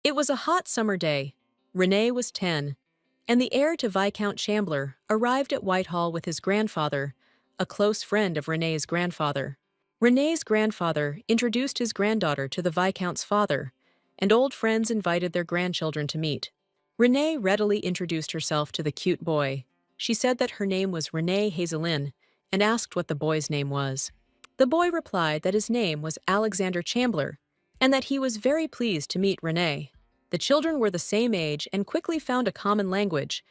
It was a hot summer day. Renee was 10, and the heir to Viscount Chambler arrived at Whitehall with his grandfather, a close friend of Renee's grandfather. Renee's grandfather introduced his granddaughter to the Viscount's father, and old friends invited their grandchildren to meet. Renee readily introduced herself to the cute boy. She said that her name was Renee Hazelin and asked what the boy's name was. The boy replied that his name was Alexander Chambler and that he was very pleased to meet Renee. The children were the same age and quickly found a common language.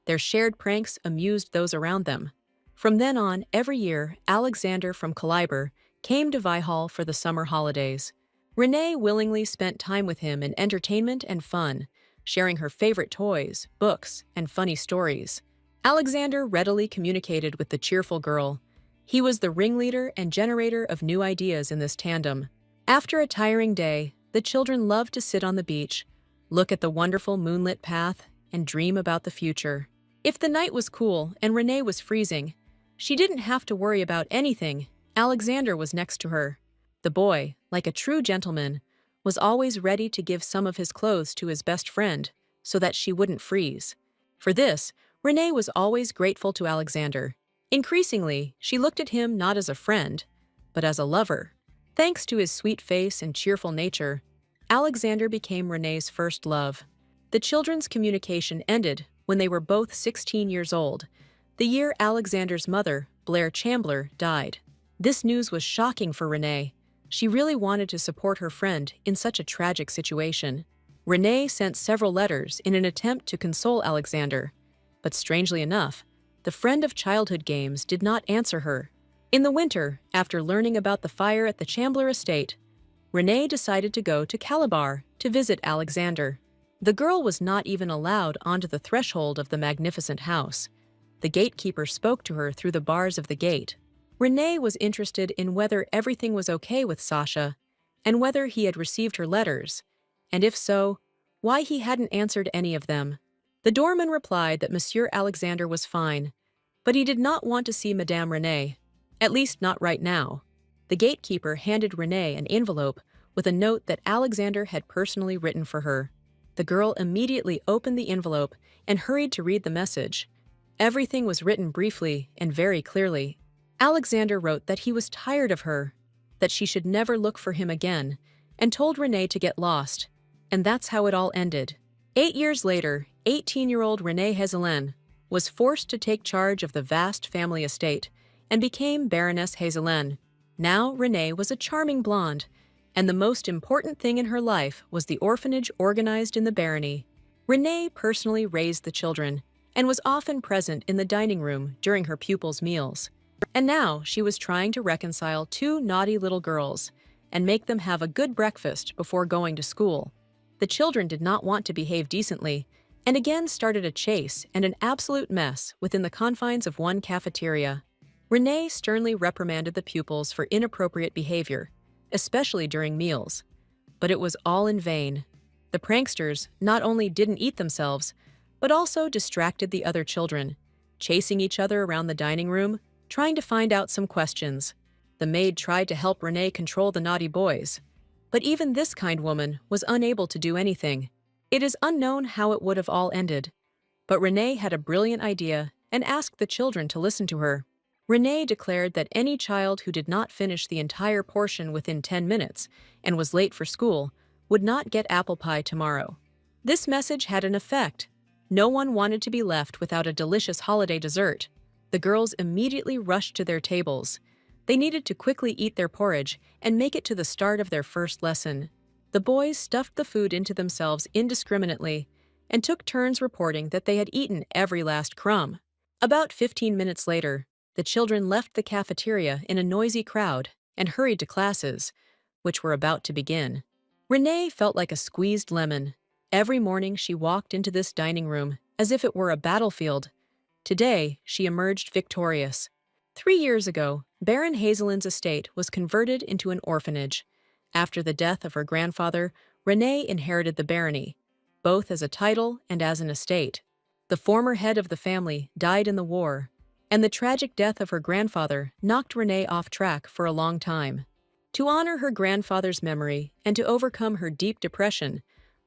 Their shared pranks amused those around them. From then on, every year, Alexander from Caliber came to Whitehall for the summer holidays. Renee willingly spent time with him in entertainment and fun, sharing her favorite toys, books, and funny stories. Alexander readily communicated with the cheerful girl. He was the ringleader and generator of new ideas in this tandem. After a tiring day, the children loved to sit on the beach, look at the wonderful moonlit path, and dream about the future. If the night was cool and Renee was freezing, she didn't have to worry about anything. Alexander was next to her. The boy, like a true gentleman, was always ready to give some of his clothes to his best friend so that she wouldn't freeze. For this, Renee was always grateful to Alexander. Increasingly, she looked at him not as a friend, but as a lover. Thanks to his sweet face and cheerful nature, Alexander became Renee's first love. The children's communication ended when they were both 16 years old, the year Alexander's mother, Blair Chambler, died. This news was shocking for Renee. She really wanted to support her friend in such a tragic situation. Renee sent several letters in an attempt to console Alexander, but strangely enough, the friend of childhood games did not answer her. In the winter, after learning about the fire at the Chambler estate, Renee decided to go to Calabar to visit Alexander. The girl was not even allowed onto the threshold of the magnificent house. The gatekeeper spoke to her through the bars of the gate. Renee was interested in whether everything was okay with Sasha, and whether he had received her letters, and if so, why he hadn't answered any of them. The doorman replied that Monsieur Alexander was fine, but he did not want to see Madame Renee, at least not right now. The gatekeeper handed Renee an envelope with a note that Alexander had personally written for her. The girl immediately opened the envelope and hurried to read the message. Everything was written briefly and very clearly. Alexander wrote that he was tired of her, that she should never look for him again, and told Renee to get lost. And that's how it all ended. 8 years later, 18-year-old Renee Hazelin was forced to take charge of the vast family estate and became Baroness Hazelin. Now Renee was a charming blonde, and the most important thing in her life was the orphanage organized in the barony. Renee personally raised the children and was often present in the dining room during her pupils' meals. And now she was trying to reconcile two naughty little girls and make them have a good breakfast before going to school. The children did not want to behave decently, and again started a chase and an absolute mess within the confines of one cafeteria. Renee sternly reprimanded the pupils for inappropriate behavior, especially during meals. But it was all in vain. The pranksters not only didn't eat themselves, but also distracted the other children, chasing each other around the dining room, trying to find out some questions. The maid tried to help Renee control the naughty boys, but even this kind woman was unable to do anything. It is unknown how it would have all ended, but Renee had a brilliant idea and asked the children to listen to her. Renee declared that any child who did not finish the entire portion within 10 minutes and was late for school would not get apple pie tomorrow. This message had an effect. No one wanted to be left without a delicious holiday dessert. The girls immediately rushed to their tables. They needed to quickly eat their porridge and make it to the start of their first lesson. The boys stuffed the food into themselves indiscriminately and took turns reporting that they had eaten every last crumb. About 15 minutes later, the children left the cafeteria in a noisy crowd and hurried to classes, which were about to begin. Renee felt like a squeezed lemon. Every morning she walked into this dining room as if it were a battlefield. Today, she emerged victorious. 3 years ago, Baron Hazelin's estate was converted into an orphanage. After the death of her grandfather, Renee inherited the barony, both as a title and as an estate. The former head of the family died in the war, and the tragic death of her grandfather knocked Renee off track for a long time. To honor her grandfather's memory and to overcome her deep depression,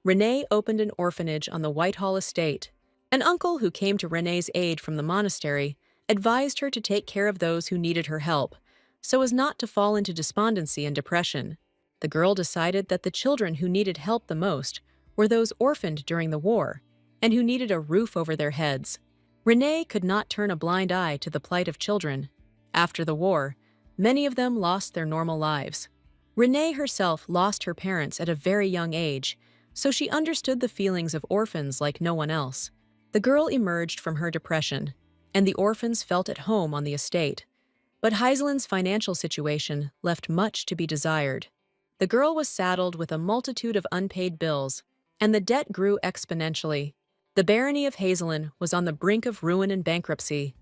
Renee opened an orphanage on the Whitehall estate. An uncle who came to Renee's aid from the monastery advised her to take care of those who needed her help, so as not to fall into despondency and depression. The girl decided that the children who needed help the most were those orphaned during the war and who needed a roof over their heads. Renee could not turn a blind eye to the plight of children. After the war, many of them lost their normal lives. Renee herself lost her parents at a very young age, so she understood the feelings of orphans like no one else. The girl emerged from her depression, and the orphans felt at home on the estate. But Heiselin's financial situation left much to be desired. The girl was saddled with a multitude of unpaid bills, and the debt grew exponentially. The barony of Heiselin was on the brink of ruin and bankruptcy.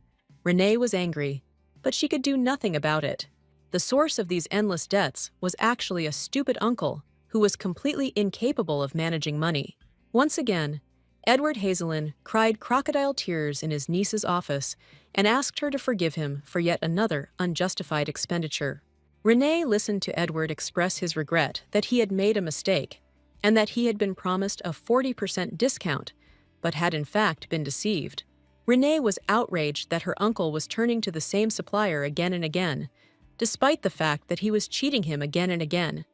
Renee was angry, but she could do nothing about it. The source of these endless debts was actually a stupid uncle who was completely incapable of managing money. Once again, Edward Heiselin cried crocodile tears in his niece's office and asked her to forgive him for yet another unjustified expenditure. Renee listened to Edward express his regret that he had made a mistake and that he had been promised a 40% discount, but had in fact been deceived. Renee was outraged that her uncle was turning to the same supplier again and again, despite the fact that he was cheating him again and again.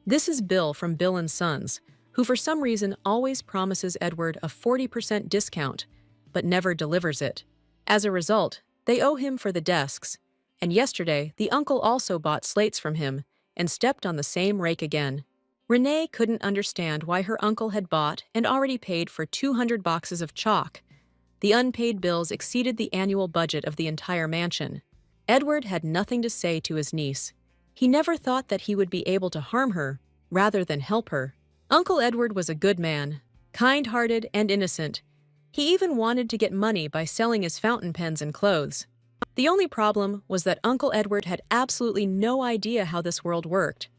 This is Bill from Bill and Sons, who for some reason always promises Edward a 40% discount, but never delivers it. As a result, they owe him for the desks, and yesterday the uncle also bought slates from him and stepped on the same rake again. Renee couldn't understand why her uncle had bought and already paid for 200 boxes of chalk. The unpaid bills exceeded the annual budget of the entire mansion. Edward had nothing to say to his niece. He never thought that he would be able to harm her, rather than help her. Uncle Edward was a good man, kind-hearted and innocent. He even wanted to get money by selling his fountain pens and clothes. The only problem was that Uncle Edward had absolutely no idea how this world worked.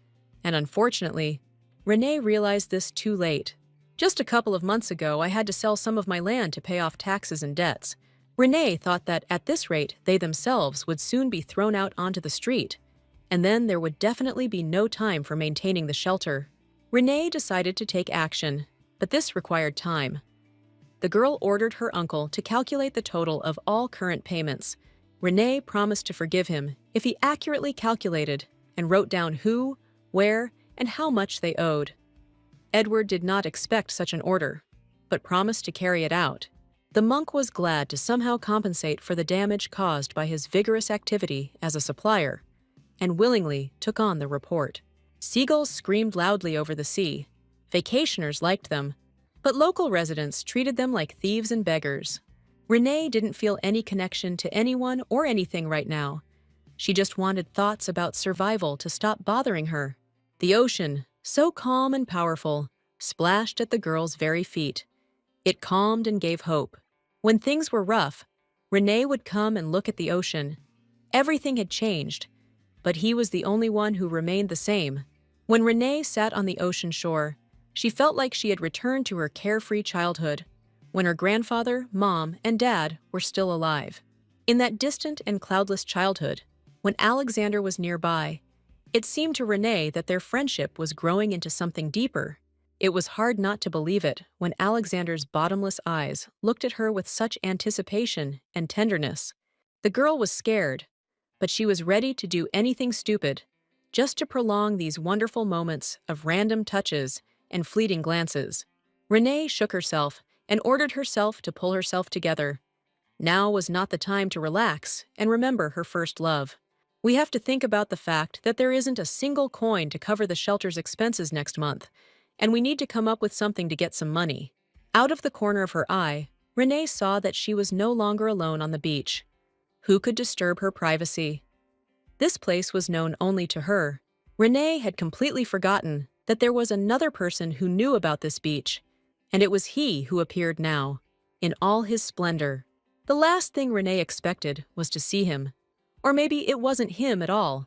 And unfortunately, Renee realized this too late. Just a couple of months ago, I had to sell some of my land to pay off taxes and debts. Renee thought that at this rate, they themselves would soon be thrown out onto the street, and then there would definitely be no time for maintaining the shelter. Renee decided to take action, but this required time. The girl ordered her uncle to calculate the total of all current payments. Renee promised to forgive him if he accurately calculated and wrote down who, where, and how much they owed. Edward did not expect such an order, but promised to carry it out. The monk was glad to somehow compensate for the damage caused by his vigorous activity as a supplier, and willingly took on the report. Seagulls screamed loudly over the sea. Vacationers liked them, but local residents treated them like thieves and beggars. Renee didn't feel any connection to anyone or anything right now. She just wanted thoughts about survival to stop bothering her. The ocean, so calm and powerful, splashed at the girl's very feet. It calmed and gave hope. When things were rough, Renee would come and look at the ocean. Everything had changed, but he was the only one who remained the same. When Renee sat on the ocean shore, she felt like she had returned to her carefree childhood, when her grandfather, mom, and dad were still alive. In that distant and cloudless childhood, when Alexander was nearby, it seemed to Renee that their friendship was growing into something deeper. It was hard not to believe it when Alexander's bottomless eyes looked at her with such anticipation and tenderness. The girl was scared, but she was ready to do anything stupid, just to prolong these wonderful moments of random touches and fleeting glances. Renee shook herself and ordered herself to pull herself together. Now was not the time to relax and remember her first love. We have to think about the fact that there isn't a single coin to cover the shelter's expenses next month, and we need to come up with something to get some money. Out of the corner of her eye, Renee saw that she was no longer alone on the beach. Who could disturb her privacy? This place was known only to her. Renee had completely forgotten that there was another person who knew about this beach, and it was he who appeared now, in all his splendor. The last thing Renee expected was to see him. Or maybe it wasn't him at all,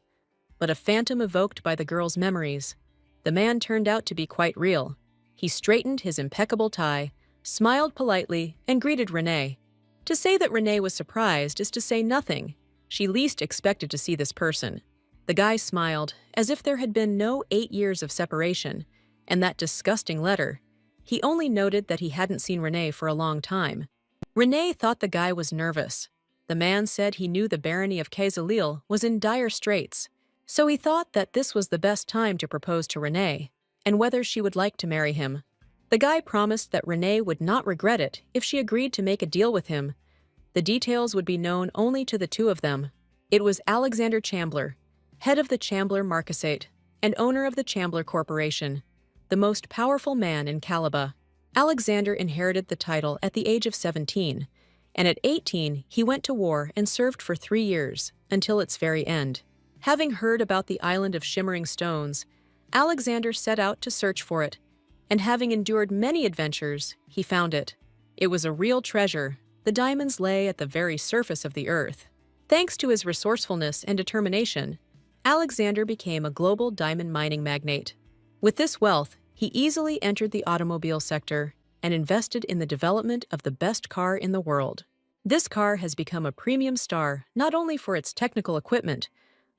but a phantom evoked by the girl's memories. The man turned out to be quite real. He straightened his impeccable tie, smiled politely, and greeted Renee. To say that Renee was surprised is to say nothing. She least expected to see this person. The guy smiled, as if there had been no 8 years of separation, and that disgusting letter. He only noted that he hadn't seen Renee for a long time. Renee thought the guy was nervous. The man said he knew the barony of Kazalil was in dire straits, so he thought that this was the best time to propose to Renee, and whether she would like to marry him. The guy promised that Renee would not regret it if she agreed to make a deal with him. The details would be known only to the two of them. It was Alexander Chambler, head of the Chambler Marquisate and owner of the Chambler Corporation, the most powerful man in Calaba. Alexander inherited the title at the age of 17, and at 18 he went to war and served for 3 years, until its very end. Having heard about the island of shimmering stones, Alexander set out to search for it, and having endured many adventures, he found it. It was a real treasure. The diamonds lay at the very surface of the earth. Thanks to his resourcefulness and determination, Alexander became a global diamond mining magnate. With this wealth, he easily entered the automobile sector and invested in the development of the best car in the world. This car has become a premium star not only for its technical equipment,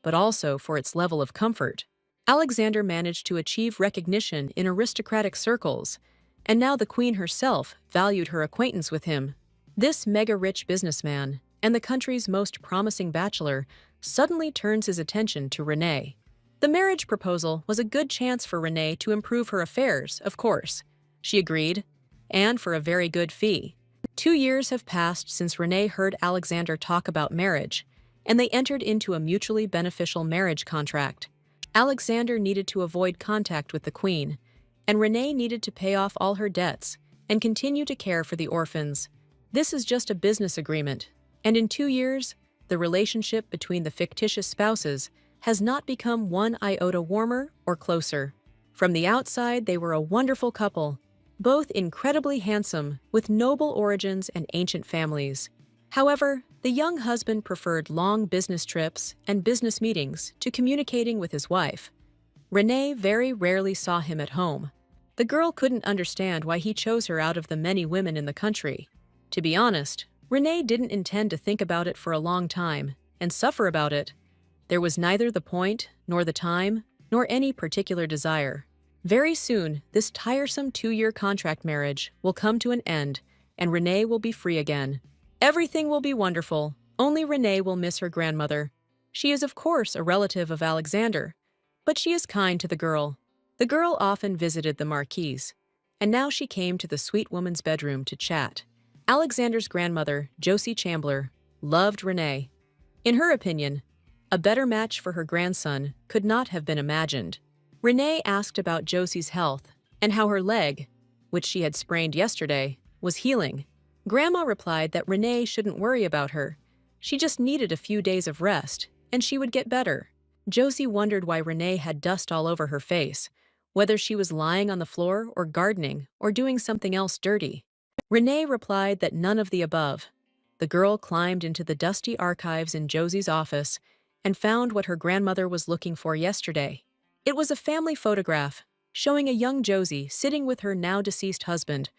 but also for its level of comfort. Alexander managed to achieve recognition in aristocratic circles, and now the Queen herself valued her acquaintance with him. This mega-rich businessman, and the country's most promising bachelor, suddenly turns his attention to Renee. The marriage proposal was a good chance for Renee to improve her affairs, of course. She agreed, and for a very good fee. 2 years have passed since Renee heard Alexander talk about marriage, and they entered into a mutually beneficial marriage contract. Alexander needed to avoid contact with the Queen, and Renee needed to pay off all her debts and continue to care for the orphans. This is just a business agreement, and in 2 years, the relationship between the fictitious spouses has not become one iota warmer or closer. From the outside, they were a wonderful couple, both incredibly handsome, with noble origins and ancient families. However, the young husband preferred long business trips and business meetings to communicating with his wife. Renee very rarely saw him at home. The girl couldn't understand why he chose her out of the many women in the country. To be honest, Renee didn't intend to think about it for a long time and suffer about it. There was neither the point, nor the time, nor any particular desire. Very soon, this tiresome 2-year contract marriage will come to an end, and Renee will be free again. Everything will be wonderful, only Renee will miss her grandmother. She is of course a relative of Alexander, but she is kind to the girl. The girl often visited the Marquise, and now she came to the sweet woman's bedroom to chat. Alexander's grandmother, Josie Chambler, loved Renee. In her opinion, a better match for her grandson could not have been imagined. Renee asked about Josie's health and how her leg, which she had sprained yesterday, was healing. Grandma replied that Renee shouldn't worry about her. She just needed a few days of rest, and she would get better. Josie wondered why Renee had dust all over her face, whether she was lying on the floor or gardening or doing something else dirty. Renee replied that none of the above. The girl climbed into the dusty archives in Josie's office and found what her grandmother was looking for yesterday. It was a family photograph showing a young Josie sitting with her now-deceased husband,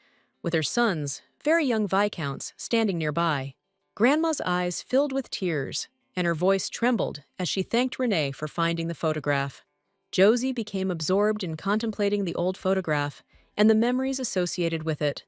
with her sons, very young viscounts, standing nearby. Grandma's eyes filled with tears, and her voice trembled as she thanked Renee for finding the photograph. Josie became absorbed in contemplating the old photograph and the memories associated with it.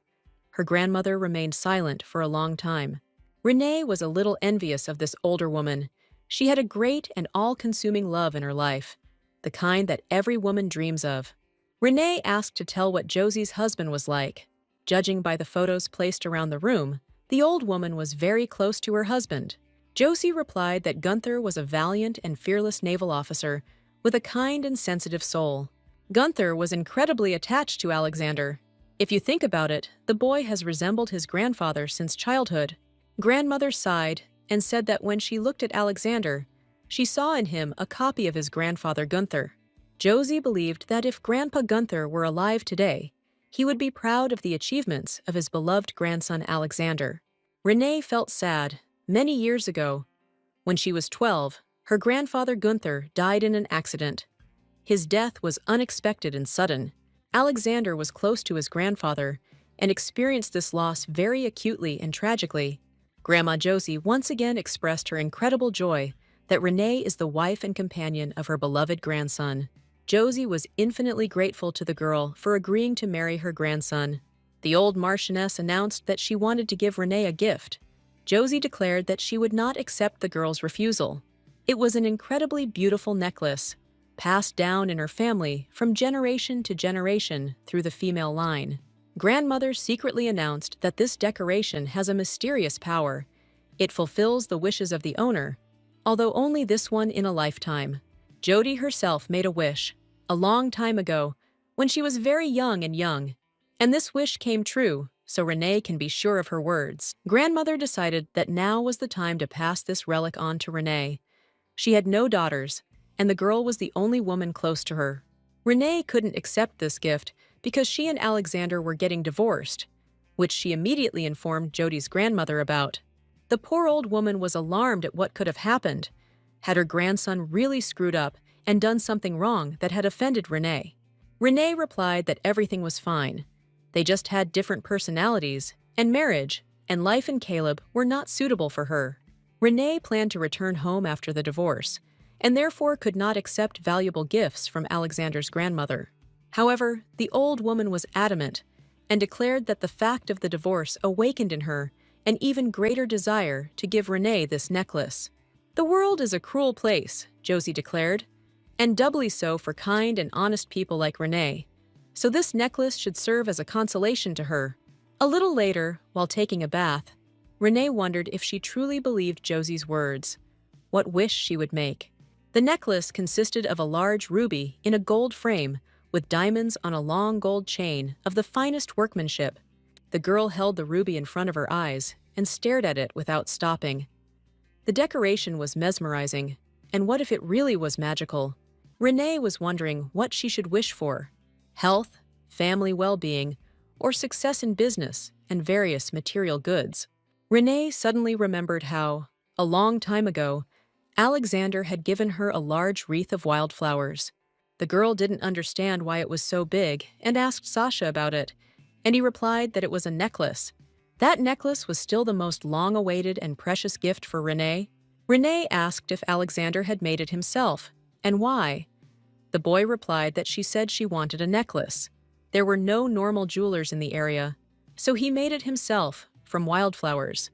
Her grandmother remained silent for a long time. Renee was a little envious of this older woman. She had a great and all-consuming love in her life, the kind that every woman dreams of. Renee asked to tell what Josie's husband was like. Judging by the photos placed around the room, the old woman was very close to her husband. Josie replied that Gunther was a valiant and fearless naval officer with a kind and sensitive soul. Gunther was incredibly attached to Alexander. If you think about it, the boy has resembled his grandfather since childhood. Grandmother sighed and said that when she looked at Alexander, she saw in him a copy of his grandfather Gunther. Josie believed that if Grandpa Gunther were alive today, he would be proud of the achievements of his beloved grandson Alexander. Renee felt sad. Many years ago, when she was 12, her grandfather Gunther died in an accident. His death was unexpected and sudden. Alexander was close to his grandfather and experienced this loss very acutely and tragically. Grandma Josie once again expressed her incredible joy that Renee is the wife and companion of her beloved grandson. Josie was infinitely grateful to the girl for agreeing to marry her grandson. The old Marchioness announced that she wanted to give Renee a gift. Josie declared that she would not accept the girl's refusal. It was an incredibly beautiful necklace, passed down in her family from generation to generation through the female line. Grandmother secretly announced that this decoration has a mysterious power. It fulfills the wishes of the owner, although only this one in a lifetime. Jody herself made a wish, a long time ago, when she was very young, and this wish came true, so Renee can be sure of her words. Grandmother decided that now was the time to pass this relic on to Renee. She had no daughters, and the girl was the only woman close to her. Renee couldn't accept this gift because she and Alexander were getting divorced, which she immediately informed Jody's grandmother about. The poor old woman was alarmed at what could have happened. Had her grandson really screwed up and done something wrong that had offended Renee? Renee replied that everything was fine. They just had different personalities, and marriage and life in Caleb were not suitable for her. Renee planned to return home after the divorce, and therefore could not accept valuable gifts from Alexander's grandmother. However, the old woman was adamant and declared that the fact of the divorce awakened in her an even greater desire to give Renee this necklace. "The world is a cruel place," Josie declared, "and doubly so for kind and honest people like Renee. So this necklace should serve as a consolation to her." A little later, while taking a bath, Renee wondered if she truly believed Josie's words, what wish she would make. The necklace consisted of a large ruby in a gold frame with diamonds on a long gold chain of the finest workmanship. The girl held the ruby in front of her eyes and stared at it without stopping. The decoration was mesmerizing, and what if it really was magical? Renee was wondering what she should wish for: health, family well-being, or success in business and various material goods. Renee suddenly remembered how, a long time ago, Alexander had given her a large wreath of wildflowers. The girl didn't understand why it was so big and asked Sasha about it, and he replied that it was a necklace. That necklace was still the most long-awaited and precious gift for Renee. Renee asked if Alexander had made it himself, and why. The boy replied that she said she wanted a necklace. There were no normal jewelers in the area, so he made it himself, from wildflowers,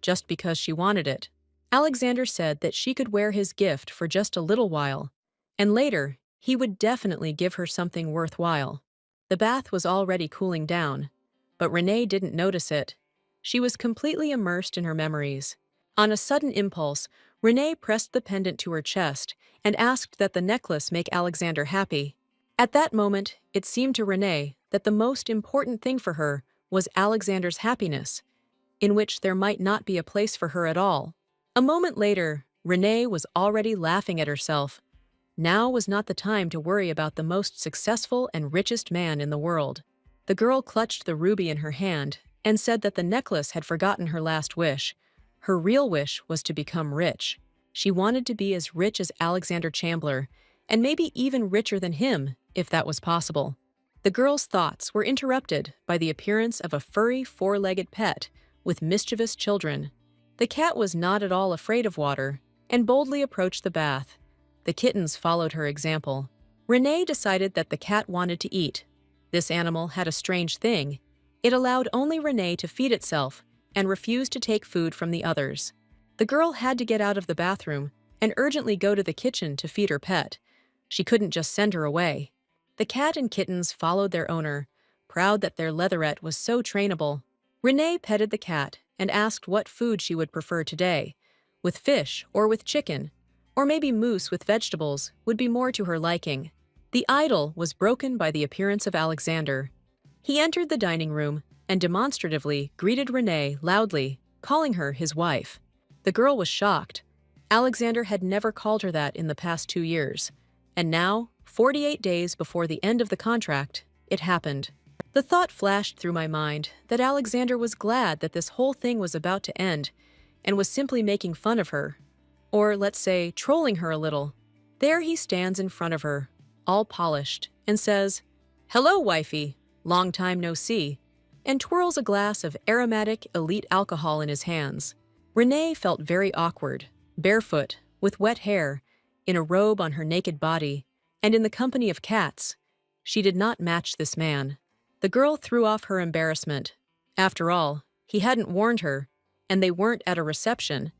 just because she wanted it. Alexander said that she could wear his gift for just a little while, and later he would definitely give her something worthwhile. The bath was already cooling down, but Renee didn't notice it. She was completely immersed in her memories. On a sudden impulse, Renee pressed the pendant to her chest and asked that the necklace make Alexander happy. At that moment, it seemed to Renee that the most important thing for her was Alexander's happiness, in which there might not be a place for her at all. A moment later, Renee was already laughing at herself. Now was not the time to worry about the most successful and richest man in the world. The girl clutched the ruby in her hand and said that the necklace had forgotten her last wish. Her real wish was to become rich. She wanted to be as rich as Alexander Chandler, and maybe even richer than him, if that was possible. The girl's thoughts were interrupted by the appearance of a furry, four-legged pet with mischievous children. The cat was not at all afraid of water and boldly approached the bath. The kittens followed her example. Renee decided that the cat wanted to eat. This animal had a strange thing. It allowed only Renee to feed itself and refused to take food from the others. The girl had to get out of the bathroom and urgently go to the kitchen to feed her pet. She couldn't just send her away. The cat and kittens followed their owner, proud that their leatherette was so trainable. Renee petted the cat and asked what food she would prefer today, with fish or with chicken, or maybe moose with vegetables would be more to her liking. The idyll was broken by the appearance of Alexander. He entered the dining room and demonstratively greeted Renee loudly, calling her his wife. The girl was shocked. Alexander had never called her that in the past 2 years, and now, 48 days before the end of the contract, it happened. The thought flashed through my mind that Alexander was glad that this whole thing was about to end and was simply making fun of her. Or, let's say, trolling her a little. There he stands in front of her, all polished, and says, "Hello, wifey, long time no see," and twirls a glass of aromatic elite alcohol in his hands. Renee felt very awkward, barefoot, with wet hair, in a robe on her naked body, and in the company of cats. She did not match this man. The girl threw off her embarrassment. After all, he hadn't warned her, and they weren't at a reception,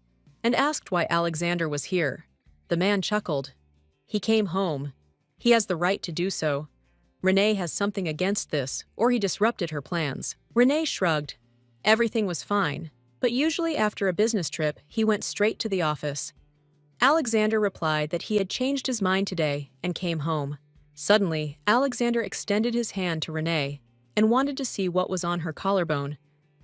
and asked why Alexander was here. The man chuckled. He came home. He has the right to do so. Renee has something against this, or he disrupted her plans. Renee shrugged. Everything was fine, but usually after a business trip, he went straight to the office. Alexander replied that he had changed his mind today and came home. Suddenly, Alexander extended his hand to Renee and wanted to see what was on her collarbone.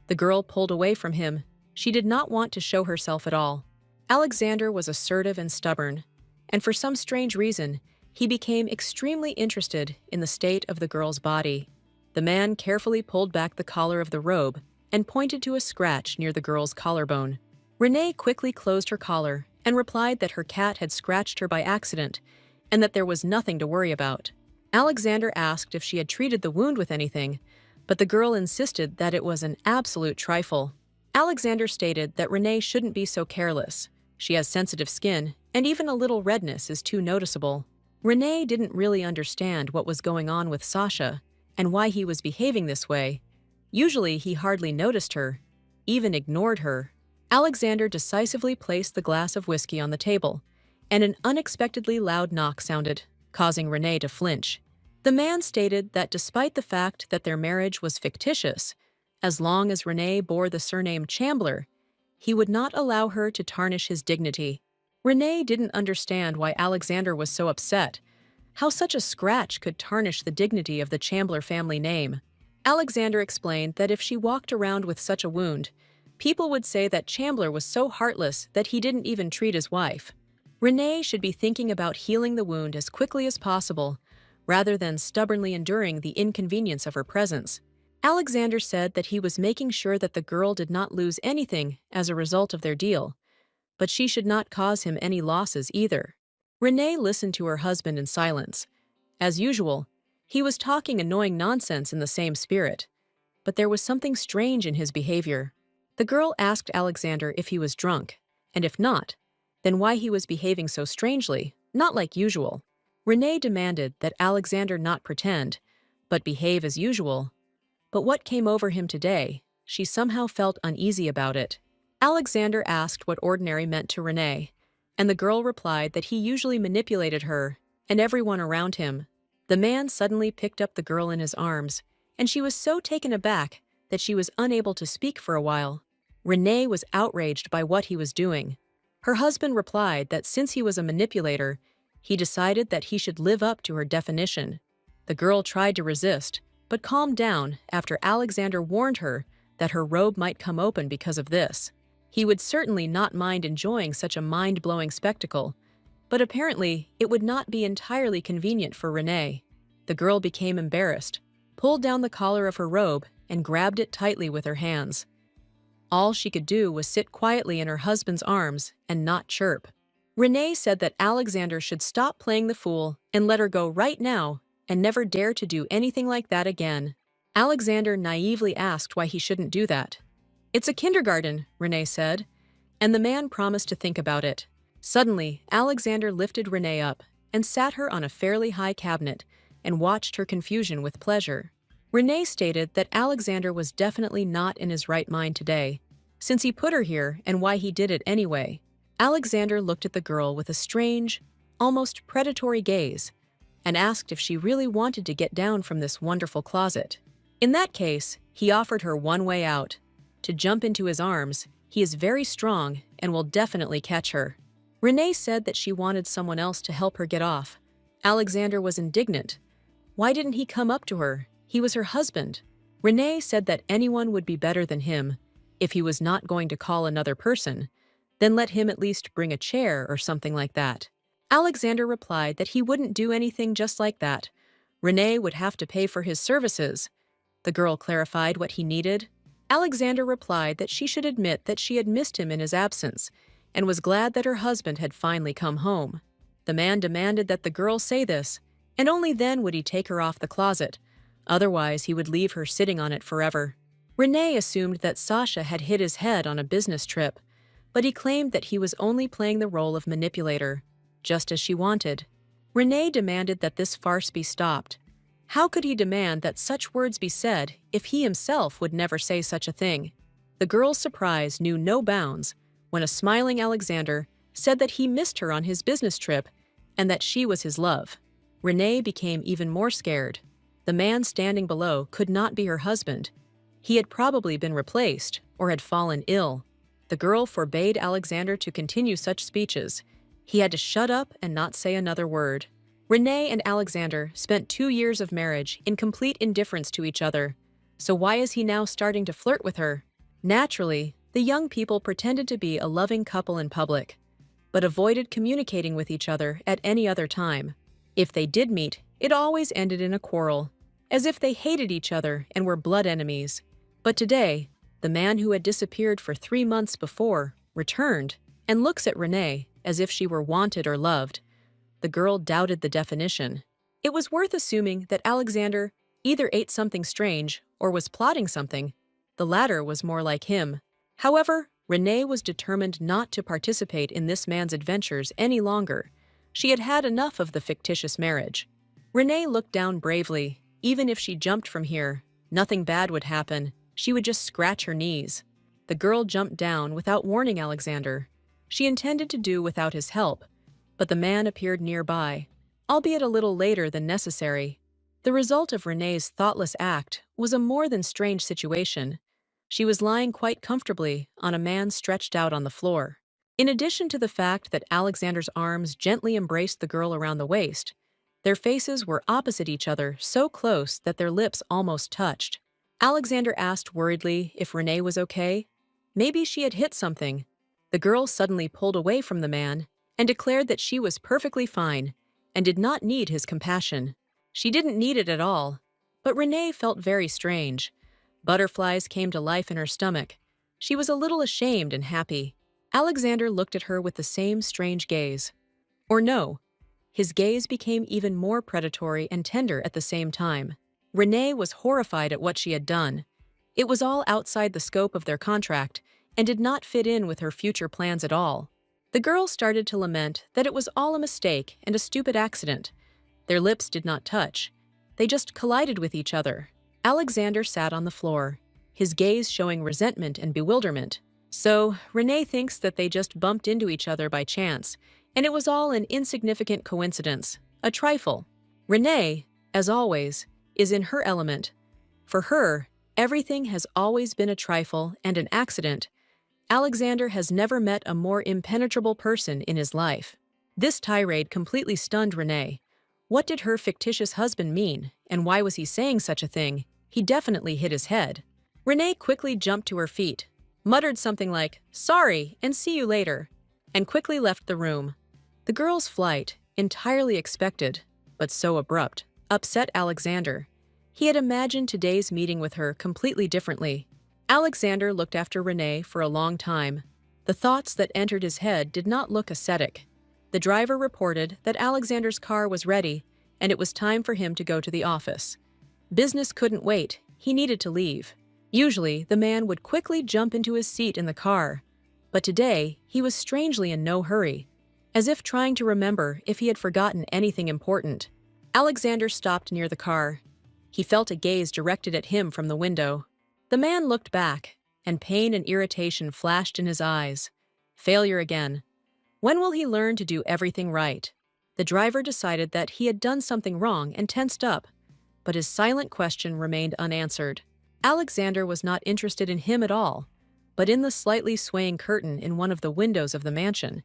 The girl pulled away from him. She did not want to show herself at all. Alexander was assertive and stubborn, and for some strange reason, he became extremely interested in the state of the girl's body. The man carefully pulled back the collar of the robe and pointed to a scratch near the girl's collarbone. Renee quickly closed her collar and replied that her cat had scratched her by accident and that there was nothing to worry about. Alexander asked if she had treated the wound with anything, but the girl insisted that it was an absolute trifle. Alexander stated that Renee shouldn't be so careless. She has sensitive skin, and even a little redness is too noticeable. Renee didn't really understand what was going on with Sasha and why he was behaving this way. Usually he hardly noticed her, even ignored her. Alexander decisively placed the glass of whiskey on the table, and an unexpectedly loud knock sounded, causing Renee to flinch. The man stated that despite the fact that their marriage was fictitious, as long as Renee bore the surname Chambler, he would not allow her to tarnish his dignity. Renee didn't understand why Alexander was so upset, how such a scratch could tarnish the dignity of the Chambler family name. Alexander explained that if she walked around with such a wound, people would say that Chambler was so heartless that he didn't even treat his wife. Renee should be thinking about healing the wound as quickly as possible, rather than stubbornly enduring the inconvenience of her presence. Alexander said that he was making sure that the girl did not lose anything as a result of their deal, but she should not cause him any losses either. Renee listened to her husband in silence. As usual, he was talking annoying nonsense in the same spirit, but there was something strange in his behavior. The girl asked Alexander if he was drunk, and if not, then why he was behaving so strangely, not like usual. Renee demanded that Alexander not pretend, but behave as usual. But what came over him today? She somehow felt uneasy about it. Alexander asked what ordinary meant to Renee, and the girl replied that he usually manipulated her and everyone around him. The man suddenly picked up the girl in his arms, and she was so taken aback that she was unable to speak for a while. Renee was outraged by what he was doing. Her husband replied that since he was a manipulator, he decided that he should live up to her definition. The girl tried to resist, but calmed down after Alexander warned her that her robe might come open because of this. He would certainly not mind enjoying such a mind-blowing spectacle, but apparently it would not be entirely convenient for Renee. The girl became embarrassed, pulled down the collar of her robe, and grabbed it tightly with her hands. All she could do was sit quietly in her husband's arms and not chirp. Renee said that Alexander should stop playing the fool and let her go right now and never dare to do anything like that again. Alexander naively asked why he shouldn't do that. "It's a kindergarten," Renee said, and the man promised to think about it. Suddenly, Alexander lifted Renee up and sat her on a fairly high cabinet and watched her confusion with pleasure. Renee stated that Alexander was definitely not in his right mind today, since he put her here and why he did it anyway. Alexander looked at the girl with a strange, almost predatory gaze, and asked if she really wanted to get down from this wonderful closet. In that case, he offered her one way out: to jump into his arms. He is very strong and will definitely catch her. Renee said that she wanted someone else to help her get off. Alexander was indignant. Why didn't he come up to her? He was her husband. Renee said that anyone would be better than him. If he was not going to call another person, then let him at least bring a chair or something like that. Alexander replied that he wouldn't do anything just like that. Renee would have to pay for his services. The girl clarified what he needed. Alexander replied that she should admit that she had missed him in his absence and was glad that her husband had finally come home. The man demanded that the girl say this, and only then would he take her off the closet. Otherwise, he would leave her sitting on it forever. Renee assumed that Sasha had hit his head on a business trip, but he claimed that he was only playing the role of manipulator, just as she wanted. Renee demanded that this farce be stopped. How could he demand that such words be said if he himself would never say such a thing? The girl's surprise knew no bounds when a smiling Alexander said that he missed her on his business trip and that she was his love. Renee became even more scared. The man standing below could not be her husband. He had probably been replaced or had fallen ill. The girl forbade Alexander to continue such speeches. He had to shut up and not say another word. Renee and Alexander spent 2 years of marriage in complete indifference to each other. So why is he now starting to flirt with her? Naturally, the young people pretended to be a loving couple in public, but avoided communicating with each other at any other time. If they did meet, it always ended in a quarrel, as if they hated each other and were blood enemies. But today, the man who had disappeared for 3 months before returned and looks at Renee as if she were wanted or loved. The girl doubted the definition. It was worth assuming that Alexander either ate something strange or was plotting something. The latter was more like him. However, Renee was determined not to participate in this man's adventures any longer. She had had enough of the fictitious marriage. Renee looked down bravely. Even if she jumped from here, nothing bad would happen. She would just scratch her knees. The girl jumped down without warning Alexander. She intended to do without his help, but the man appeared nearby, albeit a little later than necessary. The result of Renee's thoughtless act was a more than strange situation. She was lying quite comfortably on a man stretched out on the floor. In addition to the fact that Alexander's arms gently embraced the girl around the waist, their faces were opposite each other so close that their lips almost touched. Alexander asked worriedly if Renee was okay. Maybe she had hit something. The girl suddenly pulled away from the man and declared that she was perfectly fine and did not need his compassion. She didn't need it at all. But Renee felt very strange. Butterflies came to life in her stomach. She was a little ashamed and happy. Alexander looked at her with the same strange gaze. Or no, his gaze became even more predatory and tender at the same time. Renee was horrified at what she had done. It was all outside the scope of their contract and did not fit in with her future plans at all. The girl started to lament that it was all a mistake and a stupid accident. Their lips did not touch. They just collided with each other. Alexander sat on the floor, his gaze showing resentment and bewilderment. So, Renee thinks that they just bumped into each other by chance, and it was all an insignificant coincidence, a trifle. Renee, as always, is in her element. For her, everything has always been a trifle and an accident. Alexander has never met a more impenetrable person in his life. This tirade completely stunned Renee. What did her fictitious husband mean, and why was he saying such a thing? He definitely hit his head. Renee quickly jumped to her feet, muttered something like, "Sorry, and see you later," and quickly left the room. The girl's flight, entirely expected, but so abrupt, upset Alexander. He had imagined today's meeting with her completely differently. Alexander looked after Renee for a long time. The thoughts that entered his head did not look ascetic. The driver reported that Alexander's car was ready, and it was time for him to go to the office. Business couldn't wait. He needed to leave. Usually, the man would quickly jump into his seat in the car. But today, he was strangely in no hurry, as if trying to remember if he had forgotten anything important. Alexander stopped near the car. He felt a gaze directed at him from the window. The man looked back, and pain and irritation flashed in his eyes. Failure again. When will he learn to do everything right? The driver decided that he had done something wrong and tensed up, but his silent question remained unanswered. Alexander was not interested in him at all, but in the slightly swaying curtain in one of the windows of the mansion.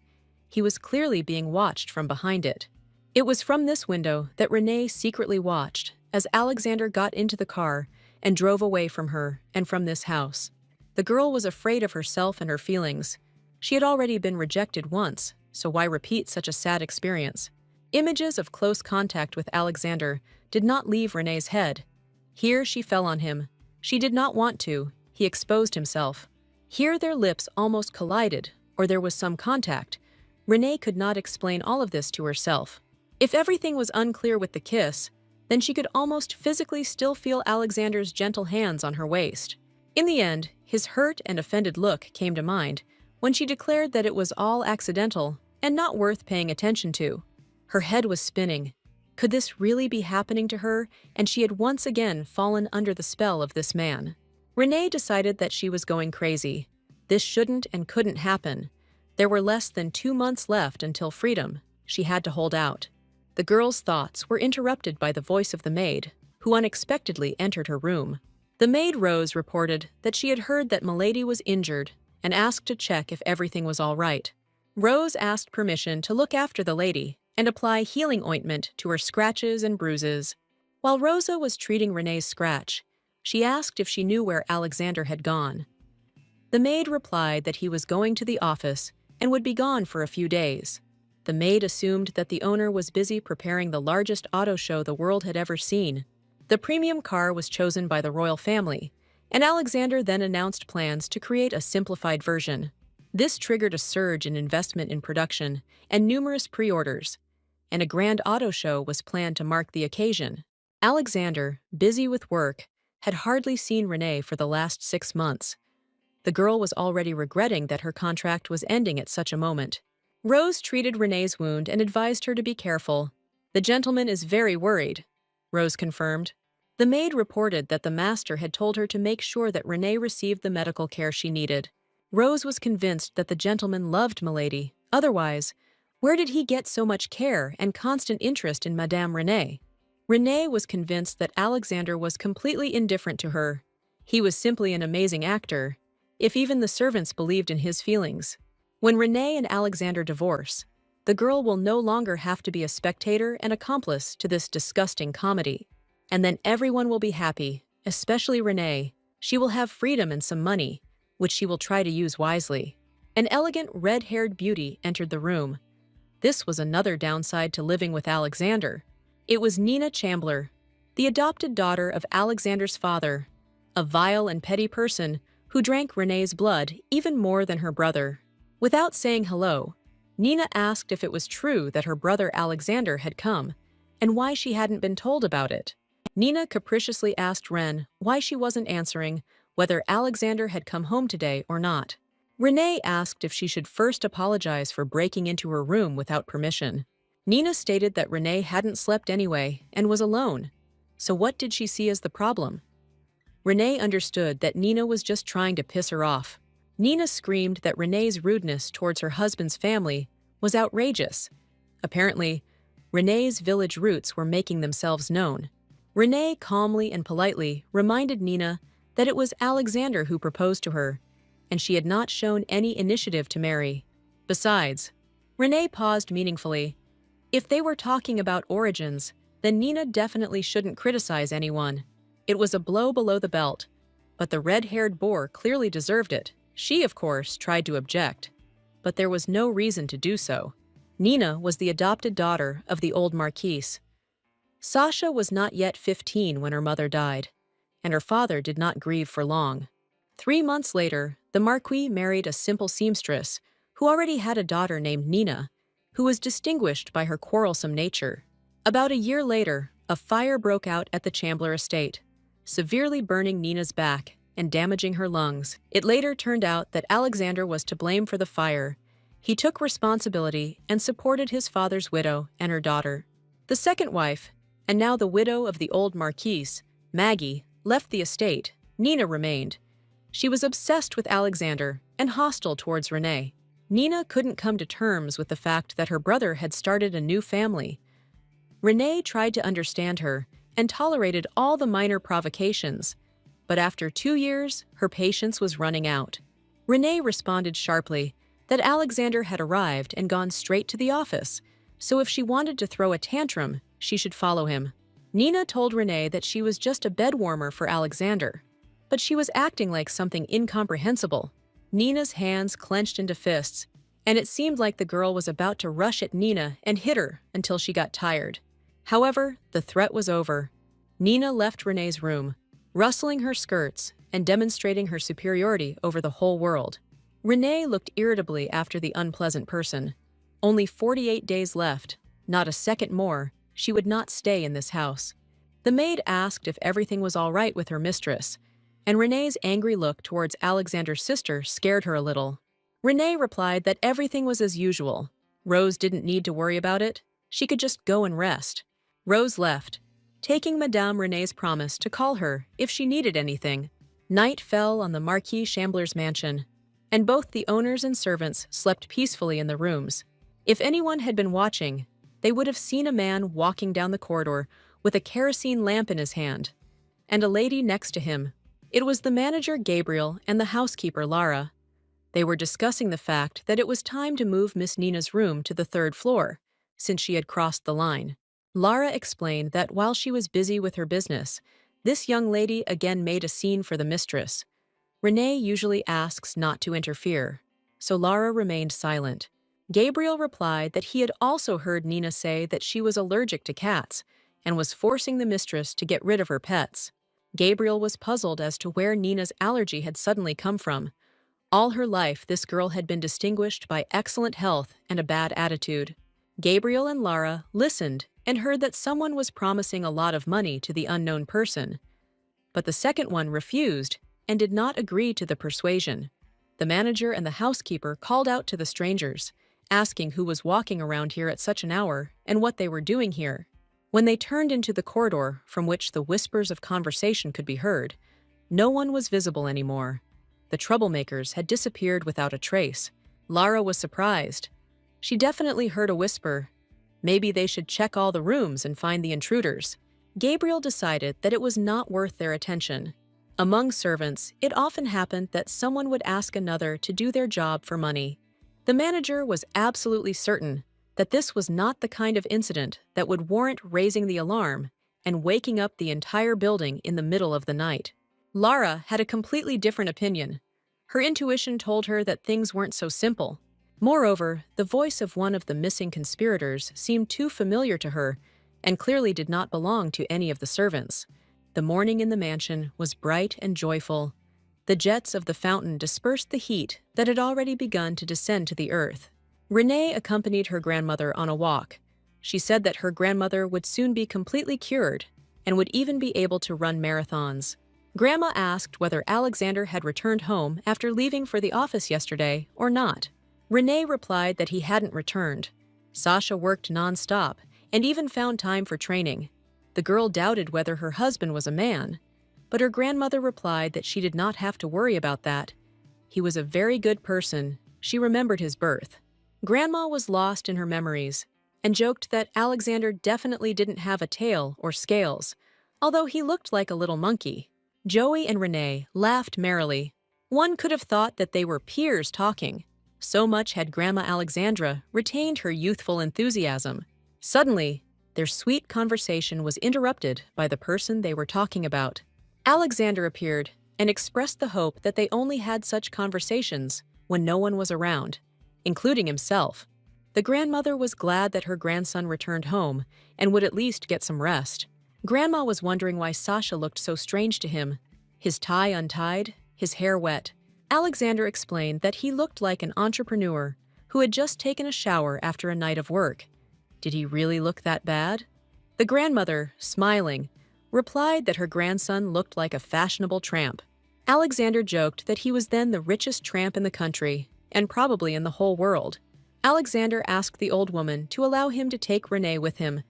He was clearly being watched from behind it. It was from this window that Renee secretly watched as Alexander got into the car and drove away from her and from this house. The girl was afraid of herself and her feelings. She had already been rejected once, so why repeat such a sad experience? Images of close contact with Alexander did not leave Renee's head. Here she fell on him. She did not want to. He exposed himself. Here their lips almost collided, or there was some contact. Renee could not explain all of this to herself. If everything was unclear with the kiss, then she could almost physically still feel Alexander's gentle hands on her waist. In the end, his hurt and offended look came to mind when she declared that it was all accidental and not worth paying attention to. Her head was spinning. Could this really be happening to her? And she had once again fallen under the spell of this man. Renee decided that she was going crazy. This shouldn't and couldn't happen. There were less than 2 months left until freedom. She had to hold out. The girl's thoughts were interrupted by the voice of the maid, who unexpectedly entered her room. The maid Rose reported that she had heard that Milady was injured and asked to check if everything was all right. Rose asked permission to look after the lady and apply healing ointment to her scratches and bruises. While Rosa was treating Renee's scratch, she asked if she knew where Alexander had gone. The maid replied that he was going to the office and would be gone for a few days. The maid assumed that the owner was busy preparing the largest auto show the world had ever seen. The premium car was chosen by the royal family, and Alexander then announced plans to create a simplified version. This triggered a surge in investment in production and numerous pre-orders, and a grand auto show was planned to mark the occasion. Alexander, busy with work, had hardly seen Renee for the last 6 months. The girl was already regretting that her contract was ending at such a moment. Rose treated Renee's wound and advised her to be careful. "The gentleman is very worried," Rose confirmed. The maid reported that the master had told her to make sure that Renee received the medical care she needed. Rose was convinced that the gentleman loved Milady. Otherwise, where did he get so much care and constant interest in Madame Renee? Renee was convinced that Alexander was completely indifferent to her. He was simply an amazing actor, if even the servants believed in his feelings. When Renee and Alexander divorce, the girl will no longer have to be a spectator and accomplice to this disgusting comedy. And then everyone will be happy, especially Renee. She will have freedom and some money, which she will try to use wisely. An elegant red-haired beauty entered the room. This was another downside to living with Alexander. It was Nina Chambler, the adopted daughter of Alexander's father, a vile and petty person who drank Renee's blood even more than her brother. Without saying hello, Nina asked if it was true that her brother Alexander had come, and why she hadn't been told about it. Nina capriciously asked Ren why she wasn't answering whether Alexander had come home today or not. Renee asked if she should first apologize for breaking into her room without permission. Nina stated that Renee hadn't slept anyway and was alone. So what did she see as the problem? Renee understood that Nina was just trying to piss her off. Nina screamed that Renee's rudeness towards her husband's family was outrageous. Apparently, Renee's village roots were making themselves known. Renee calmly and politely reminded Nina that it was Alexander who proposed to her, and she had not shown any initiative to marry. Besides, Renee paused meaningfully. If they were talking about origins, then Nina definitely shouldn't criticize anyone. It was a blow below the belt, but the red-haired boar clearly deserved it. She, of course, tried to object, but there was no reason to do so. Nina was the adopted daughter of the old Marquise. Sasha was not yet 15 when her mother died, and her father did not grieve for long. 3 months later, the Marquis married a simple seamstress who already had a daughter named Nina, who was distinguished by her quarrelsome nature. About a year later, a fire broke out at the Chambler estate, severely burning Nina's back and damaging her lungs. It later turned out that Alexander was to blame for the fire. He took responsibility and supported his father's widow and her daughter. The second wife, and now the widow of the old Marquise, Maggie, left the estate. Nina remained. She was obsessed with Alexander and hostile towards Renee. Nina couldn't come to terms with the fact that her brother had started a new family. Renee tried to understand her and tolerated all the minor provocations, but after 2 years, her patience was running out. Renee responded sharply that Alexander had arrived and gone straight to the office, so if she wanted to throw a tantrum, she should follow him. Nina told Renee that she was just a bed warmer for Alexander, but she was acting like something incomprehensible. Nina's hands clenched into fists, and it seemed like the girl was about to rush at Nina and hit her until she got tired. However, the threat was over. Nina left Renee's room, rustling her skirts and demonstrating her superiority over the whole world. Renee looked irritably after the unpleasant person. Only 48 days left, not a second more. She would not stay in this house. The maid asked if everything was all right with her mistress, and Renee's angry look towards Alexander's sister scared her a little. Renee replied that everything was as usual. Rose didn't need to worry about it. she could just go and rest. Rose left, taking Madame Renee's promise to call her if she needed anything. Night fell on the Marquis Chambler's mansion, and both the owners and servants slept peacefully in the rooms. If anyone had been watching, they would have seen a man walking down the corridor with a kerosene lamp in his hand, and a lady next to him. It was the manager Gabriel and the housekeeper Lara. They were discussing the fact that it was time to move Miss Nina's room to the third floor, since she had crossed the line. Lara explained that while she was busy with her business, this young lady again made a scene for the mistress. Renee usually asks not to interfere, so Lara remained silent. Gabriel replied that he had also heard Nina say that she was allergic to cats and was forcing the mistress to get rid of her pets. Gabriel was puzzled as to where Nina's allergy had suddenly come from. All her life, this girl had been distinguished by excellent health and a bad attitude. Gabriel and Lara listened and heard that someone was promising a lot of money to the unknown person. But the second one refused and did not agree to the persuasion. The manager and the housekeeper called out to the strangers, asking who was walking around here at such an hour and what they were doing here. When they turned into the corridor from which the whispers of conversation could be heard, no one was visible anymore. The troublemakers had disappeared without a trace. Lara was surprised. She definitely heard a whisper. Maybe they should check all the rooms and find the intruders. Gabriel decided that it was not worth their attention. Among servants, it often happened that someone would ask another to do their job for money. The manager was absolutely certain that this was not the kind of incident that would warrant raising the alarm and waking up the entire building in the middle of the night. Lara had a completely different opinion. Her intuition told her that things weren't so simple. Moreover, the voice of one of the missing conspirators seemed too familiar to her and clearly did not belong to any of the servants. The morning in the mansion was bright and joyful. The jets of the fountain dispersed the heat that had already begun to descend to the earth. Renee accompanied her grandmother on a walk. She said that her grandmother would soon be completely cured and would even be able to run marathons. Grandma asked whether Alexander had returned home after leaving for the office yesterday or not. Renee replied that he hadn't returned. Sasha worked non-stop and even found time for training. The girl doubted whether her husband was a man, but her grandmother replied that she did not have to worry about that. He was a very good person. She remembered his birth. Grandma was lost in her memories and joked that Alexander definitely didn't have a tail or scales, although he looked like a little monkey. Joey and Renee laughed merrily. One could have thought that they were peers talking. So much had Grandma Alexandra retained her youthful enthusiasm. Suddenly, their sweet conversation was interrupted by the person they were talking about. Alexander appeared and expressed the hope that they only had such conversations when no one was around, including himself. The grandmother was glad that her grandson returned home and would at least get some rest. Grandma was wondering why Sasha looked so strange to him. His tie untied, his hair wet. Alexander explained that he looked like an entrepreneur who had just taken a shower after a night of work. Did he really look that bad? The grandmother, smiling, replied that her grandson looked like a fashionable tramp. Alexander joked that he was then the richest tramp in the country, and probably in the whole world. Alexander asked the old woman to allow him to take Renee with him.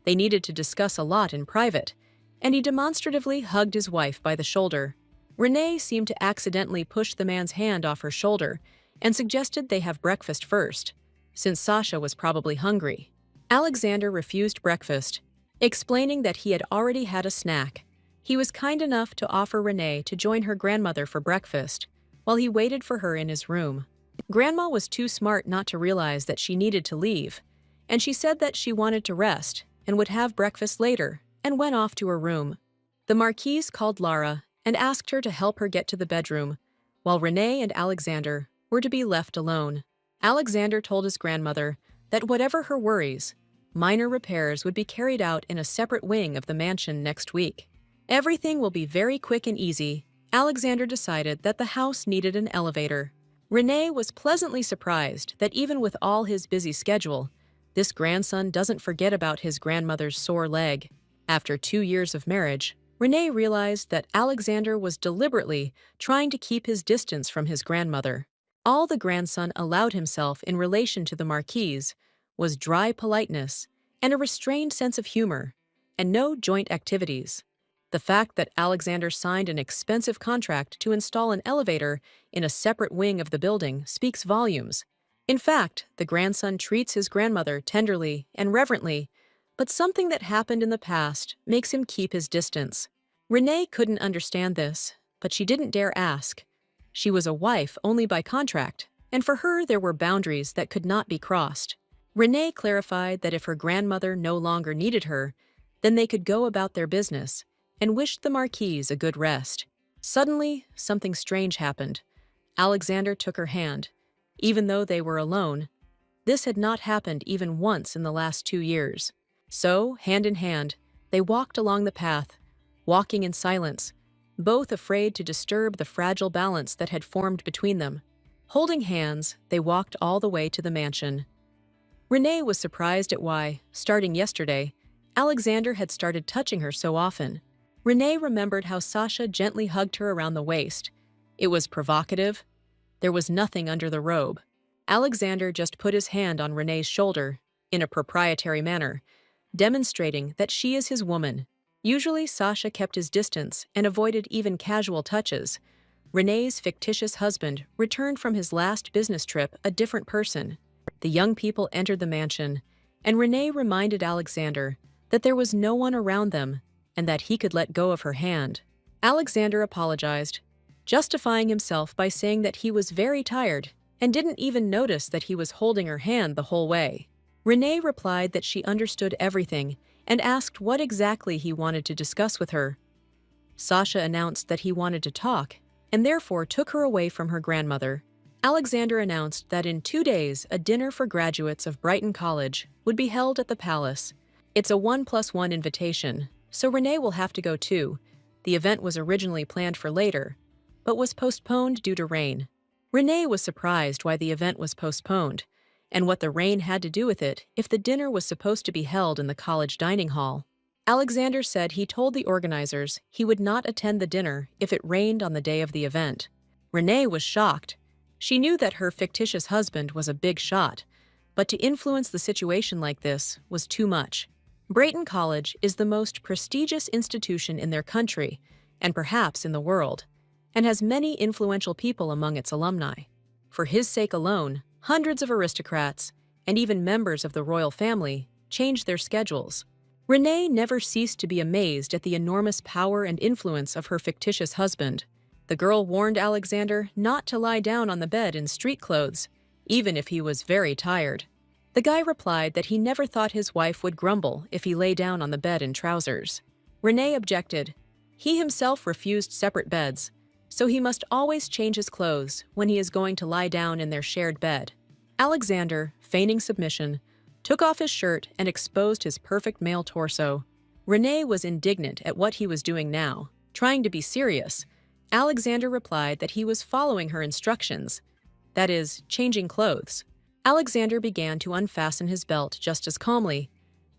They needed to discuss a lot in private, and he demonstratively hugged his wife by the shoulder. Renee seemed to accidentally push the man's hand off her shoulder and suggested they have breakfast first, since Sasha was probably hungry. Alexander refused breakfast, explaining that he had already had a snack. He was kind enough to offer Renee to join her grandmother for breakfast, while he waited for her in his room. Grandma was too smart not to realize that she needed to leave, and she said that she wanted to rest and would have breakfast later, and went off to her room. The Marquise called Lara and asked her to help her get to the bedroom, while Renee and Alexander were to be left alone. Alexander told his grandmother that whatever her worries, minor repairs would be carried out in a separate wing of the mansion next week. Everything will be very quick and easy. Alexander decided that the house needed an elevator. Renee was pleasantly surprised that even with all his busy schedule, this grandson doesn't forget about his grandmother's sore leg. After 2 years of marriage, Renee realized that Alexander was deliberately trying to keep his distance from his grandmother. All the grandson allowed himself in relation to the Marquise was dry politeness and a restrained sense of humor, and no joint activities. The fact that Alexander signed an expensive contract to install an elevator in a separate wing of the building speaks volumes. In fact, the grandson treats his grandmother tenderly and reverently, but something that happened in the past makes him keep his distance. Renee couldn't understand this, but she didn't dare ask. She was a wife only by contract, and for her there were boundaries that could not be crossed. Renee clarified that if her grandmother no longer needed her, then they could go about their business, and wished the Marquise a good rest. Suddenly, something strange happened. Alexander took her hand. Even though they were alone, this had not happened even once in the last 2 years. So, hand in hand, they walked along the path, walking in silence, both afraid to disturb the fragile balance that had formed between them. Holding hands, they walked all the way to the mansion. Renee was surprised at why, starting yesterday, Alexander had started touching her so often. Renee remembered how Sasha gently hugged her around the waist. It was provocative. There was nothing under the robe. Alexander just put his hand on Renee's shoulder, in a proprietary manner, demonstrating that she is his woman. Usually, Sasha kept his distance and avoided even casual touches. Renee's fictitious husband returned from his last business trip a different person. The young people entered the mansion, and Renee reminded Alexander that there was no one around them and that he could let go of her hand. Alexander apologized, justifying himself by saying that he was very tired and didn't even notice that he was holding her hand the whole way. Renee replied that she understood everything and asked what exactly he wanted to discuss with her. Sasha announced that he wanted to talk and therefore took her away from her grandmother. Alexander announced that in 2 days a dinner for graduates of Brighton College would be held at the palace. It's a 1+1 invitation, so Renee will have to go too. The event was originally planned for later, but was postponed due to rain. Renee was surprised why the event was postponed, and what the rain had to do with it if the dinner was supposed to be held in the college dining hall. Alexander said he told the organizers he would not attend the dinner if it rained on the day of the event. Renee was shocked. She knew that her fictitious husband was a big shot, but to influence the situation like this was too much. Brighton College is the most prestigious institution in their country, and perhaps in the world, and has many influential people among its alumni. For his sake alone, hundreds of aristocrats, and even members of the royal family, changed their schedules. Renee never ceased to be amazed at the enormous power and influence of her fictitious husband. The girl warned Alexander not to lie down on the bed in street clothes, even if he was very tired. The guy replied that he never thought his wife would grumble if he lay down on the bed in trousers. Renee objected. He himself refused separate beds, so he must always change his clothes when he is going to lie down in their shared bed. Alexander, feigning submission, took off his shirt and exposed his perfect male torso. Renee was indignant at what he was doing now, trying to be serious. Alexander replied that he was following her instructions, that is, changing clothes. Alexander began to unfasten his belt just as calmly,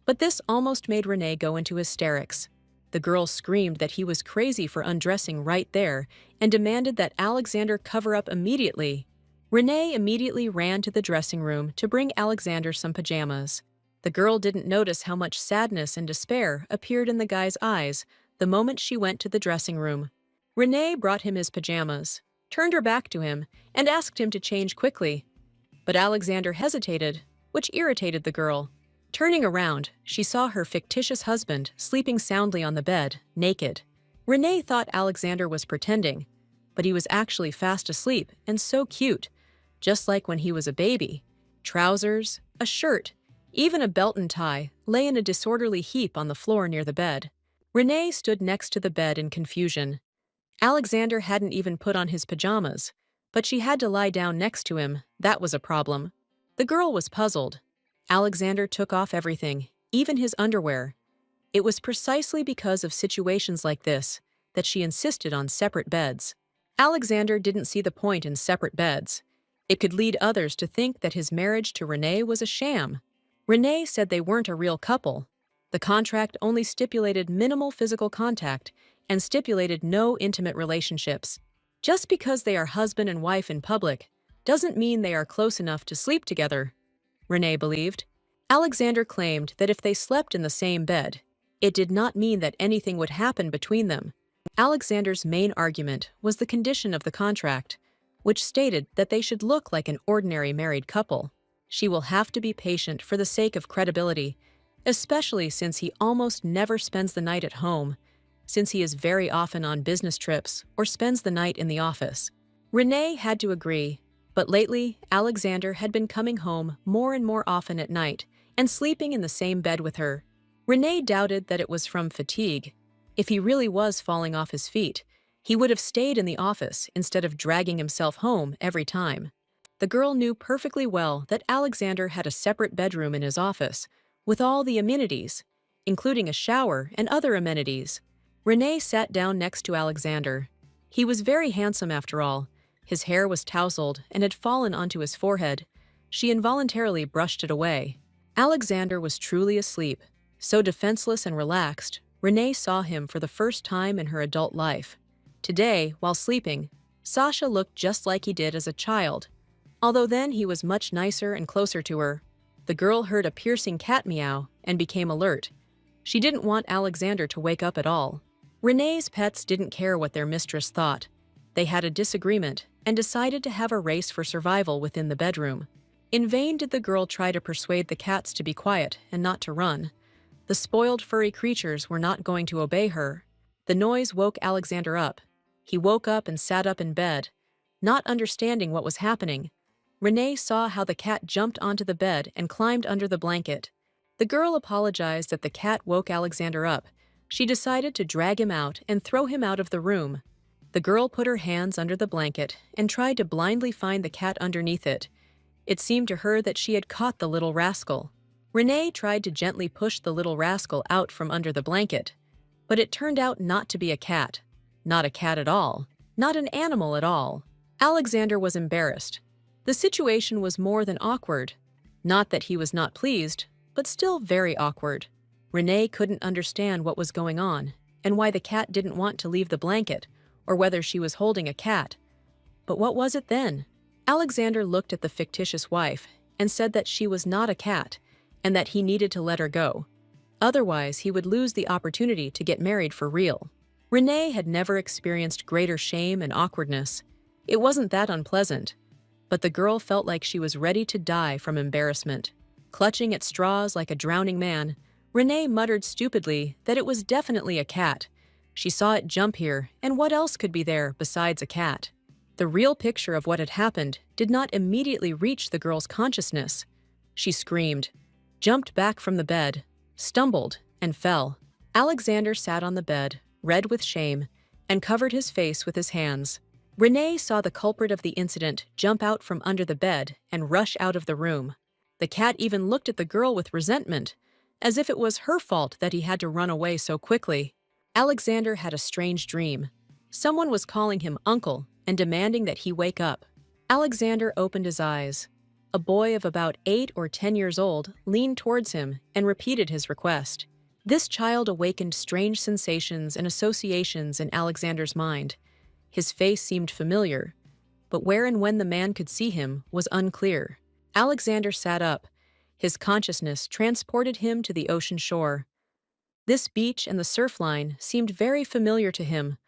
but this almost made Renee go into hysterics. The girl screamed that he was crazy for undressing right there and demanded that Alexander cover up immediately. Renee immediately ran to the dressing room to bring Alexander some pajamas. The girl didn't notice how much sadness and despair appeared in the guy's eyes the moment she went to the dressing room. Renee brought him his pajamas, turned her back to him, and asked him to change quickly. But Alexander hesitated, which irritated the girl. Turning around, she saw her fictitious husband sleeping soundly on the bed, naked. Renee thought Alexander was pretending, but he was actually fast asleep and so cute, just like when he was a baby. Trousers, a shirt, even a belt and tie lay in a disorderly heap on the floor near the bed. Renee stood next to the bed in confusion. Alexander hadn't even put on his pajamas, but she had to lie down next to him. That was a problem. The girl was puzzled. Alexander took off everything, even his underwear. It was precisely because of situations like this that she insisted on separate beds. Alexander didn't see the point in separate beds. It could lead others to think that his marriage to Renee was a sham. Renee said they weren't a real couple. The contract only stipulated minimal physical contact and stipulated no intimate relationships. Just because they are husband and wife in public doesn't mean they are close enough to sleep together, Renee believed. Alexander claimed that if they slept in the same bed, it did not mean that anything would happen between them. Alexander's main argument was the condition of the contract, which stated that they should look like an ordinary married couple. She will have to be patient for the sake of credibility, especially since he almost never spends the night at home, since he is very often on business trips or spends the night in the office. Renee had to agree, but lately Alexander had been coming home more and more often at night and sleeping in the same bed with her. Renee doubted that it was from fatigue. If he really was falling off his feet, he would have stayed in the office instead of dragging himself home every time. The girl knew perfectly well that Alexander had a separate bedroom in his office, with all the amenities, including a shower and other amenities. Renee sat down next to Alexander. He was very handsome after all. His hair was tousled and had fallen onto his forehead. She involuntarily brushed it away. Alexander was truly asleep, so defenseless and relaxed. Renee saw him for the first time in her adult life. Today, while sleeping, Sasha looked just like he did as a child, although then he was much nicer and closer to her. The girl heard a piercing cat meow and became alert. She didn't want Alexander to wake up at all. Renee's pets didn't care what their mistress thought. They had a disagreement and decided to have a race for survival within the bedroom. In vain did the girl try to persuade the cats to be quiet and not to run. The spoiled furry creatures were not going to obey her. The noise woke Alexander up. He woke up and sat up in bed, not understanding what was happening. Renee saw how the cat jumped onto the bed and climbed under the blanket. The girl apologized that the cat woke Alexander up. She decided to drag him out and throw him out of the room. The girl put her hands under the blanket and tried to blindly find the cat underneath it. It seemed to her that she had caught the little rascal. Renee tried to gently push the little rascal out from under the blanket, but it turned out not to be a cat. Not a cat at all. Not an animal at all. Alexander was embarrassed. The situation was more than awkward. Not that he was not pleased, but still very awkward. Renee couldn't understand what was going on and why the cat didn't want to leave the blanket, or whether she was holding a cat. But what was it then? Alexander looked at the fictitious wife and said that she was not a cat and that he needed to let her go. Otherwise, he would lose the opportunity to get married for real. Renee had never experienced greater shame and awkwardness. It wasn't that unpleasant, but the girl felt like she was ready to die from embarrassment. Clutching at straws like a drowning man, Renee muttered stupidly that it was definitely a cat. She saw it jump here, and what else could be there besides a cat? The real picture of what had happened did not immediately reach the girl's consciousness. She screamed, jumped back from the bed, stumbled, and fell. Alexander sat on the bed, red with shame, and covered his face with his hands. Renee saw the culprit of the incident jump out from under the bed and rush out of the room. The cat even looked at the girl with resentment, as if it was her fault that he had to run away so quickly. Alexander had a strange dream. Someone was calling him uncle and demanding that he wake up. Alexander opened his eyes. A boy of about 8 or 10 years old leaned towards him and repeated his request. This child awakened strange sensations and associations in Alexander's mind. His face seemed familiar, but where and when the man could see him was unclear. Alexander sat up. His consciousness transported him to the ocean shore. This beach and the surf line seemed very familiar to him,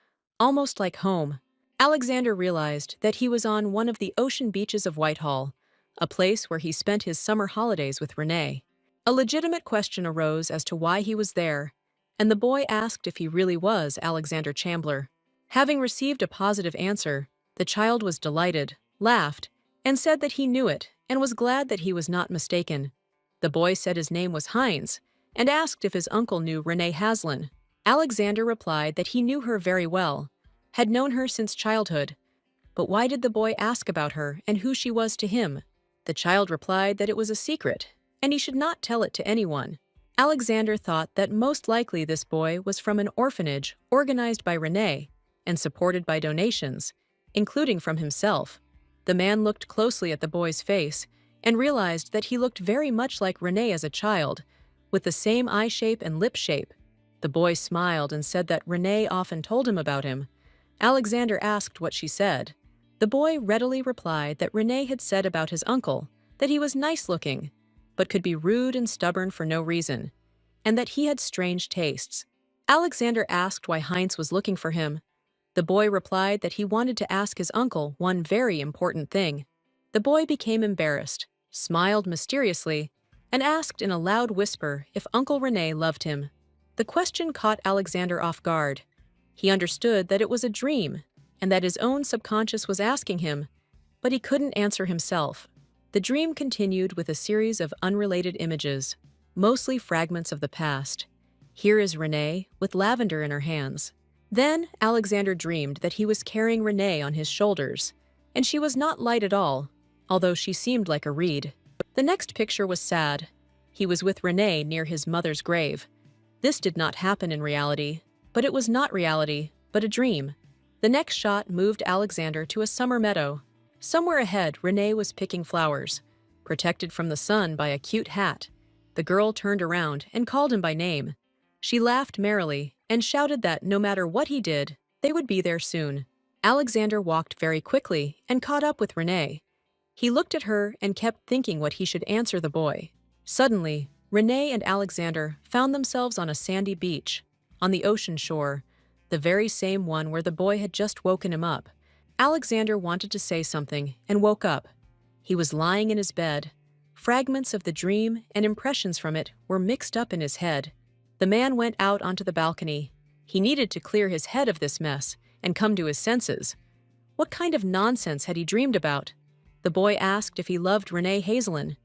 almost like home. Alexander realized that he was on one of the ocean beaches of Whitehall, a place where he spent his summer holidays with Renee. A legitimate question arose as to why he was there, and the boy asked if he really was Alexander Chambler. Having received a positive answer, the child was delighted, laughed, and said that he knew it and was glad that he was not mistaken. The boy said his name was Hines and asked if his uncle knew Renee Haslin. Alexander replied that he knew her very well, had known her since childhood. But why did the boy ask about her and who she was to him? The child replied that it was a secret, and he should not tell it to anyone. Alexander thought that most likely this boy was from an orphanage organized by Renee and supported by donations, including from himself. The man looked closely at the boy's face and realized that he looked very much like Renee as a child, with the same eye shape and lip shape. The boy smiled and said that Renee often told him about him. Alexander asked what she said. The boy readily replied that Renee had said about his uncle that he was nice-looking. but could be rude and stubborn for no reason, and that he had strange tastes. Alexander asked why Heinz was looking for him. The boy replied that he wanted to ask his uncle one very important thing. The boy became embarrassed, smiled mysteriously, and asked in a loud whisper if Uncle Rene loved him. The question caught Alexander off guard. He understood that it was a dream, and that his own subconscious was asking him, but he couldn't answer himself. The dream continued with a series of unrelated images, mostly fragments of the past. Here is Renee, with lavender in her hands. Then Alexander dreamed that he was carrying Renee on his shoulders, and she was not light at all, although she seemed like a reed. The next picture was sad. He was with Renee near his mother's grave. This did not happen in reality, but it was not reality, but a dream. The next shot moved Alexander to a summer meadow. Somewhere ahead, Renee was picking flowers, protected from the sun by a cute hat. The girl turned around and called him by name. She laughed merrily and shouted that no matter what he did, they would be there soon. Alexander walked very quickly and caught up with Renee. He looked at her and kept thinking what he should answer the boy. Suddenly, Renee and Alexander found themselves on a sandy beach, on the ocean shore, the very same one where the boy had just woken him up. Alexander wanted to say something and woke up. He was lying in his bed. Fragments of the dream and impressions from it were mixed up in his head. The man went out onto the balcony. He needed to clear his head of this mess and come to his senses. What kind of nonsense had he dreamed about? The boy asked if he loved Renee Hazelin.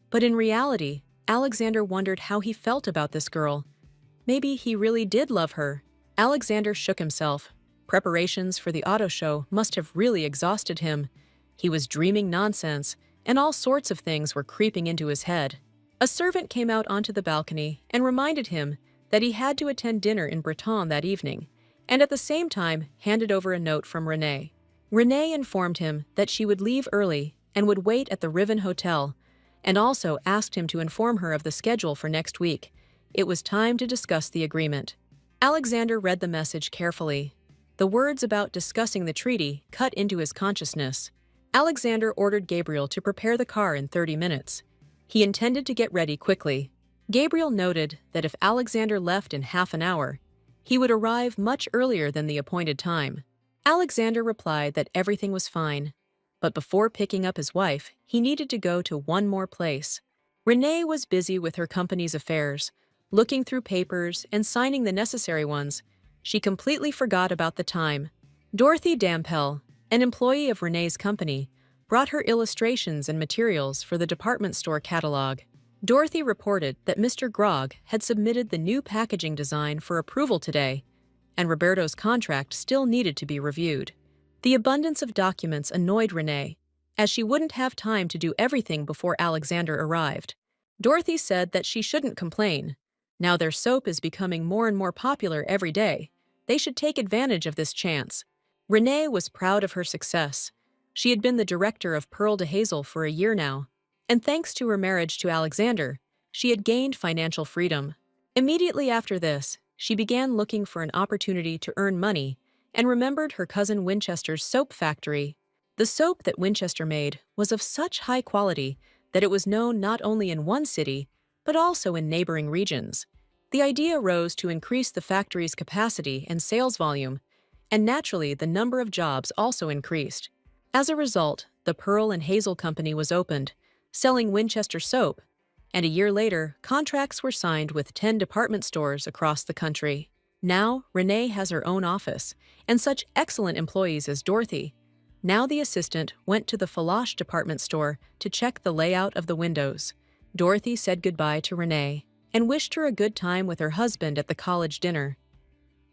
But in reality, Alexander wondered how he felt about this girl. Maybe he really did love her. Alexander shook himself. Preparations for the auto show must have really exhausted him. He was dreaming nonsense, and all sorts of things were creeping into his head. A servant came out onto the balcony and reminded him that he had to attend dinner in Breton that evening, and at the same time handed over a note from Renee. Renee informed him that she would leave early and would wait at the Riven Hotel, and also asked him to inform her of the schedule for next week. It was time to discuss the agreement. Alexander read the message carefully. The words about discussing the treaty cut into his consciousness. Alexander ordered Gabriel to prepare the car in 30 minutes. He intended to get ready quickly. Gabriel noted that if Alexander left in half an hour, he would arrive much earlier than the appointed time. Alexander replied that everything was fine, but before picking up his wife, he needed to go to one more place. Renee was busy with her company's affairs, looking through papers and signing the necessary ones. She completely forgot about the time. Dorothy Dampel, an employee of Renee's company, brought her illustrations and materials for the department store catalog. Dorothy reported that Mr. Grog had submitted the new packaging design for approval today, and Roberto's contract still needed to be reviewed. The abundance of documents annoyed Renee, as she wouldn't have time to do everything before Alexander arrived. Dorothy said that she shouldn't complain. Now their soap is becoming more and more popular every day. They should take advantage of this chance. Renee was proud of her success. She had been the director of Pearl de Hazel for a year now, and thanks to her marriage to Alexander, she had gained financial freedom. Immediately after this, she began looking for an opportunity to earn money and remembered her cousin Winchester's soap factory. The soap that Winchester made was of such high quality that it was known not only in one city, but also in neighboring regions. The idea rose to increase the factory's capacity and sales volume, and naturally the number of jobs also increased. As a result, the Pearl and Hazel Company was opened, selling Winchester soap, and a year later, contracts were signed with 10 department stores across the country. Now, Renee has her own office, and such excellent employees as Dorothy. Now the assistant went to the Falache department store to check the layout of the windows. Dorothy said goodbye to Renee and wished her a good time with her husband at the college dinner.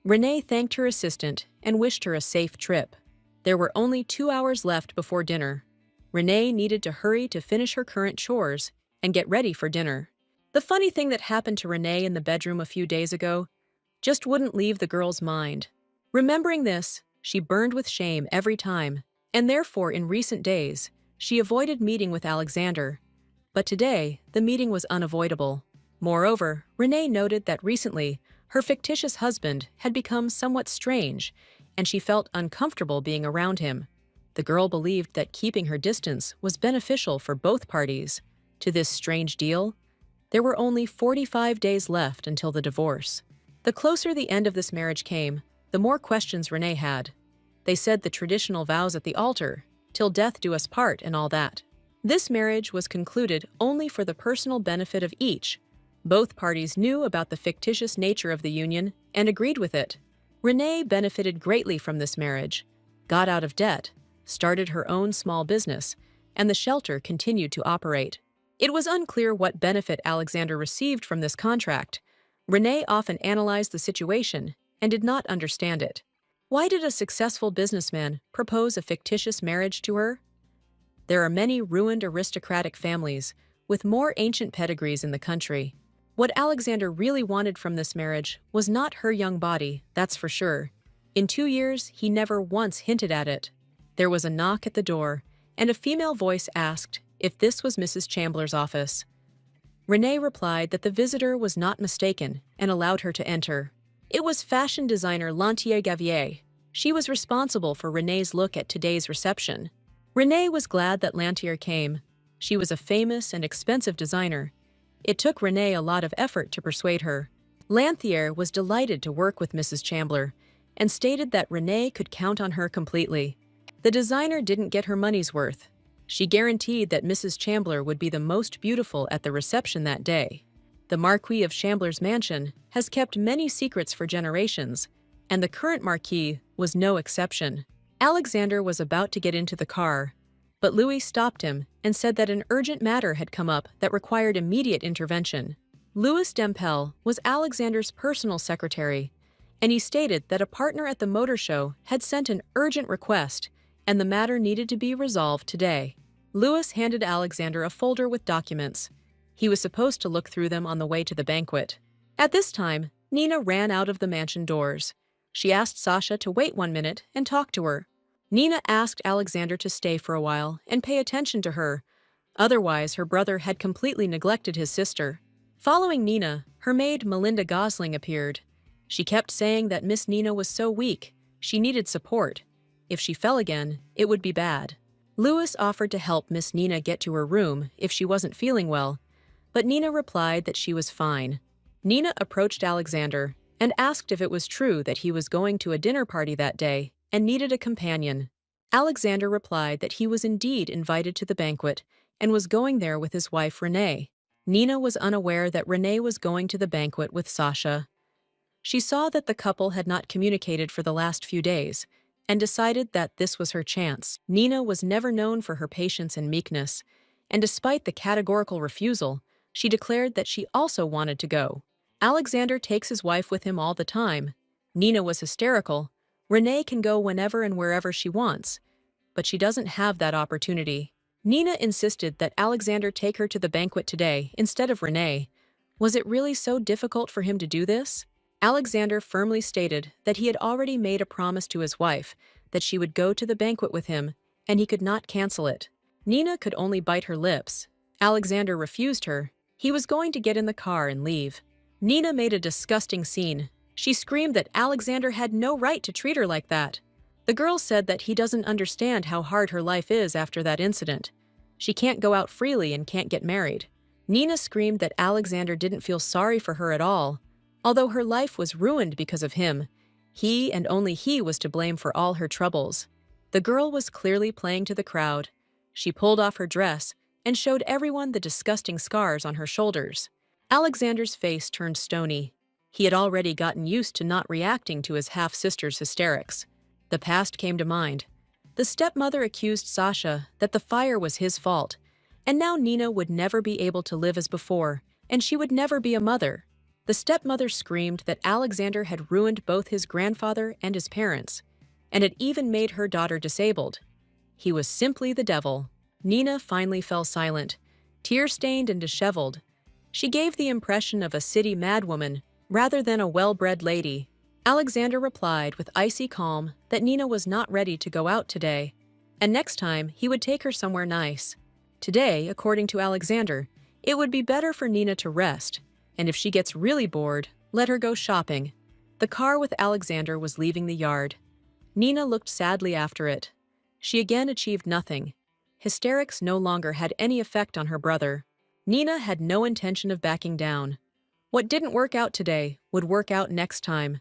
Renee thanked her assistant and wished her a safe trip. There were only 2 hours left before dinner. Renee needed to hurry to finish her current chores and get ready for dinner. The funny thing that happened to Renee in the bedroom a few days ago just wouldn't leave the girl's mind. Remembering this, she burned with shame every time, and therefore in recent days, she avoided meeting with Alexander. But today, the meeting was unavoidable. Moreover, Renee noted that recently, her fictitious husband had become somewhat strange, and she felt uncomfortable being around him. The girl believed that keeping her distance was beneficial for both parties. To this strange deal, there were only 45 days left until the divorce. The closer the end of this marriage came, the more questions Renee had. They said the traditional vows at the altar, "Till death do us part," and all that. This marriage was concluded only for the personal benefit of each. Both parties knew about the fictitious nature of the union and agreed with it. Renee benefited greatly from this marriage, got out of debt, started her own small business, and the shelter continued to operate. It was unclear what benefit Alexander received from this contract. Renee often analyzed the situation and did not understand it. Why did a successful businessman propose a fictitious marriage to her? There are many ruined aristocratic families with more ancient pedigrees in the country. What Alexander really wanted from this marriage was not her young body, that's for sure. In 2 years, he never once hinted at it. There was a knock at the door, and a female voice asked if this was Mrs. Chandler's office. Renee replied that the visitor was not mistaken and allowed her to enter. It was fashion designer Lantier Gavier. She was responsible for Renee's look at today's reception. Renee was glad that Lantier came. She was a famous and expensive designer. It took Renee a lot of effort to persuade her. Lantier was delighted to work with Mrs. Chandler and stated that Renee could count on her completely. The designer didn't get her money's worth. She guaranteed that Mrs. Chandler would be the most beautiful at the reception that day. The Marquis of Chandler's mansion has kept many secrets for generations, and the current Marquis was no exception. Alexander was about to get into the car, but Louis stopped him and said that an urgent matter had come up that required immediate intervention. Louis Dempel was Alexander's personal secretary, and he stated that a partner at the motor show had sent an urgent request and the matter needed to be resolved today. Louis handed Alexander a folder with documents. He was supposed to look through them on the way to the banquet. At this time, Nina ran out of the mansion doors. She asked Sasha to wait 1 minute and talk to her. Nina asked Alexander to stay for a while and pay attention to her. Otherwise, her brother had completely neglected his sister. Following Nina, her maid Melinda Gosling appeared. She kept saying that Miss Nina was so weak, she needed support. If she fell again, it would be bad. Louis offered to help Miss Nina get to her room if she wasn't feeling well, but Nina replied that she was fine. Nina approached Alexander and asked if it was true that he was going to a dinner party that day and needed a companion. Alexander replied that he was indeed invited to the banquet and was going there with his wife Renee. Nina was unaware that Renee was going to the banquet with Sasha. She saw that the couple had not communicated for the last few days and decided that this was her chance. Nina was never known for her patience and meekness, and despite the categorical refusal, she declared that she also wanted to go. Alexander takes his wife with him all the time. Nina was hysterical. Renee can go whenever and wherever she wants, but she doesn't have that opportunity. Nina insisted that Alexander take her to the banquet today instead of Renee. Was it really so difficult for him to do this? Alexander firmly stated that he had already made a promise to his wife that she would go to the banquet with him and he could not cancel it. Nina could only bite her lips. Alexander refused her. He was going to get in the car and leave. Nina made a disgusting scene. She screamed that Alexander had no right to treat her like that. The girl said that he doesn't understand how hard her life is after that incident. She can't go out freely and can't get married. Nina screamed that Alexander didn't feel sorry for her at all. Although her life was ruined because of him, he and only he was to blame for all her troubles. The girl was clearly playing to the crowd. She pulled off her dress and showed everyone the disgusting scars on her shoulders. Alexander's face turned stony. He had already gotten used to not reacting to his half-sister's hysterics. The past came to mind. The stepmother accused Sasha that the fire was his fault, and now Nina would never be able to live as before, and she would never be a mother. The stepmother screamed that Alexander had ruined both his grandfather and his parents, and had even made her daughter disabled. He was simply the devil. Nina finally fell silent, tear-stained and disheveled. She gave the impression of a city madwoman rather than a well-bred lady. Alexander replied with icy calm that Nina was not ready to go out today, and next time he would take her somewhere nice. Today, according to Alexander, it would be better for Nina to rest, and if she gets really bored, let her go shopping. The car with Alexander was leaving the yard. Nina looked sadly after it. She again achieved nothing. Hysterics no longer had any effect on her brother. Nina had no intention of backing down. What didn't work out today would work out next time.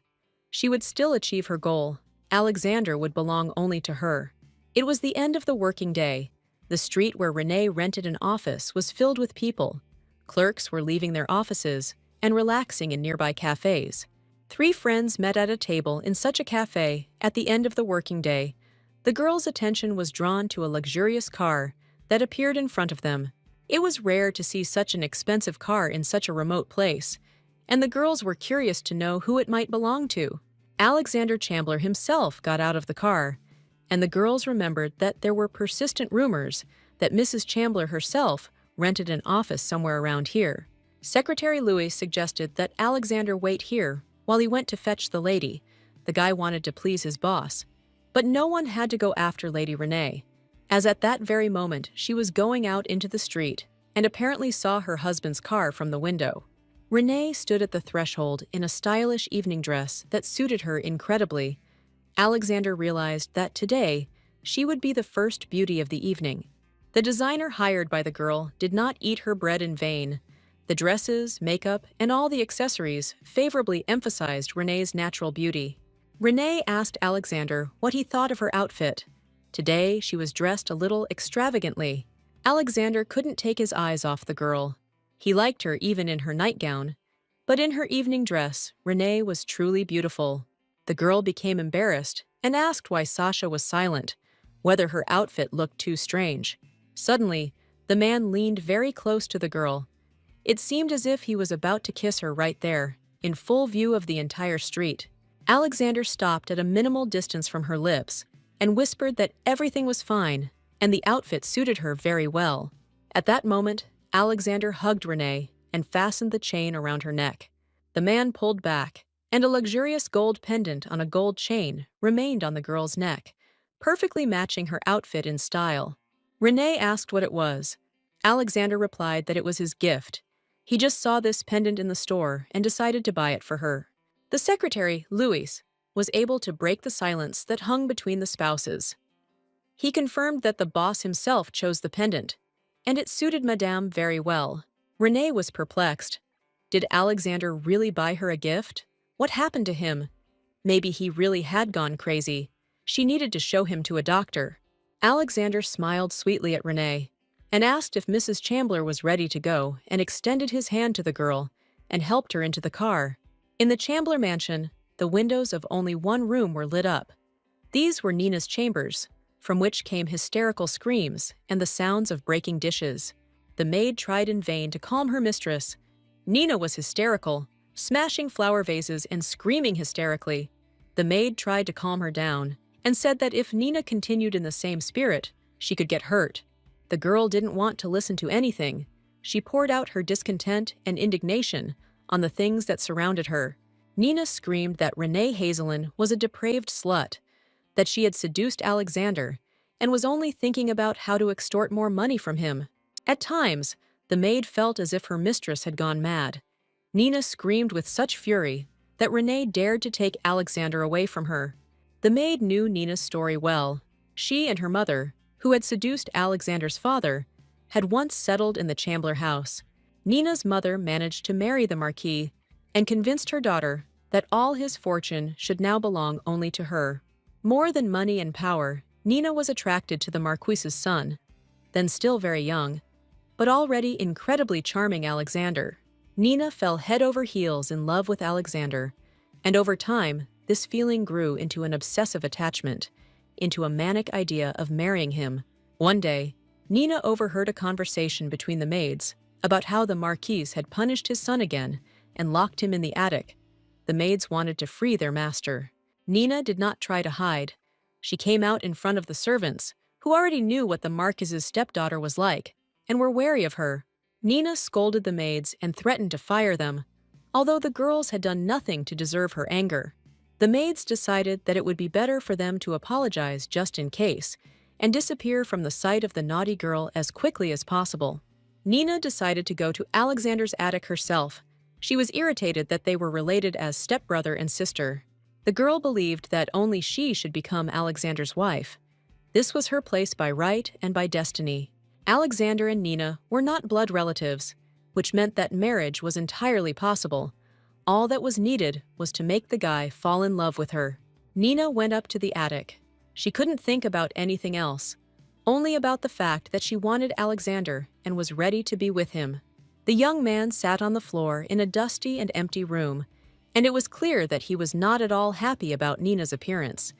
She would still achieve her goal. Alexander would belong only to her. It was the end of the working day. The street where Renee rented an office was filled with people. Clerks were leaving their offices and relaxing in nearby cafes. Three friends met at a table in such a cafe at the end of the working day. The girls' attention was drawn to a luxurious car that appeared in front of them. It was rare to see such an expensive car in such a remote place, and the girls were curious to know who it might belong to. Alexander Chandler himself got out of the car, and the girls remembered that there were persistent rumors that Mrs. Chandler herself rented an office somewhere around here. Secretary Louis suggested that Alexander wait here while he went to fetch the lady. The guy wanted to please his boss. But no one had to go after Lady Renee, as at that very moment she was going out into the street and apparently saw her husband's car from the window. Renee stood at the threshold in a stylish evening dress that suited her incredibly. Alexander realized that today she would be the first beauty of the evening. The designer hired by the girl did not eat her bread in vain. The dresses, makeup, and all the accessories favorably emphasized Renee's natural beauty. Renee asked Alexander what he thought of her outfit. Today, she was dressed a little extravagantly. Alexander couldn't take his eyes off the girl. He liked her even in her nightgown. But in her evening dress, Renee was truly beautiful. The girl became embarrassed and asked why Sasha was silent, whether her outfit looked too strange. Suddenly, the man leaned very close to the girl. It seemed as if he was about to kiss her right there, in full view of the entire street. Alexander stopped at a minimal distance from her lips and whispered that everything was fine and the outfit suited her very well. At that moment, Alexander hugged Renee and fastened the chain around her neck. The man pulled back, and a luxurious gold pendant on a gold chain remained on the girl's neck, perfectly matching her outfit in style. Renee asked what it was. Alexander replied that it was his gift. He just saw this pendant in the store and decided to buy it for her. The secretary, Louis, was able to break the silence that hung between the spouses. He confirmed that the boss himself chose the pendant, and it suited Madame very well. Renee was perplexed. Did Alexander really buy her a gift? What happened to him? Maybe he really had gone crazy. She needed to show him to a doctor. Alexander smiled sweetly at Renee and asked if Mrs. Chandler was ready to go and extended his hand to the girl and helped her into the car. In the Chandler mansion, the windows of only one room were lit up. These were Nina's chambers, from which came hysterical screams and the sounds of breaking dishes. The maid tried in vain to calm her mistress. Nina was hysterical, smashing flower vases and screaming hysterically. The maid tried to calm her down and said that if Nina continued in the same spirit, she could get hurt. The girl didn't want to listen to anything. She poured out her discontent and indignation on the things that surrounded her. Nina screamed that Renee Hazelin was a depraved slut, that she had seduced Alexander and was only thinking about how to extort more money from him. At times, the maid felt as if her mistress had gone mad. Nina screamed with such fury that Renee dared to take Alexander away from her. The maid knew Nina's story well. She and her mother, who had seduced Alexander's father, had once settled in the Chandler house. Nina's mother managed to marry the Marquis and convinced her daughter that all his fortune should now belong only to her. More than money and power, Nina was attracted to the Marquis's son, then still very young, but already incredibly charming Alexander. Nina fell head over heels in love with Alexander, and over time, this feeling grew into an obsessive attachment, into a manic idea of marrying him. One day, Nina overheard a conversation between the maids about how the Marquis had punished his son again and locked him in the attic. The maids wanted to free their master. Nina did not try to hide. She came out in front of the servants, who already knew what the Marquis's stepdaughter was like, and were wary of her. Nina scolded the maids and threatened to fire them, although the girls had done nothing to deserve her anger. The maids decided that it would be better for them to apologize just in case, and disappear from the sight of the naughty girl as quickly as possible. Nina decided to go to Alexander's attic herself. She was irritated that they were related as stepbrother and sister. The girl believed that only she should become Alexander's wife. This was her place by right and by destiny. Alexander and Nina were not blood relatives, which meant that marriage was entirely possible. All that was needed was to make the guy fall in love with her. Nina went up to the attic. She couldn't think about anything else, only about the fact that she wanted Alexander and was ready to be with him. The young man sat on the floor in a dusty and empty room, and it was clear that he was not at all happy about Nina's appearance.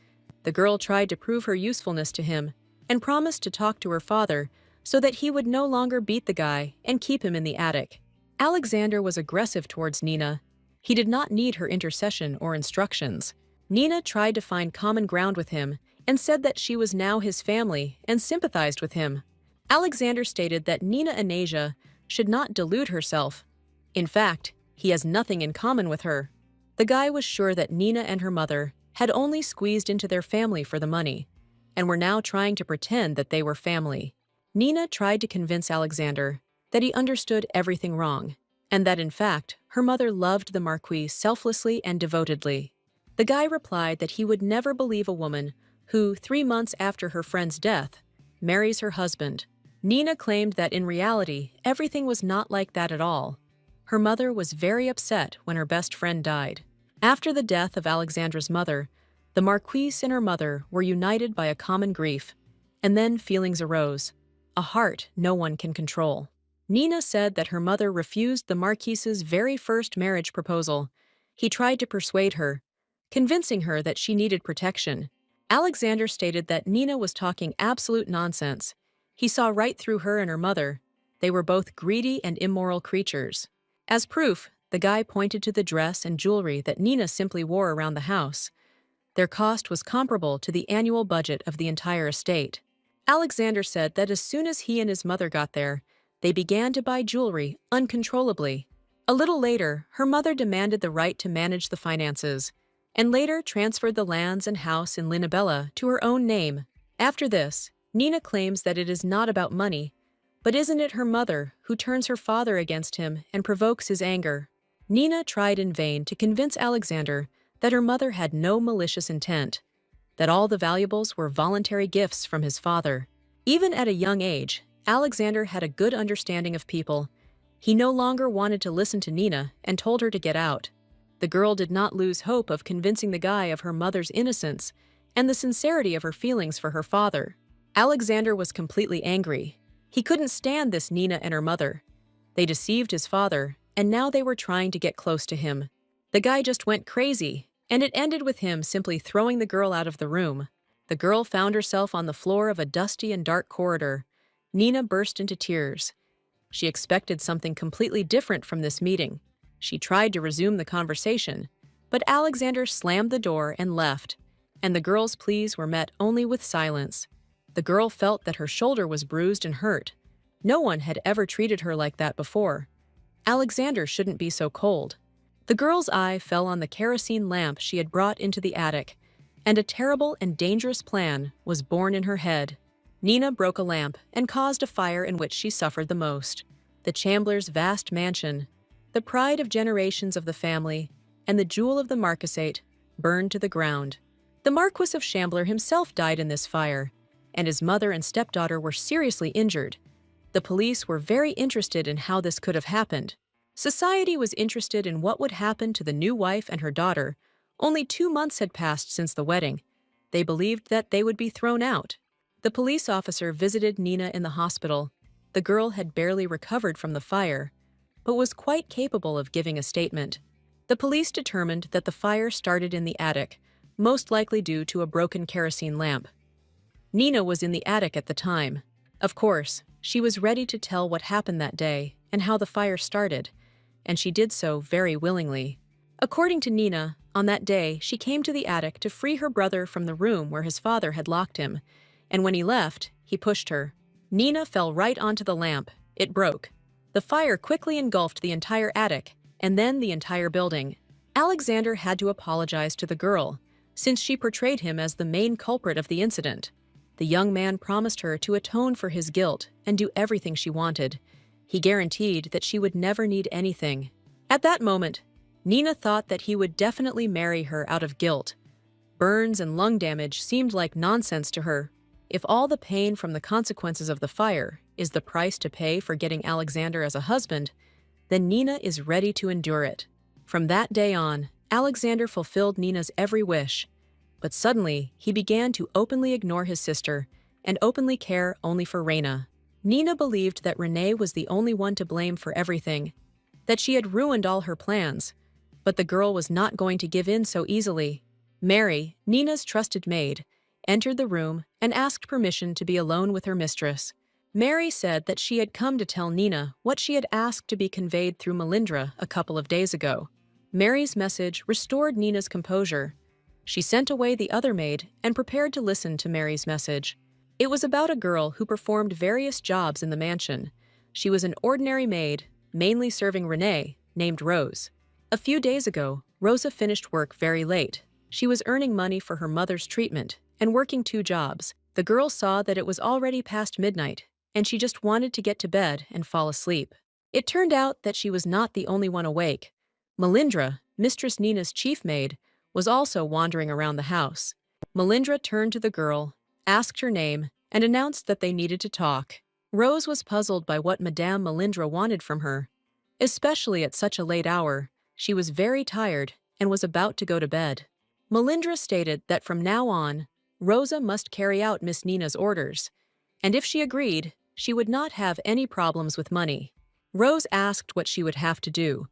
The girl tried to prove her usefulness to him and promised to talk to her father so that he would no longer beat the guy and keep him in the attic. Alexander was aggressive towards Nina. He did not need her intercession or instructions. Nina tried to find common ground with him and said that she was now his family and sympathized with him. Alexander stated that Nina Anasia should not delude herself. In fact, he has nothing in common with her. The guy was sure that Nina and her mother had only squeezed into their family for the money, and were now trying to pretend that they were family. Nina tried to convince Alexander that he understood everything wrong, and that in fact, her mother loved the Marquis selflessly and devotedly. The guy replied that he would never believe a woman who, 3 months after her friend's death, marries her husband. Nina claimed that in reality, everything was not like that at all. Her mother was very upset when her best friend died. After the death of Alexandra's mother, the Marquise and her mother were united by a common grief, and then feelings arose, a heart no one can control. Nina said that her mother refused the Marquise's very first marriage proposal. He tried to persuade her, convincing her that she needed protection. Alexander stated that Nina was talking absolute nonsense. He saw right through her and her mother. They were both greedy and immoral creatures. As proof, the guy pointed to the dress and jewelry that Nina simply wore around the house. Their cost was comparable to the annual budget of the entire estate. Alexander said that as soon as he and his mother got there, they began to buy jewelry uncontrollably. A little later, her mother demanded the right to manage the finances, and later transferred the lands and house in Linabella to her own name. After this, Nina claims that it is not about money, but isn't it her mother who turns her father against him and provokes his anger? Nina tried in vain to convince Alexander that her mother had no malicious intent, that all the valuables were voluntary gifts from his father. Even at a young age, Alexander had a good understanding of people. He no longer wanted to listen to Nina and told her to get out. The girl did not lose hope of convincing the guy of her mother's innocence and the sincerity of her feelings for her father. Alexander was completely angry. He couldn't stand this Nina and her mother. They deceived his father, and now they were trying to get close to him. The guy just went crazy, and it ended with him simply throwing the girl out of the room. The girl found herself on the floor of a dusty and dark corridor. Nina burst into tears. She expected something completely different from this meeting. She tried to resume the conversation, but Alexander slammed the door and left, and the girl's pleas were met only with silence. The girl felt that her shoulder was bruised and hurt. No one had ever treated her like that before. Alexander shouldn't be so cold. The girl's eye fell on the kerosene lamp she had brought into the attic, and a terrible and dangerous plan was born in her head. Nina broke a lamp and caused a fire in which she suffered the most. The Chamblers' vast mansion, the pride of generations of the family, and the jewel of the marquisate, burned to the ground. The Marquis of Chambler himself died in this fire, and his mother and stepdaughter were seriously injured. The police were very interested in how this could have happened. Society was interested in what would happen to the new wife and her daughter. Only 2 months had passed since the wedding. They believed that they would be thrown out. The police officer visited Nina in the hospital. The girl had barely recovered from the fire, but was quite capable of giving a statement. The police determined that the fire started in the attic, most likely due to a broken kerosene lamp. Nina was in the attic at the time. Of course, she was ready to tell what happened that day and how the fire started, and she did so very willingly. According to Nina, on that day she came to the attic to free her brother from the room where his father had locked him, and when he left, he pushed her. Nina fell right onto the lamp. It broke. The fire quickly engulfed the entire attic, and then the entire building. Alexander had to apologize to the girl, since she portrayed him as the main culprit of the incident. The young man promised her to atone for his guilt and do everything she wanted. He guaranteed that she would never need anything. At that moment, Nina thought that he would definitely marry her out of guilt. Burns and lung damage seemed like nonsense to her. If all the pain from the consequences of the fire is the price to pay for getting Alexander as a husband, then Nina is ready to endure it. From that day on, Alexander fulfilled Nina's every wish, but suddenly he began to openly ignore his sister and openly care only for Reina. Nina believed that Renee was the only one to blame for everything, that she had ruined all her plans, but the girl was not going to give in so easily. Mary, Nina's trusted maid, entered the room and asked permission to be alone with her mistress. Mary said that she had come to tell Nina what she had asked to be conveyed through Melindra a couple of days ago. Mary's message restored Nina's composure. She sent away the other maid and prepared to listen to Mary's message. It was about a girl who performed various jobs in the mansion. She was an ordinary maid, mainly serving Renee, named Rose. A few days ago, Rosa finished work very late. She was earning money for her mother's treatment and working 2 jobs. The girl saw that it was already past midnight, and she just wanted to get to bed and fall asleep. It turned out that she was not the only one awake. Melindra, Mistress Nina's chief maid, was also wandering around the house. Melindra turned to the girl, asked her name, and announced that they needed to talk. Rose was puzzled by what Madame Melindra wanted from her. Especially at such a late hour, she was very tired and was about to go to bed. Melindra stated that from now on, Rosa must carry out Miss Nina's orders, and if she agreed, she would not have any problems with money. Rose asked what she would have to do.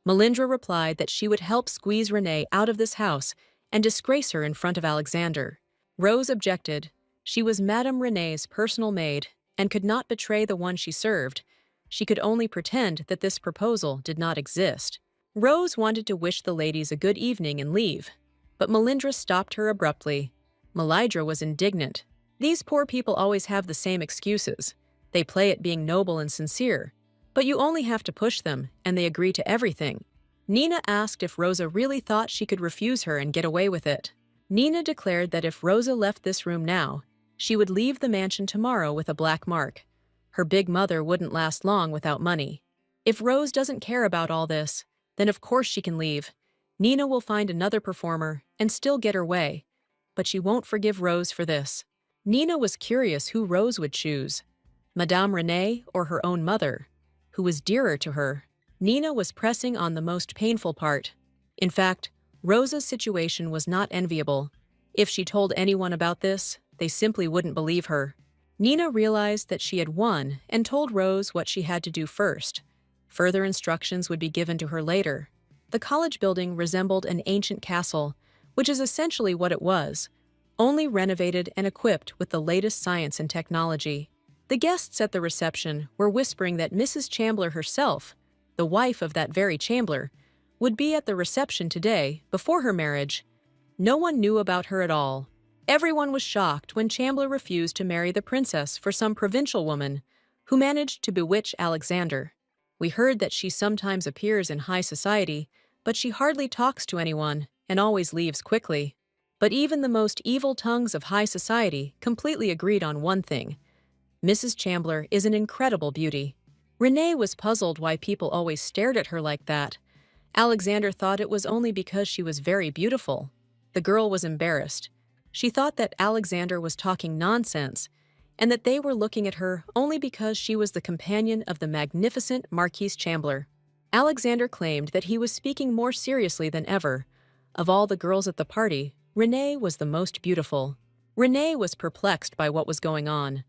Melindra replied that she would help squeeze Renee out of this house and disgrace her in front of Alexander. Rose objected. She was Madame Renee's personal maid and could not betray the one she served. She could only pretend that this proposal did not exist. Rose wanted to wish the ladies a good evening and leave, but Melindra stopped her abruptly. Melindra was indignant. These poor people always have the same excuses. They play at being noble and sincere, but you only have to push them, and they agree to everything. Nina asked if Rosa really thought she could refuse her and get away with it. Nina declared that if Rosa left this room now, she would leave the mansion tomorrow with a black mark. Her big mother wouldn't last long without money. If Rose doesn't care about all this, then of course she can leave. Nina will find another performer and still get her way, but she won't forgive Rose for this. Nina was curious who Rose would choose, Madame Renee or her own mother, who was dearer to her. Nina was pressing on the most painful part. In fact, Rosa's situation was not enviable. If she told anyone about this, they simply wouldn't believe her. Nina realized that she had won and told Rose what she had to do first. Further instructions would be given to her later. The college building resembled an ancient castle, which is essentially what it was, only renovated and equipped with the latest science and technology. The guests at the reception were whispering that Mrs. Chandler herself, the wife of that very Chandler, would be at the reception today before her marriage. No one knew about her at all. Everyone was shocked when Chandler refused to marry the princess for some provincial woman who managed to bewitch Alexander. We heard that she sometimes appears in high society, but she hardly talks to anyone and always leaves quickly. But even the most evil tongues of high society completely agreed on one thing. Mrs. Chandler is an incredible beauty. Renee was puzzled why people always stared at her like that. Alexander thought it was only because she was very beautiful. The girl was embarrassed. She thought that Alexander was talking nonsense, and that they were looking at her only because she was the companion of the magnificent Marquis Chandler. Alexander claimed that he was speaking more seriously than ever. Of all the girls at the party, Renee was the most beautiful. Renee was perplexed by what was going on.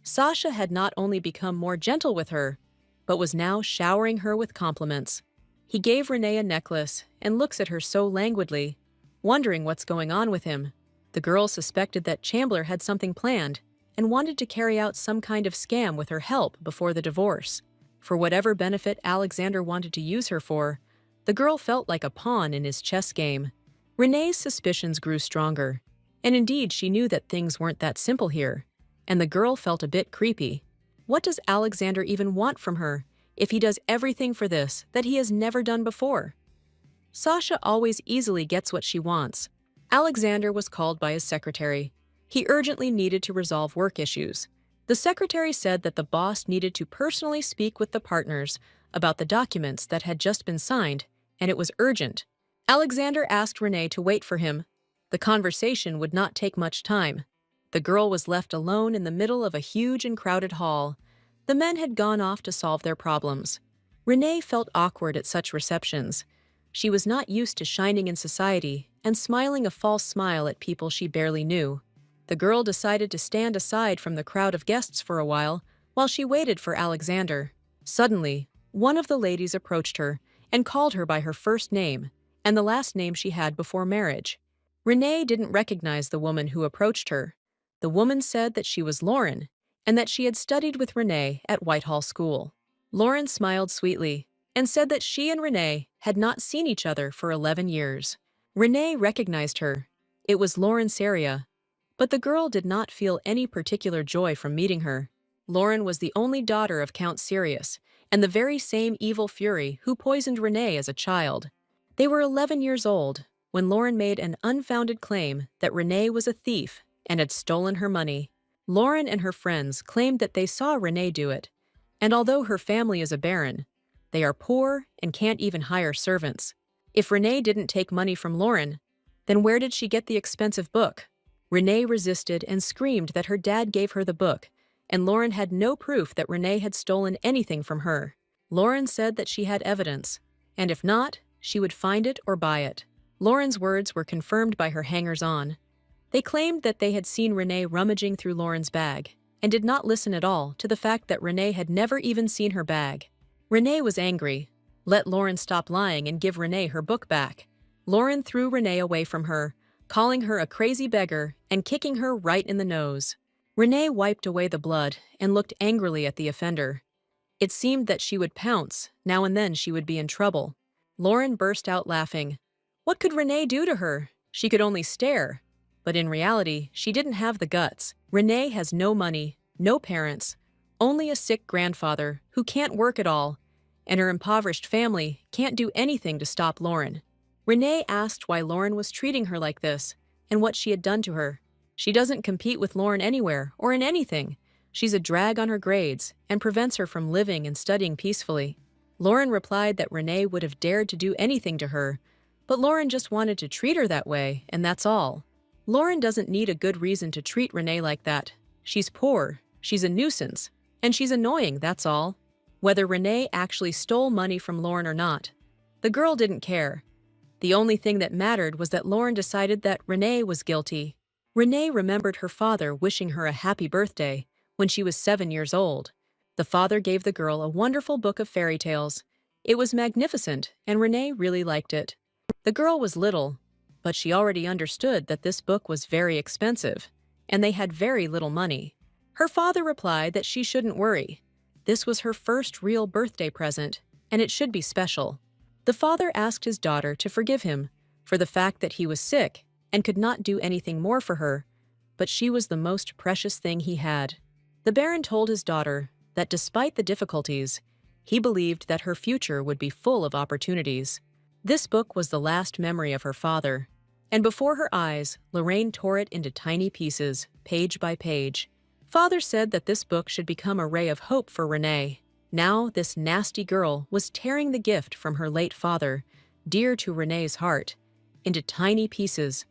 Sasha had not only become more gentle with her, but was now showering her with compliments. He gave Renee a necklace and looks at her so languidly, wondering what's going on with him. The girl suspected that Chandler had something planned and wanted to carry out some kind of scam with her help before the divorce. For whatever benefit Alexander wanted to use her for, the girl felt like a pawn in his chess game. Renee's suspicions grew stronger, and indeed she knew that things weren't that simple here, and the girl felt a bit creepy. What does Alexander even want from her if he does everything for this that he has never done before? Sasha always easily gets what she wants. Alexander was called by his secretary. He urgently needed to resolve work issues. The secretary said that the boss needed to personally speak with the partners about the documents that had just been signed, and it was urgent. Alexander asked Renee to wait for him. The conversation would not take much time. The girl was left alone in the middle of a huge and crowded hall. The men had gone off to solve their problems. Renee felt awkward at such receptions. She was not used to shining in society and smiling a false smile at people she barely knew. The girl decided to stand aside from the crowd of guests for a while she waited for Alexander. Suddenly, one of the ladies approached her and called her by her first name and the last name she had before marriage. Renee didn't recognize the woman who approached her. The woman said that she was Lauren and that she had studied with Renee at Whitehall School. Lauren smiled sweetly and said that she and Renee had not seen each other for 11 years. Renee recognized her. It was Lauren Saria. But the girl did not feel any particular joy from meeting her. Lauren was the only daughter of Count Sirius, and the very same evil fury who poisoned Renee as a child. They were 11 years old when Lauren made an unfounded claim that Renee was a thief and had stolen her money. Lauren and her friends claimed that they saw Renee do it, and although her family is a baron, they are poor and can't even hire servants. If Renee didn't take money from Lauren, then where did she get the expensive book? Renee resisted and screamed that her dad gave her the book, and Lauren had no proof that Renee had stolen anything from her. Lauren said that she had evidence, and if not, she would find it or buy it. Lauren's words were confirmed by her hangers-on. They claimed that they had seen Renee rummaging through Lauren's bag, and did not listen at all to the fact that Renee had never even seen her bag. Renee was angry. Let Lauren stop lying and give Renee her book back. Lauren threw Renee away from her, calling her a crazy beggar and kicking her right in the nose. Renee wiped away the blood and looked angrily at the offender. It seemed that she would pounce, now and then she would be in trouble. Lauren burst out laughing. What could Renee do to her? She could only stare. But in reality, she didn't have the guts. Renee has no money, no parents, only a sick grandfather who can't work at all, and her impoverished family can't do anything to stop Lauren. Renee asked why Lauren was treating her like this and what she had done to her. She doesn't compete with Lauren anywhere or in anything. She's a drag on her grades and prevents her from living and studying peacefully. Lauren replied that Renee would have dared to do anything to her, but Lauren just wanted to treat her that way, and that's all. Lauren doesn't need a good reason to treat Renee like that. She's poor, she's a nuisance, and she's annoying, that's all. Whether Renee actually stole money from Lauren or not, the girl didn't care. The only thing that mattered was that Lauren decided that Renee was guilty. Renee remembered her father wishing her a happy birthday when she was 7 years old. The father gave the girl a wonderful book of fairy tales. It was magnificent, and Renee really liked it. The girl was little, but she already understood that this book was very expensive, and they had very little money. Her father replied that she shouldn't worry. This was her first real birthday present, and it should be special. The father asked his daughter to forgive him for the fact that he was sick and could not do anything more for her, but she was the most precious thing he had. The baron told his daughter that despite the difficulties, he believed that her future would be full of opportunities. This book was the last memory of her father, and before her eyes, Lorraine tore it into tiny pieces, page by page. Father said that this book should become a ray of hope for Renee. Now this nasty girl was tearing the gift from her late father, dear to Renee's heart, into tiny pieces,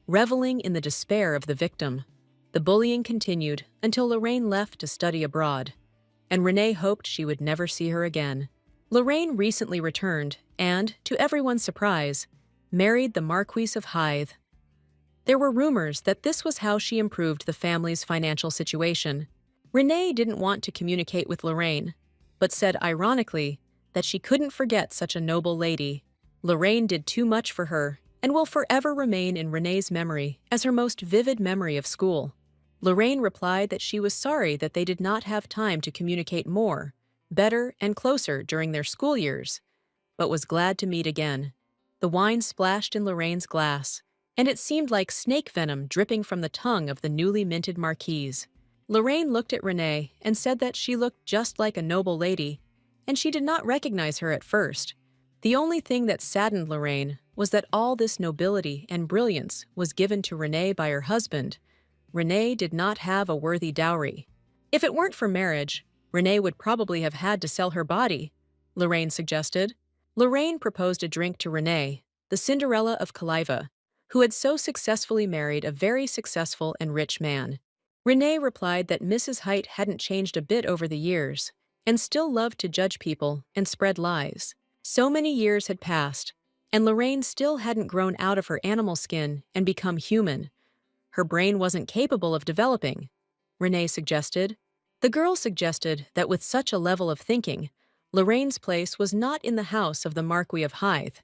reveling in the despair of the victim. The bullying continued until Lorraine left to study abroad, and Renee hoped she would never see her again. Lorraine recently returned and, to everyone's surprise, married the Marquis of Hythe. There were rumors that this was how she improved the family's financial situation. Renee didn't want to communicate with Lorraine, but said ironically that she couldn't forget such a noble lady. Lorraine did too much for her and will forever remain in Renee's memory as her most vivid memory of school. Lorraine replied that she was sorry that they did not have time to communicate more, better, and closer during their school years, but was glad to meet again. The wine splashed in Lorraine's glass, and it seemed like snake venom dripping from the tongue of the newly minted marquise. Lorraine looked at Renee and said that she looked just like a noble lady, and she did not recognize her at first. The only thing that saddened Lorraine was that all this nobility and brilliance was given to Renee by her husband. Renee did not have a worthy dowry. If it weren't for marriage, Renee would probably have had to sell her body, Lorraine suggested. Lorraine proposed a drink to Renee, the Cinderella of Kaliva, who had so successfully married a very successful and rich man. Renee replied that Mrs. Height hadn't changed a bit over the years and still loved to judge people and spread lies. So many years had passed, and Lorraine still hadn't grown out of her animal skin and become human. Her brain wasn't capable of developing, Renee suggested. The girl suggested that with such a level of thinking, Lorraine's place was not in the house of the Marquis of Hythe,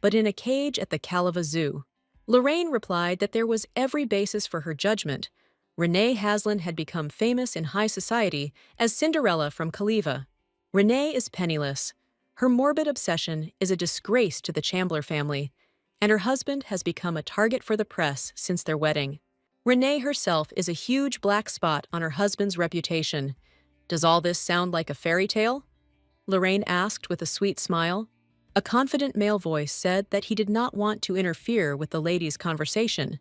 but in a cage at the Caliva Zoo. Lorraine replied that there was every basis for her judgment. Renee Haslan had become famous in high society as Cinderella from Caliva. Renee is penniless. Her morbid obsession is a disgrace to the Chambler family, and her husband has become a target for the press since their wedding. Renee herself is a huge black spot on her husband's reputation. Does all this sound like a fairy tale? Lorraine asked with a sweet smile. A confident male voice said that he did not want to interfere with the ladies' conversation,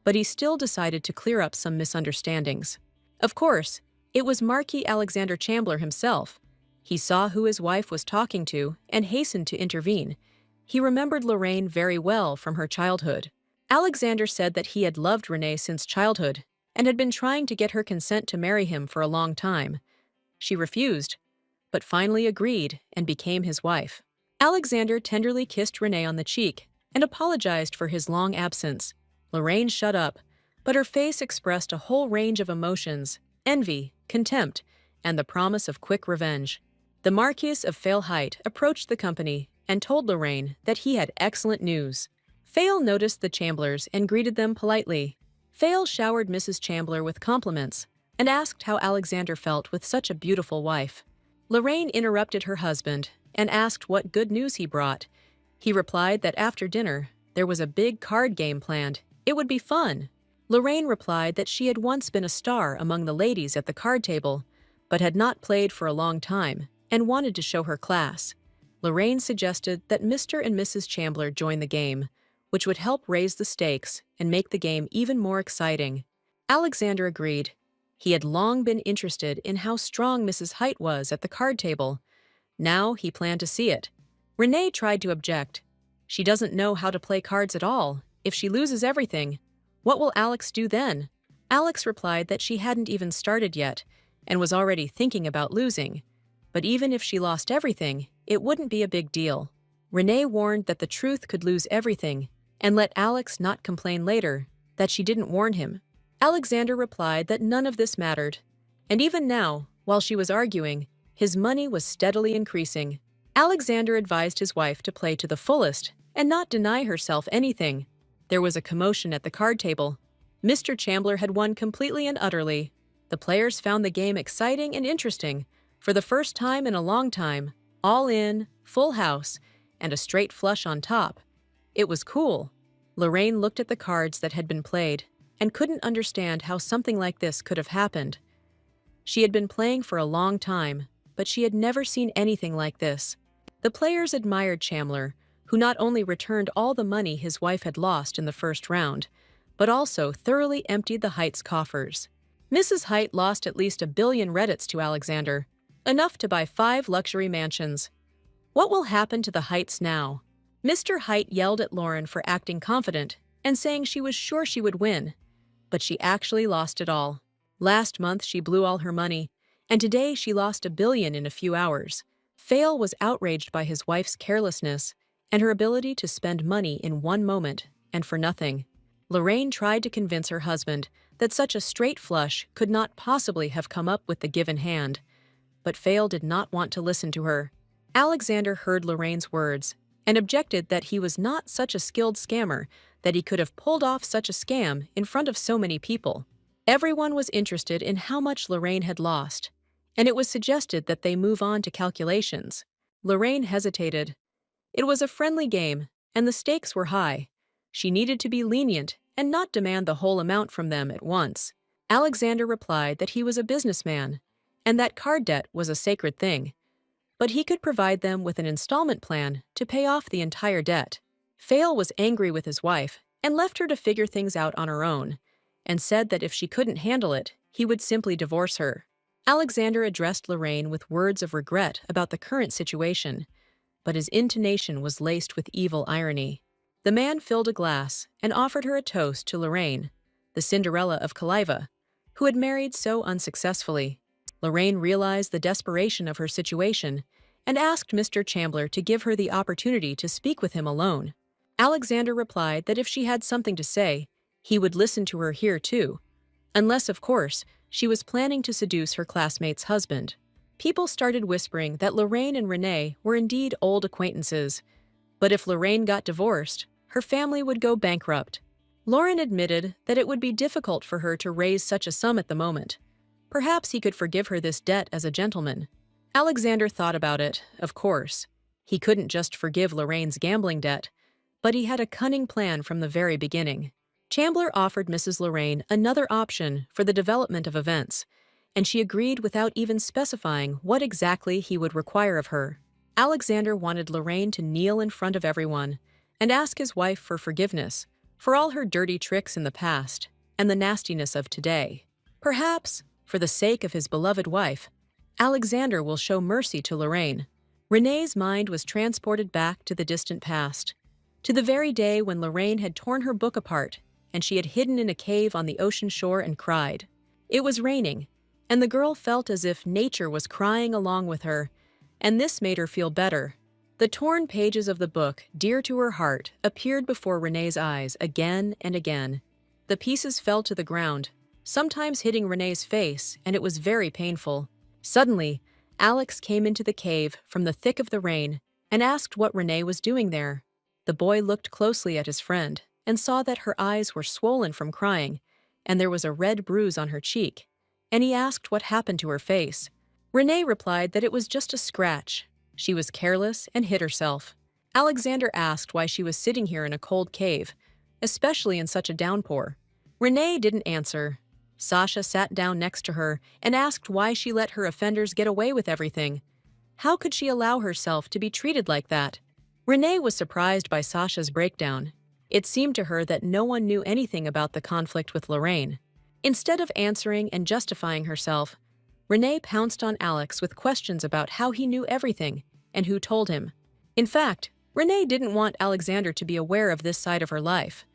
but he still decided to clear up some misunderstandings. Of course, it was Marquis Alexander Chambler himself. He saw who his wife was talking to and hastened to intervene. He remembered Lorraine very well from her childhood. Alexander said that he had loved Renee since childhood and had been trying to get her consent to marry him for a long time. She refused, but finally agreed and became his wife. Alexander tenderly kissed Renee on the cheek and apologized for his long absence. Lorraine shut up, but her face expressed a whole range of emotions: envy, contempt, and the promise of quick revenge. The Marquis of Fale Height approached the company and told Lorraine that he had excellent news. Fale noticed the Chamblers and greeted them politely. Fale showered Mrs. Chambler with compliments and asked how Alexander felt with such a beautiful wife. Lorraine interrupted her husband and asked what good news he brought. He replied that after dinner, there was a big card game planned. It would be fun. Lorraine replied that she had once been a star among the ladies at the card table, but had not played for a long time and wanted to show her class. Lorraine suggested that Mr. and Mrs. Chambler join the game, which would help raise the stakes and make the game even more exciting. Alexander agreed. He had long been interested in how strong Mrs. Height was at the card table. Now he planned to see it. Renee tried to object. She doesn't know how to play cards at all. If she loses everything, what will Alex do then? Alex replied that she hadn't even started yet and was already thinking about losing. But even if she lost everything, it wouldn't be a big deal. Renee warned that the truth could lose everything and let Alex not complain later that she didn't warn him. Alexander replied that none of this mattered. And even now, while she was arguing, his money was steadily increasing. Alexander advised his wife to play to the fullest and not deny herself anything. There was a commotion at the card table. Mr. Chambler had won completely and utterly. The players found the game exciting and interesting. For the first time in a long time, all in, full house, and a straight flush on top. It was cool. Lorraine looked at the cards that had been played and couldn't understand how something like this could have happened. She had been playing for a long time, but she had never seen anything like this. The players admired Chambler, who not only returned all the money his wife had lost in the first round, but also thoroughly emptied the Heights' coffers. Mrs. Height lost at least 1 billion Reddits to Alexander, enough to buy 5 luxury mansions. What will happen to the Heights now? Mr. Height yelled at Lauren for acting confident and saying she was sure she would win, but she actually lost it all. Last month she blew all her money, and today she lost 1 billion in a few hours. Fale was outraged by his wife's carelessness and her ability to spend money in one moment and for nothing. Lorraine tried to convince her husband that such a straight flush could not possibly have come up with the given hand, but Fale did not want to listen to her. Alexander heard Lorraine's words and objected that he was not such a skilled scammer that he could have pulled off such a scam in front of so many people. Everyone was interested in how much Lorraine had lost, and it was suggested that they move on to calculations. Lorraine hesitated. It was a friendly game, and the stakes were high. She needed to be lenient and not demand the whole amount from them at once. Alexander replied that he was a businessman, and that card debt was a sacred thing, but he could provide them with an installment plan to pay off the entire debt. Fale was angry with his wife and left her to figure things out on her own, and said that if she couldn't handle it, he would simply divorce her. Alexander addressed Lorraine with words of regret about the current situation, but his intonation was laced with evil irony. The man filled a glass and offered her a toast to Lorraine, the Cinderella of Caliva. who had married so unsuccessfully. Lorraine realized the desperation of her situation and asked Mr. Chandler to give her the opportunity to speak with him alone. Alexander replied that if she had something to say, he would listen to her here too, unless, of course, she was planning to seduce her classmate's husband. People started whispering that Lorraine and Renee were indeed old acquaintances, but if Lorraine got divorced, her family would go bankrupt. Lauren admitted that it would be difficult for her to raise such a sum at the moment. Perhaps he could forgive her this debt as a gentleman. Alexander thought about it, of course. He couldn't just forgive Lorraine's gambling debt, but he had a cunning plan from the very beginning. Chandler offered Mrs. Lorraine another option for the development of events, and she agreed without even specifying what exactly he would require of her. Alexander wanted Lorraine to kneel in front of everyone and ask his wife for forgiveness for all her dirty tricks in the past and the nastiness of today. Perhaps, for the sake of his beloved wife, Alexander will show mercy to Lorraine. Renee's mind was transported back to the distant past, to the very day when Lorraine had torn her book apart and she had hidden in a cave on the ocean shore and cried. It was raining, and the girl felt as if nature was crying along with her, and this made her feel better. The torn pages of the book, dear to her heart, appeared before Renee's eyes again and again. The pieces fell to the ground, sometimes hitting Renee's face, and it was very painful. Suddenly, Alex came into the cave from the thick of the rain and asked what Renee was doing there. The boy looked closely at his friend and saw that her eyes were swollen from crying, and there was a red bruise on her cheek, and he asked what happened to her face. Renee replied that it was just a scratch. She was careless and hit herself. Alexander asked why she was sitting here in a cold cave, especially in such a downpour. Renee didn't answer. Sasha sat down next to her and asked why she let her offenders get away with everything. How could she allow herself to be treated like that? Renee was surprised by Sasha's breakdown. It seemed to her that no one knew anything about the conflict with Lorraine. Instead of answering and justifying herself, Renee pounced on Alex with questions about how he knew everything and who told him. In fact, Renee didn't want Alexander to be aware of this side of her life.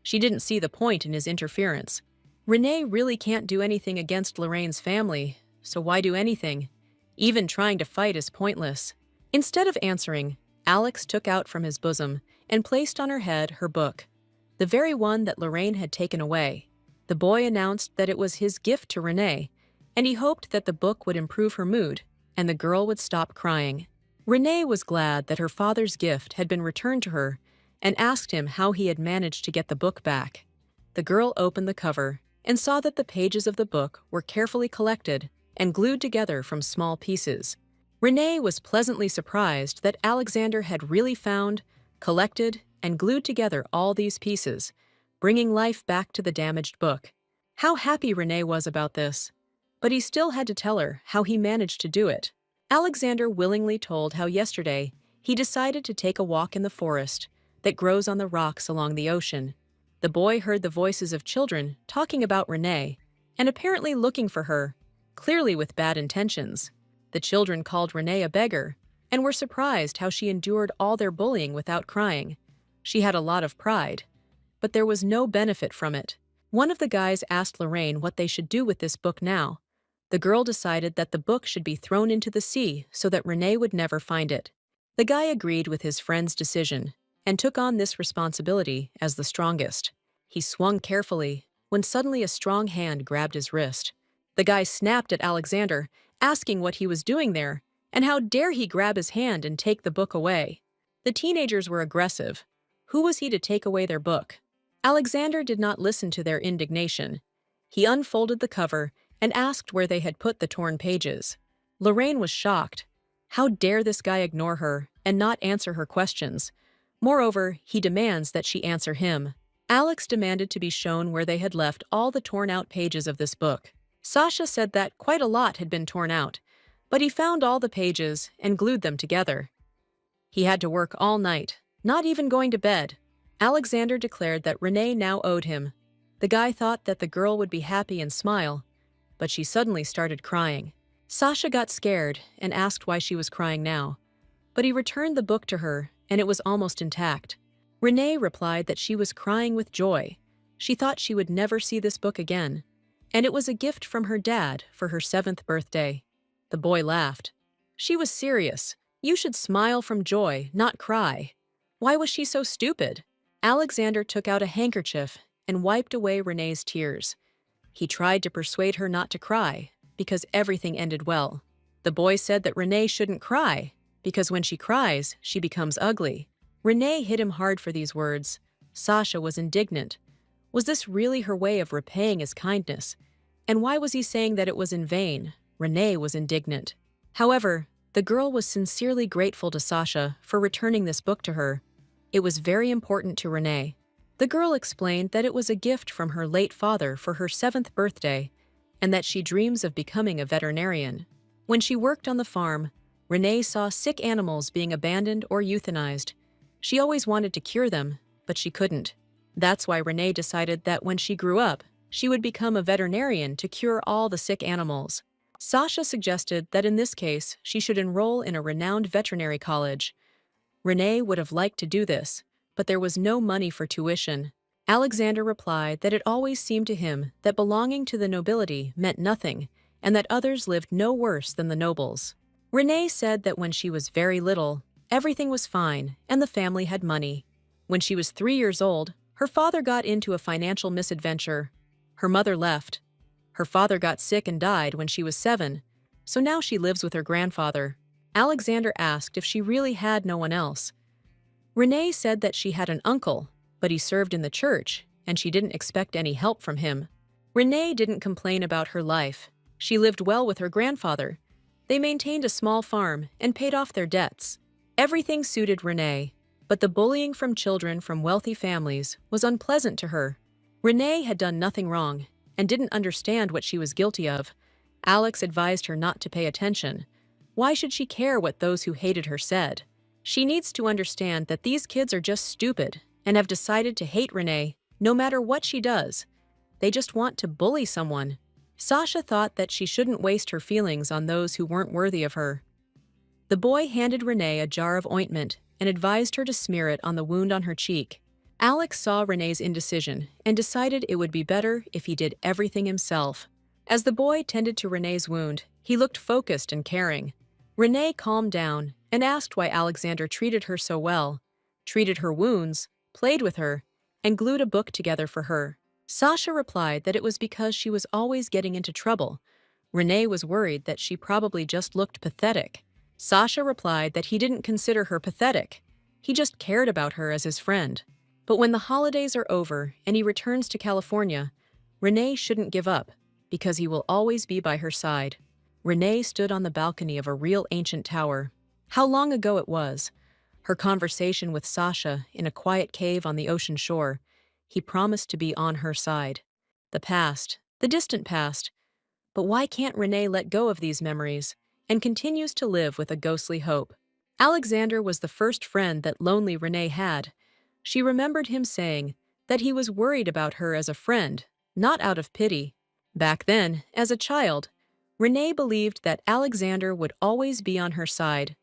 She didn't see the point in his interference. Renee really can't do anything against Lorraine's family, so why do anything? Even trying to fight is pointless. Instead of answering, Alex took out from his bosom and placed on her head her book, the very one that Lorraine had taken away. The boy announced that it was his gift to Renee, and he hoped that the book would improve her mood and the girl would stop crying. Renee was glad that her father's gift had been returned to her and asked him how he had managed to get the book back. The girl opened the cover and saw that the pages of the book were carefully collected and glued together from small pieces. Renee was pleasantly surprised that Alexander had really found, collected, and glued together all these pieces, bringing life back to the damaged book. How happy Renee was about this. But he still had to tell her how he managed to do it. Alexander willingly told how yesterday he decided to take a walk in the forest that grows on the rocks along the ocean. The boy heard the voices of children talking about Renee and apparently looking for her, clearly with bad intentions. The children called Renee a beggar and were surprised how she endured all their bullying without crying. She had a lot of pride, but there was no benefit from it. One of the guys asked Lorraine what they should do with this book now. The girl decided that the book should be thrown into the sea so that Renee would never find it. The guy agreed with his friend's decision and took on this responsibility as the strongest. He swung carefully when suddenly a strong hand grabbed his wrist. The guy snapped at Alexander, asking what he was doing there, and how dare he grab his hand and take the book away. The teenagers were aggressive. Who was he to take away their book? Alexander did not listen to their indignation. He unfolded the cover and asked where they had put the torn pages. Lorraine was shocked. How dare this guy ignore her and not answer her questions? Moreover, he demands that she answer him. Alex demanded to be shown where they had left all the torn-out pages of this book. Sasha said that quite a lot had been torn out, but he found all the pages and glued them together. He had to work all night, not even going to bed. Alexander declared that Renee now owed him. The guy thought that the girl would be happy and smile, but she suddenly started crying. Sasha got scared and asked why she was crying now, but he returned the book to her and it was almost intact. Renee replied that she was crying with joy. She thought she would never see this book again. and it was a gift from her dad for her 7th birthday. The boy laughed. She was serious. You should smile from joy, not cry. Why was she so stupid? Alexander took out a handkerchief and wiped away Renee's tears. He tried to persuade her not to cry, because everything ended well. The boy said that Renee shouldn't cry, because when she cries, she becomes ugly. Renee hit him hard for these words. Sasha was indignant. Was this really her way of repaying his kindness? And why was he saying that it was in vain? Renee was indignant. However, the girl was sincerely grateful to Sasha for returning this book to her. It was very important to Renee. The girl explained that it was a gift from her late father for her 7th birthday, and that she dreams of becoming a veterinarian. When she worked on the farm, Renee saw sick animals being abandoned or euthanized. She always wanted to cure them, but she couldn't. That's why Renee decided that when she grew up, she would become a veterinarian to cure all the sick animals. Sasha suggested that in this case, she should enroll in a renowned veterinary college. Renee would have liked to do this, but there was no money for tuition. Alexander replied that it always seemed to him that belonging to the nobility meant nothing, and that others lived no worse than the nobles. Renee said that when she was very little, everything was fine and the family had money. When she was 3 years old, her father got into a financial misadventure. Her mother left. Her father got sick and died when she was 7, so now she lives with her grandfather. Alexander asked if she really had no one else. Renee said that she had an uncle, but he served in the church, and she didn't expect any help from him. Renee didn't complain about her life. She lived well with her grandfather. They maintained a small farm and paid off their debts. Everything suited Renee, but the bullying from children from wealthy families was unpleasant to her. Renee had done nothing wrong and didn't understand what she was guilty of. Alex advised her not to pay attention. Why should she care what those who hated her said? She needs to understand that these kids are just stupid and have decided to hate Renee no matter what she does. They just want to bully someone. Sasha thought that she shouldn't waste her feelings on those who weren't worthy of her. The boy handed Renee a jar of ointment and advised her to smear it on the wound on her cheek. Alex saw Renee's indecision and decided it would be better if he did everything himself. As the boy tended to Renee's wound, he looked focused and caring. Renee calmed down and asked why Alexander treated her so well, treated her wounds, played with her, and glued a book together for her. Sasha replied that it was because she was always getting into trouble. Renee was worried that she probably just looked pathetic. Sasha replied that he didn't consider her pathetic. He just cared about her as his friend. But when the holidays are over and he returns to California, Renee shouldn't give up, because he will always be by her side. Renee stood on the balcony of a real ancient tower. How long ago it was. Her conversation with Sasha in a quiet cave on the ocean shore. He promised to be on her side. The past, the distant past. But why can't Renee let go of these memories and continues to live with a ghostly hope? Alexander was the first friend that lonely Renee had. She remembered him saying that he was worried about her as a friend, not out of pity. Back then, as a child, Renee believed that Alexander would always be on her side,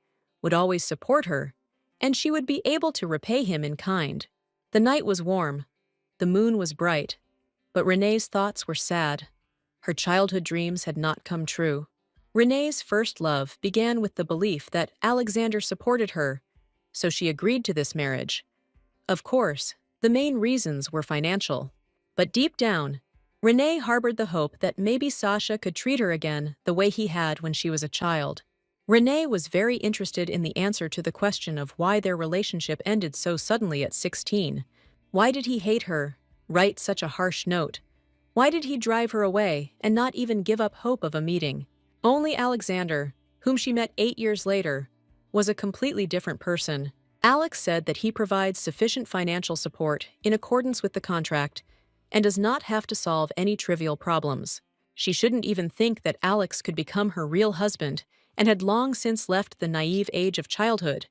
would always support her, and she would be able to repay him in kind. The night was warm. The moon was bright. But Renee's thoughts were sad. Her childhood dreams had not come true. Renee's first love began with the belief that Alexander supported her, so she agreed to this marriage. Of course, the main reasons were financial. But deep down, Renee harbored the hope that maybe Sasha could treat her again the way he had when she was a child. Renee was very interested in the answer to the question of why their relationship ended so suddenly at 16. Why did he hate her, write such a harsh note? Why did he drive her away and not even give up hope of a meeting? Only Alexander, whom she met 8 years later, was a completely different person. Alex said that he provides sufficient financial support in accordance with the contract and does not have to solve any trivial problems. She shouldn't even think that Alex could become her real husband and had long since left the naive age of childhood,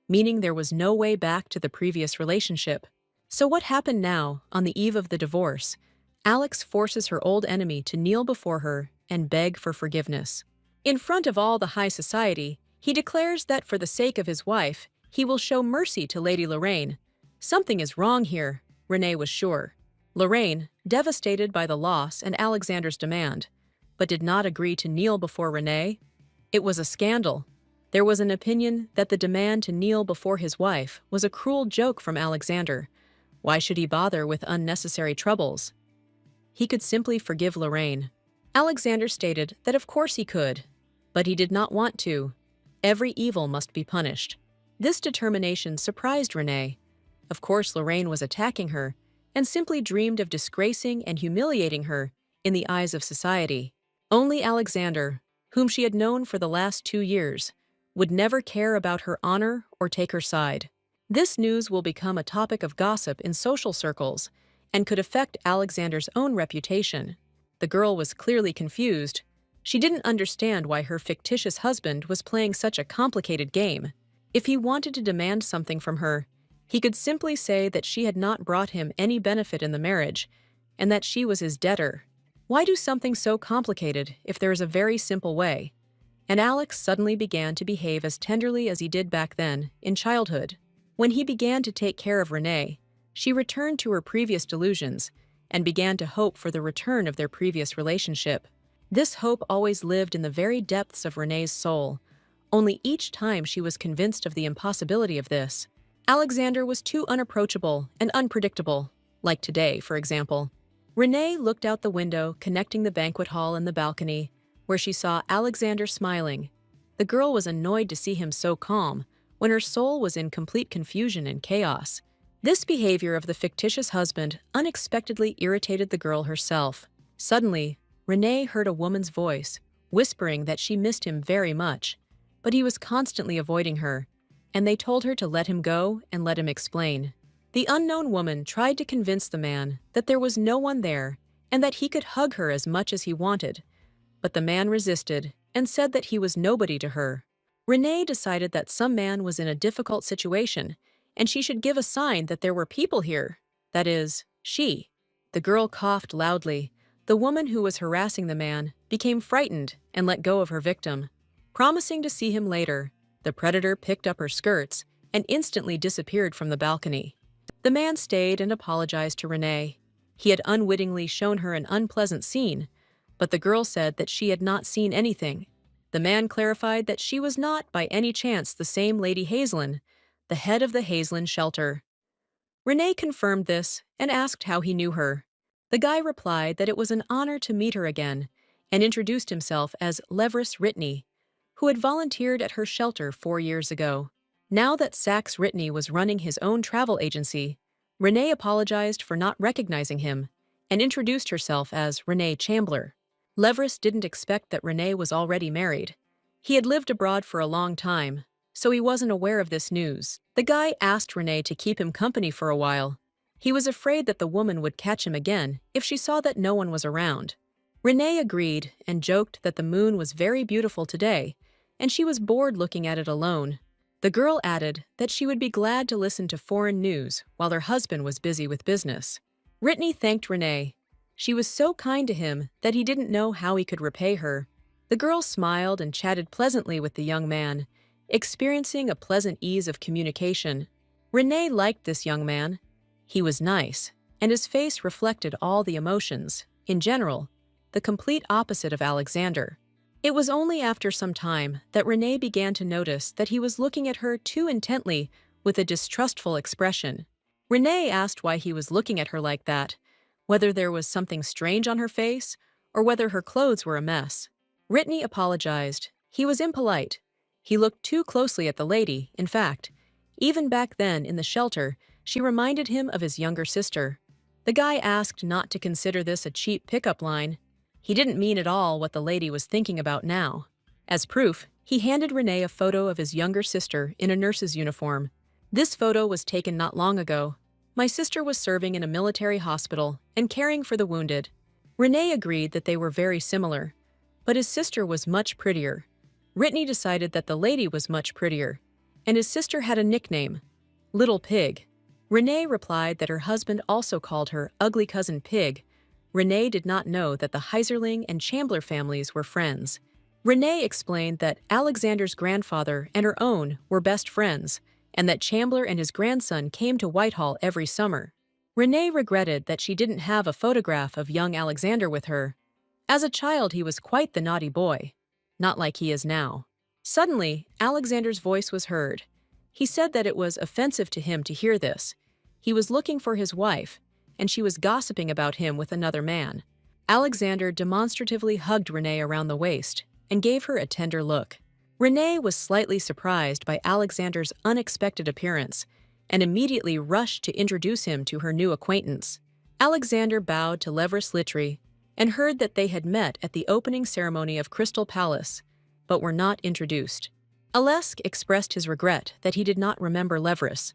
meaning there was no way back to the previous relationship. So what happened now, on the eve of the divorce? Alex forces her old enemy to kneel before her and beg for forgiveness. In front of all the high society, he declares that for the sake of his wife, he will show mercy to Lady Lorraine. Something is wrong here, Renee was sure. Lorraine, devastated by the loss and Alexander's demand, but did not agree to kneel before Renee. It was a scandal. There was an opinion that the demand to kneel before his wife was a cruel joke from Alexander. Why should he bother with unnecessary troubles? He could simply forgive Lorraine. Alexander stated that of course he could, but he did not want to. Every evil must be punished. This determination surprised Renee. Of course, Lorraine was attacking her and simply dreamed of disgracing and humiliating her in the eyes of society. Only Alexander, whom she had known for the last 2 years, would never care about her honor or take her side. This news will become a topic of gossip in social circles and could affect Alexander's own reputation. The girl was clearly confused. She didn't understand why her fictitious husband was playing such a complicated game. If he wanted to demand something from her, he could simply say that she had not brought him any benefit in the marriage and that she was his debtor. Why do something so complicated if there is a very simple way? And Alex suddenly began to behave as tenderly as he did back then, in childhood. When he began to take care of Renee, she returned to her previous delusions and began to hope for the return of their previous relationship. This hope always lived in the very depths of Renee's soul, only each time she was convinced of the impossibility of this. Alexander was too unapproachable and unpredictable, like today, for example. Renee looked out the window connecting the banquet hall and the balcony, where she saw Alexander smiling. The girl was annoyed to see him so calm, when her soul was in complete confusion and chaos. This behavior of the fictitious husband unexpectedly irritated the girl herself. Suddenly, Renee heard a woman's voice, whispering that she missed him very much, but he was constantly avoiding her, and they told her to let him go and let him explain. The unknown woman tried to convince the man that there was no one there and that he could hug her as much as he wanted, but the man resisted and said that he was nobody to her. Renee decided that some man was in a difficult situation and she should give a sign that there were people here, that is, she. The girl coughed loudly. The woman who was harassing the man became frightened and let go of her victim. Promising to see him later, the predator picked up her skirts and instantly disappeared from the balcony. The man stayed and apologized to Renee. He had unwittingly shown her an unpleasant scene, but the girl said that she had not seen anything. The man clarified that she was not by any chance the same Lady Hazelin, the head of the Hazelin shelter. Renee confirmed this and asked how he knew her. The guy replied that it was an honor to meet her again and introduced himself as Levris Ritney, who had volunteered at her shelter 4 years ago. Now that Sachs Ritney was running his own travel agency, Renee apologized for not recognizing him and introduced herself as Renee Chambler. Levris didn't expect that Renee was already married. He had lived abroad for a long time, so he wasn't aware of this news. The guy asked Renee to keep him company for a while. He was afraid that the woman would catch him again if she saw that no one was around. Renee agreed and joked that the moon was very beautiful today, and she was bored looking at it alone. The girl added that she would be glad to listen to foreign news while her husband was busy with business. Ritney thanked Renee. She was so kind to him that he didn't know how he could repay her. The girl smiled and chatted pleasantly with the young man, experiencing a pleasant ease of communication. Renee liked this young man. He was nice, and his face reflected all the emotions, in general, the complete opposite of Alexander. It was only after some time that Renee began to notice that he was looking at her too intently with a distrustful expression. Renee asked why he was looking at her like that, whether there was something strange on her face or whether her clothes were a mess. Ritney apologized. He was impolite. He looked too closely at the lady, in fact. Even back then, in the shelter, she reminded him of his younger sister. The guy asked not to consider this a cheap pickup line. He didn't mean at all what the lady was thinking about now. As proof, he handed Renee a photo of his younger sister in a nurse's uniform. This photo was taken not long ago. My sister was serving in a military hospital and caring for the wounded. Renee agreed that they were very similar, but his sister was much prettier. Ritney decided that the lady was much prettier, and his sister had a nickname, Little Pig. Renee replied that her husband also called her Ugly Cousin Pig. Renee did not know that the Heiserling and Chambler families were friends. Renee explained that Alexander's grandfather and her own were best friends, and that Chambler and his grandson came to Whitehall every summer. Renee regretted that she didn't have a photograph of young Alexander with her. As a child, he was quite the naughty boy, not like he is now. Suddenly, Alexander's voice was heard. He said that it was offensive to him to hear this. He was looking for his wife, and she was gossiping about him with another man. Alexander demonstratively hugged Renee around the waist and gave her a tender look. Renee was slightly surprised by Alexander's unexpected appearance and immediately rushed to introduce him to her new acquaintance. Alexander bowed to Levris Litri and heard that they had met at the opening ceremony of Crystal Palace, but were not introduced. Alesk expressed his regret that he did not remember Levris,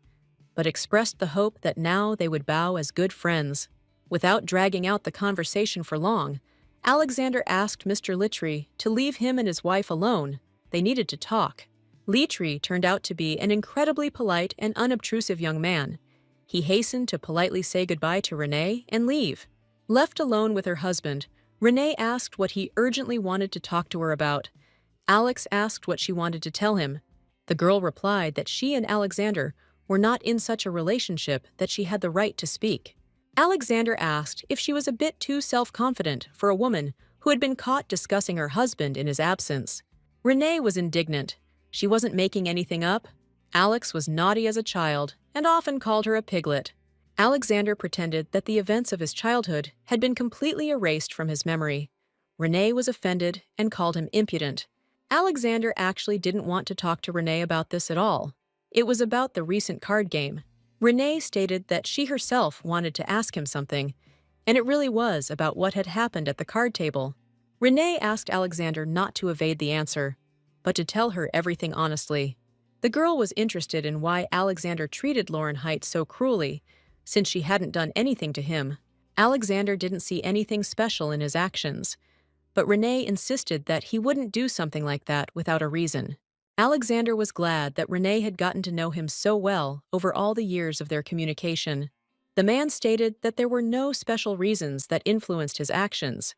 but expressed the hope that now they would bow as good friends. Without dragging out the conversation for long, Alexander asked Mr. Litri to leave him and his wife alone. They needed to talk. Litri turned out to be an incredibly polite and unobtrusive young man. He hastened to politely say goodbye to Renee and leave. Left alone with her husband, Renee asked what he urgently wanted to talk to her about. Alex asked what she wanted to tell him. The girl replied that she and Alexander were not in such a relationship that she had the right to speak. Alexander asked if she was a bit too self-confident for a woman who had been caught discussing her husband in his absence. Renee was indignant. She wasn't making anything up. Alex was naughty as a child and often called her a piglet. Alexander pretended that the events of his childhood had been completely erased from his memory. Renee was offended and called him impudent. Alexander actually didn't want to talk to Renee about this at all. It was about the recent card game. Renee stated that she herself wanted to ask him something, and it really was about what had happened at the card table. Renee asked Alexander not to evade the answer, but to tell her everything honestly. The girl was interested in why Alexander treated Lauren Height so cruelly, since she hadn't done anything to him. Alexander didn't see anything special in his actions, but Renee insisted that he wouldn't do something like that without a reason. Alexander was glad that Renee had gotten to know him so well over all the years of their communication. The man stated that there were no special reasons that influenced his actions.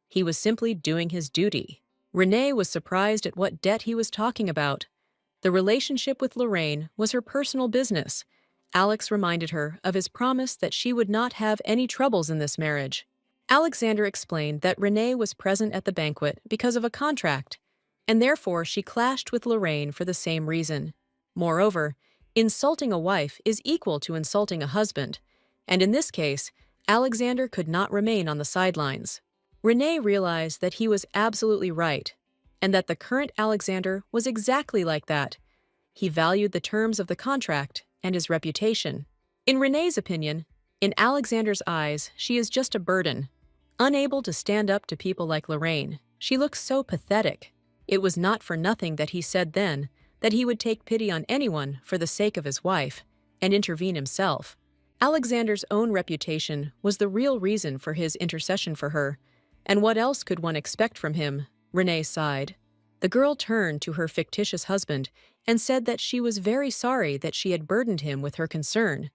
He was simply doing his duty. Renee was surprised at what debt he was talking about. The relationship with Lorraine was her personal business. Alex reminded her of his promise that she would not have any troubles in this marriage. Alexander explained that Renee was present at the banquet because of a contract, and therefore she clashed with Lorraine for the same reason. Moreover, insulting a wife is equal to insulting a husband, and in this case, Alexander could not remain on the sidelines. Renee realized that he was absolutely right, and that the current Alexander was exactly like that. He valued the terms of the contract and his reputation. In Renee's opinion, in Alexander's eyes, she is just a burden. Unable to stand up to people like Lorraine, she looks so pathetic. It was not for nothing that he said then that he would take pity on anyone for the sake of his wife and intervene himself. Alexander's own reputation was the real reason for his intercession for her, and what else could one expect from him? Renee sighed. The girl turned to her fictitious husband and said that she was very sorry that she had burdened him with her concern.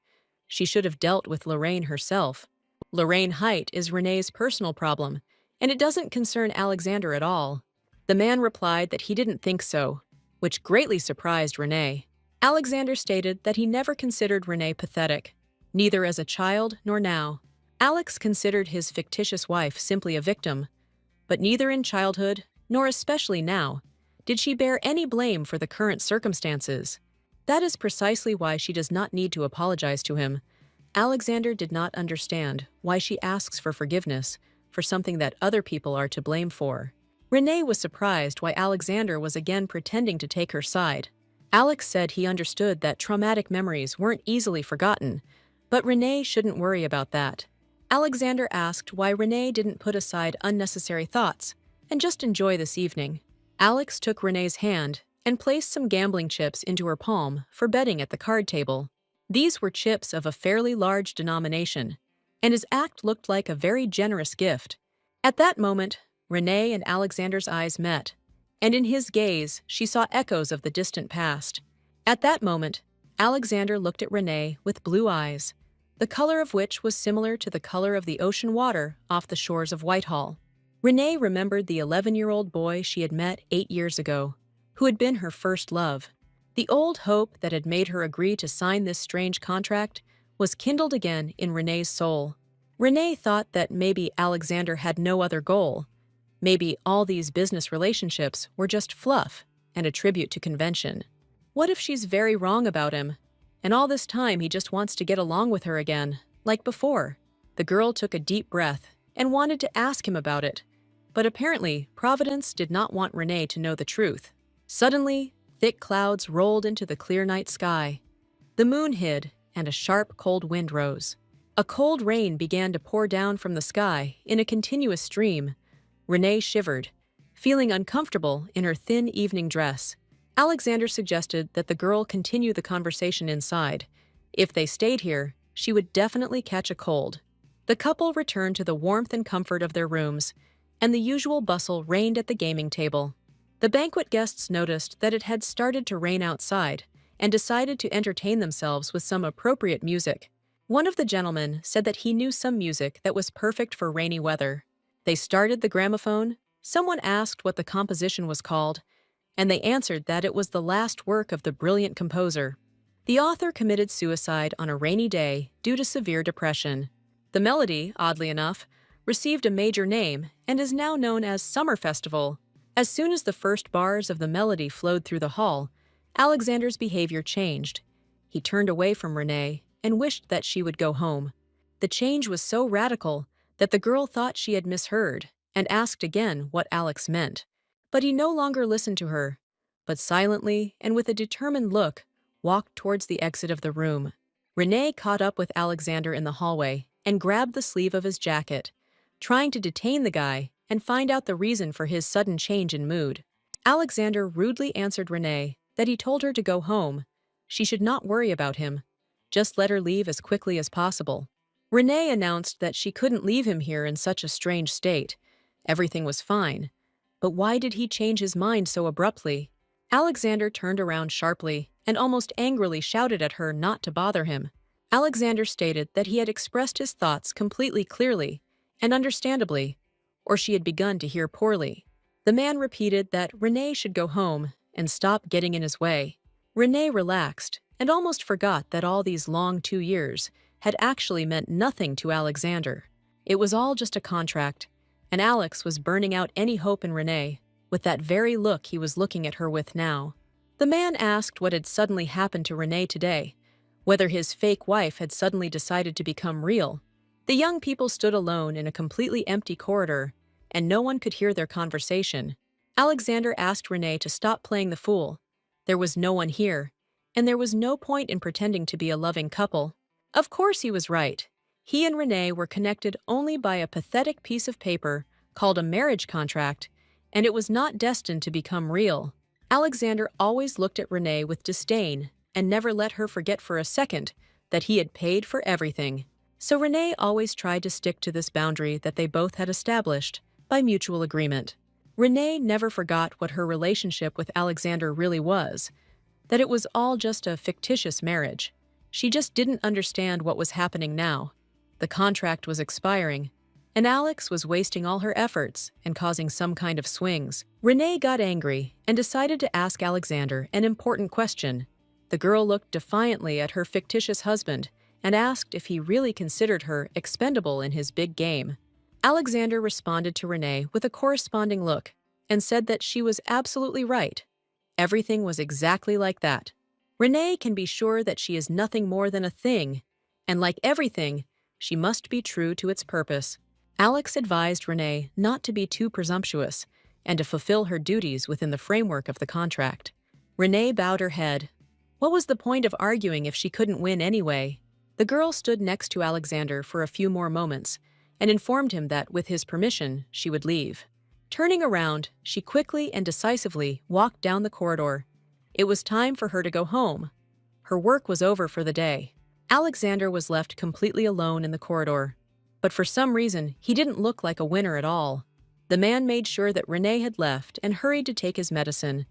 She should have dealt with Lorraine herself. Lorraine Height is Renee's personal problem, and it doesn't concern Alexander at all. The man replied that he didn't think so, which greatly surprised Renee. Alexander stated that he never considered Renee pathetic, neither as a child nor now. Alex considered his fictitious wife simply a victim, but neither in childhood, nor especially now, did she bear any blame for the current circumstances. That is precisely why she does not need to apologize to him. Alexander did not understand why she asks for forgiveness for something that other people are to blame for. Renee was surprised why Alexander was again pretending to take her side. Alex said he understood that traumatic memories weren't easily forgotten, but Renee shouldn't worry about that. Alexander asked why Renee didn't put aside unnecessary thoughts and just enjoy this evening. Alex took Renee's hand and placed some gambling chips into her palm for betting at the card table. These were chips of a fairly large denomination, and his act looked like a very generous gift. At that moment, Renee and Alexander's eyes met, and in his gaze she saw echoes of the distant past. At that moment, Alexander looked at Renee with blue eyes, the color of which was similar to the color of the ocean water off the shores of Whitehall. Renee remembered the 11-year-old boy she had met 8 years ago, who had been her first love. The old hope that had made her agree to sign this strange contract was kindled again in Renee's soul. Renee thought that maybe Alexander had no other goal. Maybe all these business relationships were just fluff and a tribute to convention. What if she's very wrong about him, and all this time he just wants to get along with her again, like before? The girl took a deep breath and wanted to ask him about it, but apparently Providence did not want Renee to know the truth. Suddenly, thick clouds rolled into the clear night sky. The moon hid, and a sharp, cold wind rose. A cold rain began to pour down from the sky in a continuous stream. Renee shivered, feeling uncomfortable in her thin evening dress. Alexander suggested that the girl continue the conversation inside. If they stayed here, she would definitely catch a cold. The couple returned to the warmth and comfort of their rooms, and the usual bustle reigned at the gaming table. The banquet guests noticed that it had started to rain outside and decided to entertain themselves with some appropriate music. One of the gentlemen said that he knew some music that was perfect for rainy weather. They started the gramophone, someone asked what the composition was called, and they answered that it was the last work of the brilliant composer. The author committed suicide on a rainy day due to severe depression. The melody, oddly enough, received a major name and is now known as Summer Festival. As soon as the first bars of the melody flowed through the hall, Alexander's behavior changed. He turned away from Renee and wished that she would go home. The change was so radical that the girl thought she had misheard and asked again what Alex meant. But he no longer listened to her, but silently and with a determined look, walked towards the exit of the room. Renee caught up with Alexander in the hallway and grabbed the sleeve of his jacket, trying to detain the guy and find out the reason for his sudden change in mood. Alexander rudely answered Renee that he told her to go home. She should not worry about him. Just let her leave as quickly as possible. Renee announced that she couldn't leave him here in such a strange state. Everything was fine. But why did he change his mind so abruptly? Alexander turned around sharply and almost angrily shouted at her not to bother him. Alexander stated that he had expressed his thoughts completely clearly and understandably, or she had begun to hear poorly. The man repeated that Renee should go home and stop getting in his way. Renee relaxed and almost forgot that all these long 2 years had actually meant nothing to Alexander. It was all just a contract, and Alex was burning out any hope in Renee with that very look he was looking at her with now. The man asked what had suddenly happened to Renee today, whether his fake wife had suddenly decided to become real. The young people stood alone in a completely empty corridor, and no one could hear their conversation. Alexander asked Renee to stop playing the fool. There was no one here, and there was no point in pretending to be a loving couple. Of course he was right. He and Renee were connected only by a pathetic piece of paper called a marriage contract, and it was not destined to become real. Alexander always looked at Renee with disdain and never let her forget for a second that he had paid for everything. So Renee always tried to stick to this boundary that they both had established by mutual agreement. Renee never forgot what her relationship with Alexander really was, that it was all just a fictitious marriage. She just didn't understand what was happening now. The contract was expiring, and Alex was wasting all her efforts and causing some kind of swings. Renee got angry and decided to ask Alexander an important question. The girl looked defiantly at her fictitious husband and asked if he really considered her expendable in his big game. Alexander responded to Renee with a corresponding look and said that she was absolutely right. Everything was exactly like that. Renee can be sure that she is nothing more than a thing, and like everything, she must be true to its purpose. Alex advised Renee not to be too presumptuous and to fulfill her duties within the framework of the contract. Renee bowed her head. What was the point of arguing if she couldn't win anyway? The girl stood next to Alexander for a few more moments and informed him that, with his permission, she would leave. Turning around, she quickly and decisively walked down the corridor. It was time for her to go home. Her work was over for the day. Alexander was left completely alone in the corridor. But for some reason, he didn't look like a winner at all. The man made sure that Renee had left and hurried to take his medicine.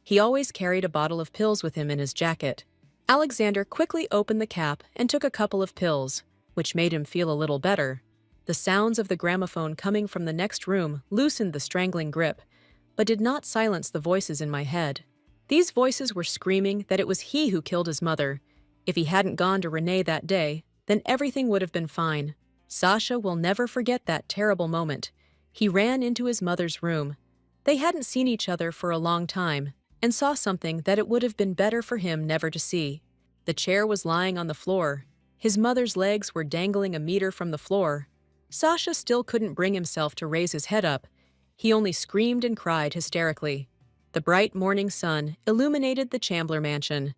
He always carried a bottle of pills with him in his jacket. Alexander quickly opened the cap and took a couple of pills, which made him feel a little better. The sounds of the gramophone coming from the next room loosened the strangling grip, but did not silence the voices in my head. These voices were screaming that it was he who killed his mother. If he hadn't gone to Renee that day, then everything would have been fine. Sasha will never forget that terrible moment. He ran into his mother's room. They hadn't seen each other for a long time, and saw something that it would have been better for him never to see. The chair was lying on the floor. His mother's legs were dangling a meter from the floor. Sasha still couldn't bring himself to raise his head up. He only screamed and cried hysterically. The bright morning sun illuminated the Chambler mansion,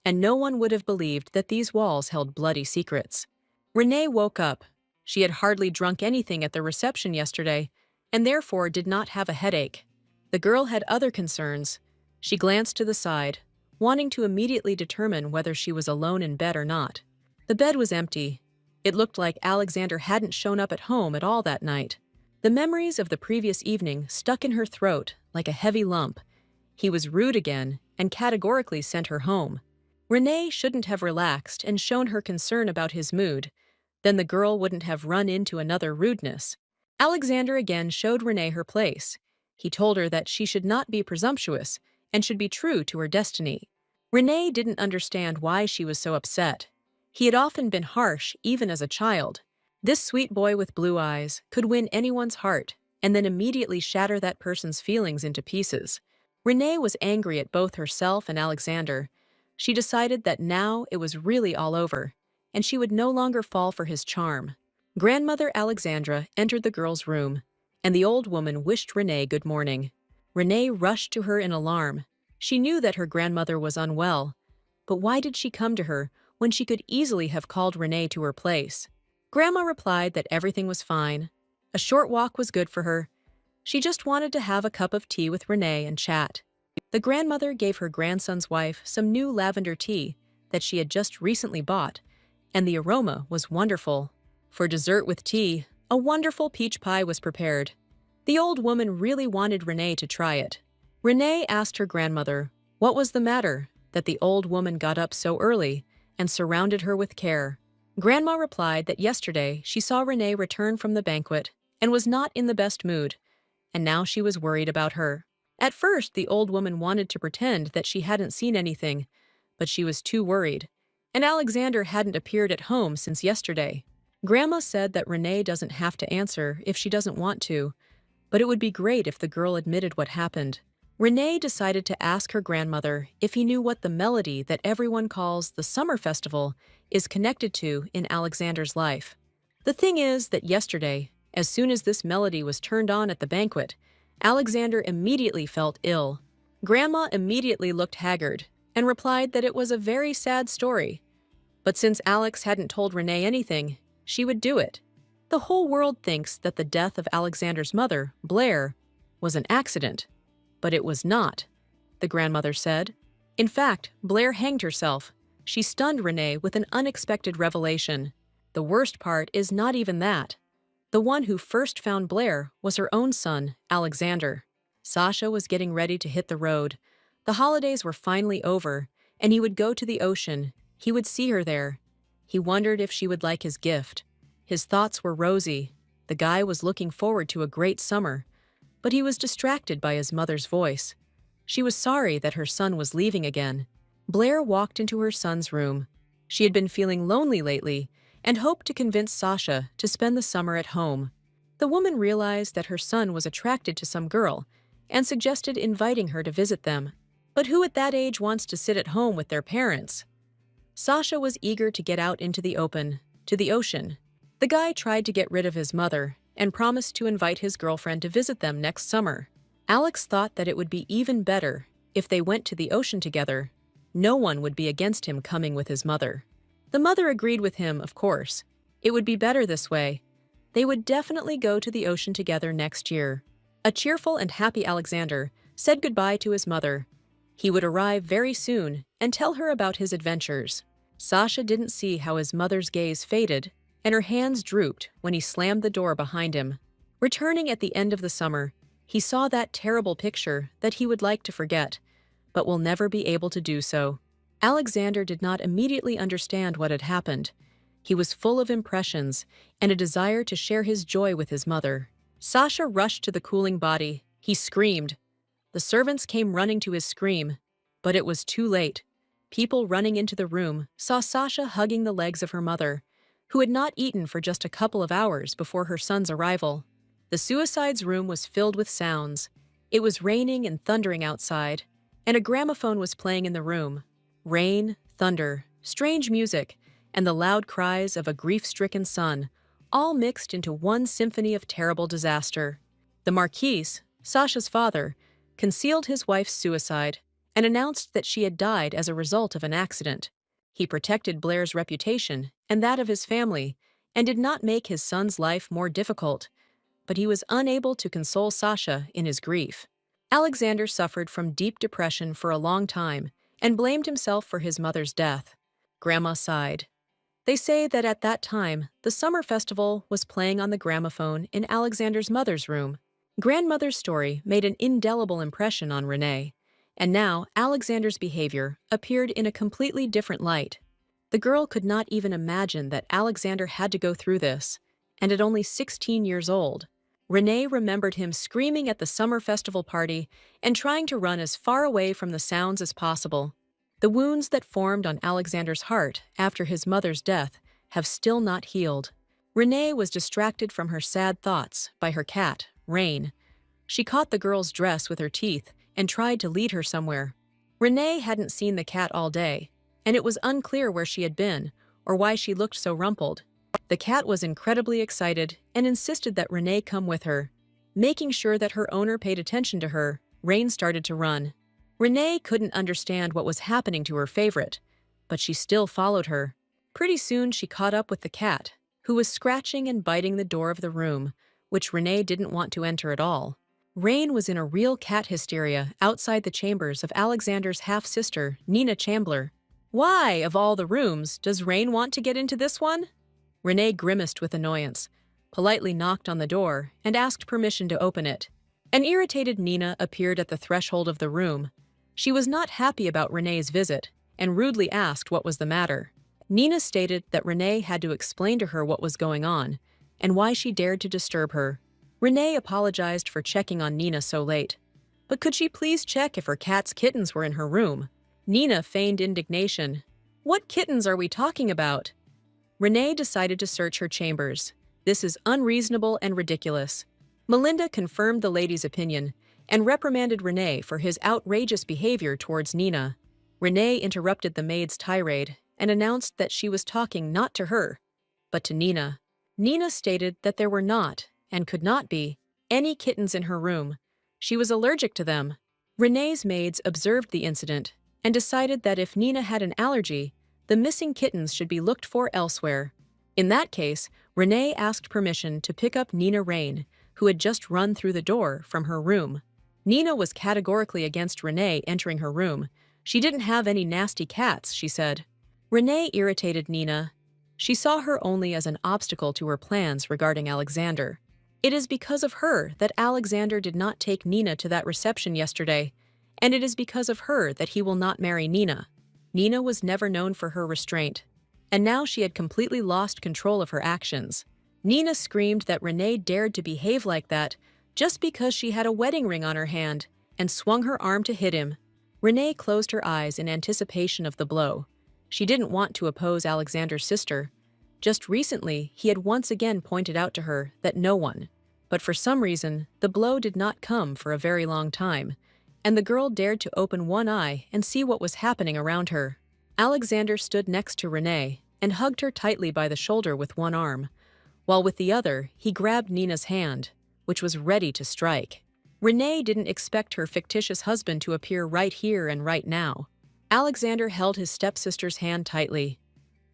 and no one would have believed that these walls held bloody secrets. Renee woke up. She had hardly drunk anything at the reception yesterday, and therefore did not have a headache. The girl had other concerns. She glanced to the side, wanting to immediately determine whether she was alone in bed or not. The bed was empty. It looked like Alexander hadn't shown up at home at all that night. The memories of the previous evening stuck in her throat like a heavy lump. He was rude again and categorically sent her home. Renee shouldn't have relaxed and shown her concern about his mood. Then the girl wouldn't have run into another rudeness. Alexander again showed Renee her place. He told her that she should not be presumptuous and should be true to her destiny. Renee didn't understand why she was so upset. He had often been harsh, even as a child. This sweet boy with blue eyes could win anyone's heart and then immediately shatter that person's feelings into pieces. Renee was angry at both herself and Alexander. She decided that now it was really all over, and she would no longer fall for his charm. Grandmother Alexandra entered the girl's room, and the old woman wished Renee good morning. Renee rushed to her in alarm. She knew that her grandmother was unwell, but why did she come to her when she could easily have called Renee to her place? Grandma replied that everything was fine. A short walk was good for her. She just wanted to have a cup of tea with Renee and chat. The grandmother gave her grandson's wife some new lavender tea that she had just recently bought, and the aroma was wonderful. For dessert with tea, a wonderful peach pie was prepared. The old woman really wanted Renee to try it. Renee asked her grandmother what was the matter that the old woman got up so early and surrounded her with care. Grandma replied that yesterday she saw Renee return from the banquet and was not in the best mood, and now she was worried about her. At first, the old woman wanted to pretend that she hadn't seen anything, but she was too worried, and Alexander hadn't appeared at home since yesterday. Grandma said that Renee doesn't have to answer if she doesn't want to, but it would be great if the girl admitted what happened. Renee decided to ask her grandmother if he knew what the melody that everyone calls the summer festival is connected to in Alexander's life. The thing is that yesterday, as soon as this melody was turned on at the banquet, Alexander immediately felt ill. Grandma immediately looked haggard and replied that it was a very sad story. But since Alex hadn't told Renee anything, she would do it. The whole world thinks that the death of Alexander's mother, Blair, was an accident. But it was not, the grandmother said. In fact, Blair hanged herself. She stunned Renee with an unexpected revelation. The worst part is not even that. The one who first found Blair was her own son, Alexander. Sasha was getting ready to hit the road. The holidays were finally over, and he would go to the ocean. He would see her there. He wondered if she would like his gift. His thoughts were rosy. The guy was looking forward to a great summer, but he was distracted by his mother's voice. She was sorry that her son was leaving again. Blair walked into her son's room. She had been feeling lonely lately and hoped to convince Sasha to spend the summer at home. The woman realized that her son was attracted to some girl and suggested inviting her to visit them. But who at that age wants to sit at home with their parents? Sasha was eager to get out into the open, to the ocean. The guy tried to get rid of his mother and promised to invite his girlfriend to visit them next summer. Alex thought that it would be even better if they went to the ocean together. No one would be against him coming with his mother. The mother agreed with him, of course. It would be better this way. They would definitely go to the ocean together next year. A cheerful and happy Alexander said goodbye to his mother. He would arrive very soon and tell her about his adventures. Sasha didn't see how his mother's gaze faded and her hands drooped when he slammed the door behind him. Returning at the end of the summer, he saw that terrible picture that he would like to forget, but will never be able to do so. Alexander did not immediately understand what had happened. He was full of impressions and a desire to share his joy with his mother. Sasha rushed to the cooling body. He screamed. The servants came running to his scream, but it was too late. People running into the room saw Sasha hugging the legs of her mother. who had not eaten for just a couple of hours before her son's arrival. The suicide's room was filled with sounds. It was raining and thundering outside, and a gramophone was playing in the room. Rain, thunder, strange music, and the loud cries of a grief-stricken son, all mixed into one symphony of terrible disaster. The Marquis, Sasha's father, concealed his wife's suicide and announced that she had died as a result of an accident. He protected Blair's reputation and that of his family and did not make his son's life more difficult, but he was unable to console Sasha in his grief. Alexander suffered from deep depression for a long time and blamed himself for his mother's death. Grandma sighed. They say that at that time, the summer festival was playing on the gramophone in Alexander's mother's room. Grandmother's story made an indelible impression on Renee, and now Alexander's behavior appeared in a completely different light. The girl could not even imagine that Alexander had to go through this, and at only 16 years old. Renee remembered him screaming at the summer festival party and trying to run as far away from the sounds as possible. The wounds that formed on Alexander's heart after his mother's death have still not healed. Renee was distracted from her sad thoughts by her cat, Rain. She caught the girl's dress with her teeth and tried to lead her somewhere. Renee hadn't seen the cat all day, and it was unclear where she had been or why she looked so rumpled. The cat was incredibly excited and insisted that Renee come with her. Making sure that her owner paid attention to her, Rain started to run. Renee couldn't understand what was happening to her favorite, but she still followed her. Pretty soon she caught up with the cat, who was scratching and biting the door of the room, which Renee didn't want to enter at all. Rain was in a real cat hysteria outside the chambers of Alexander's half-sister, Nina Chandler. Why, of all the rooms, does Rain want to get into this one? Renee grimaced with annoyance, politely knocked on the door, and asked permission to open it. An irritated Nina appeared at the threshold of the room. She was not happy about Renee's visit and rudely asked what was the matter. Nina stated that Renee had to explain to her what was going on and why she dared to disturb her. Renee apologized for checking on Nina so late. But could she please check if her cat's kittens were in her room? Nina feigned indignation. What kittens are we talking about? Renee decided to search her chambers. This is unreasonable and ridiculous. Melinda confirmed the lady's opinion and reprimanded Renee for his outrageous behavior towards Nina. Renee interrupted the maid's tirade and announced that she was talking not to her, but to Nina. Nina stated that there were not, and could not be, any kittens in her room. She was allergic to them. Renee's maids observed the incident and decided that if Nina had an allergy, the missing kittens should be looked for elsewhere. In that case, Renee asked permission to pick up Nina Rain, who had just run through the door from her room. Nina was categorically against Renee entering her room. She didn't have any nasty cats, she said. Renee irritated Nina. She saw her only as an obstacle to her plans regarding Alexander. It is because of her that Alexander did not take Nina to that reception yesterday, and it is because of her that he will not marry Nina. Nina was never known for her restraint, and now she had completely lost control of her actions. Nina screamed that Renee dared to behave like that just because she had a wedding ring on her hand and swung her arm to hit him. Renee closed her eyes in anticipation of the blow. She didn't want to oppose Alexander's sister. Just recently, he had once again pointed out to her that no one. But for some reason, the blow did not come for a very long time, and the girl dared to open one eye and see what was happening around her. Alexander stood next to Renee and hugged her tightly by the shoulder with one arm, while with the other, he grabbed Nina's hand, which was ready to strike. Renee didn't expect her fictitious husband to appear right here and right now. Alexander held his stepsister's hand tightly.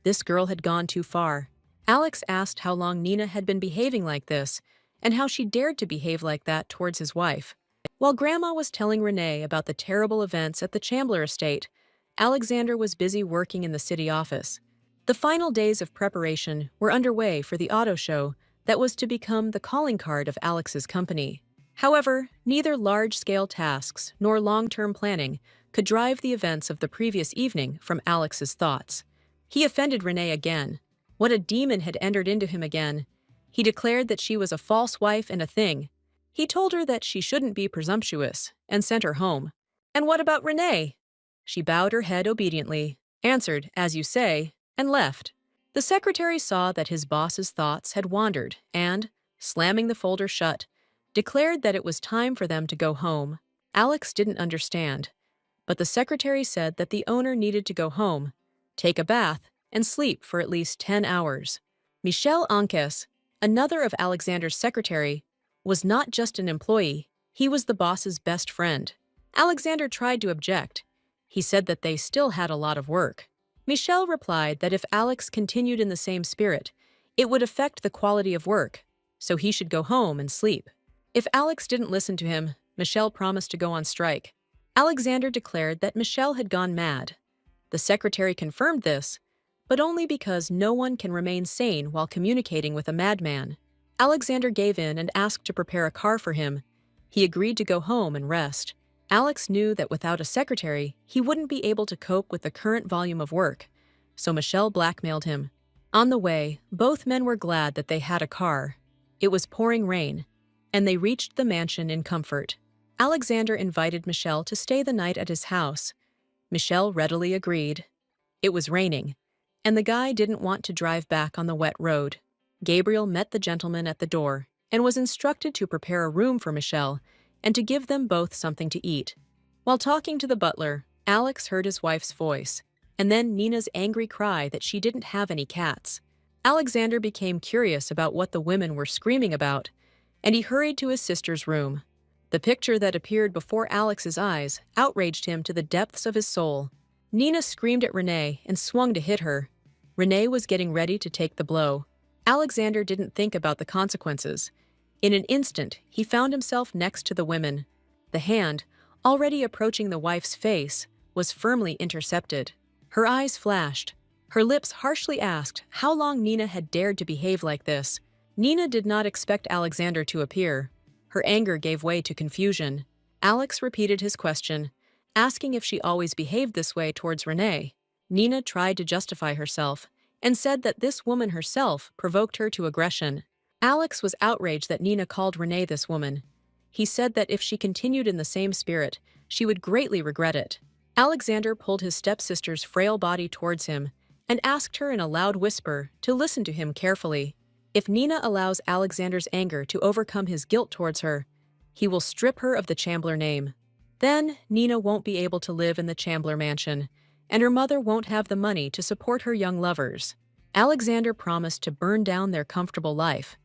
This girl had gone too far. Alex asked how long Nina had been behaving like this, and how she dared to behave like that towards his wife. While Grandma was telling Renee about the terrible events at the Chandler estate, Alexander was busy working in the city office. The final days of preparation were underway for the auto show that was to become the calling card of Alex's company. However, neither large-scale tasks nor long-term planning could drive the events of the previous evening from Alex's thoughts. He offended Renee again. What a demon had entered into him again. He declared that she was a false wife and a thing. He told her that she shouldn't be presumptuous and sent her home. And what about Renee? She bowed her head obediently, answered, "As you say," and left. The secretary saw that his boss's thoughts had wandered and, slamming the folder shut, declared that it was time for them to go home. Alex didn't understand, but the secretary said that the owner needed to go home, take a bath, and sleep for at least 10 hours. Michel Ankes, another of Alexander's secretary, was not just an employee, he was the boss's best friend. Alexander tried to object. He said that they still had a lot of work. Michel replied that if Alex continued in the same spirit, it would affect the quality of work, so he should go home and sleep. If Alex didn't listen to him, Michel promised to go on strike. Alexander declared that Michel had gone mad. The secretary confirmed this, but only because no one can remain sane while communicating with a madman. Alexander gave in and asked to prepare a car for him. He agreed to go home and rest. Alex knew that without a secretary, he wouldn't be able to cope with the current volume of work, so Michel blackmailed him. On the way, both men were glad that they had a car. It was pouring rain, and they reached the mansion in comfort. Alexander invited Michel to stay the night at his house. Michel readily agreed. It was raining, and the guy didn't want to drive back on the wet road. Gabriel met the gentleman at the door and was instructed to prepare a room for Michel and to give them both something to eat. While talking to the butler, Alex heard his wife's voice, and then Nina's angry cry that she didn't have any cats. Alexander became curious about what the women were screaming about, and he hurried to his sister's room. The picture that appeared before Alex's eyes outraged him to the depths of his soul. Nina screamed at Renee and swung to hit her. Renee was getting ready to take the blow. Alexander didn't think about the consequences. In an instant, he found himself next to the women. The hand, already approaching the wife's face, was firmly intercepted. Her eyes flashed. Her lips harshly asked how long Nina had dared to behave like this. Nina did not expect Alexander to appear. Her anger gave way to confusion. Alex repeated his question, asking if she always behaved this way towards Renee. Nina tried to justify herself and said that this woman herself provoked her to aggression. Alex was outraged that Nina called Renee this woman. He said that if she continued in the same spirit, she would greatly regret it. Alexander pulled his stepsister's frail body towards him and asked her in a loud whisper to listen to him carefully. If Nina allows Alexander's anger to overcome his guilt towards her, he will strip her of the Chambler name. Then Nina won't be able to live in the Chambler mansion, and her mother won't have the money to support her young lovers. Alexander promised to burn down their comfortable life,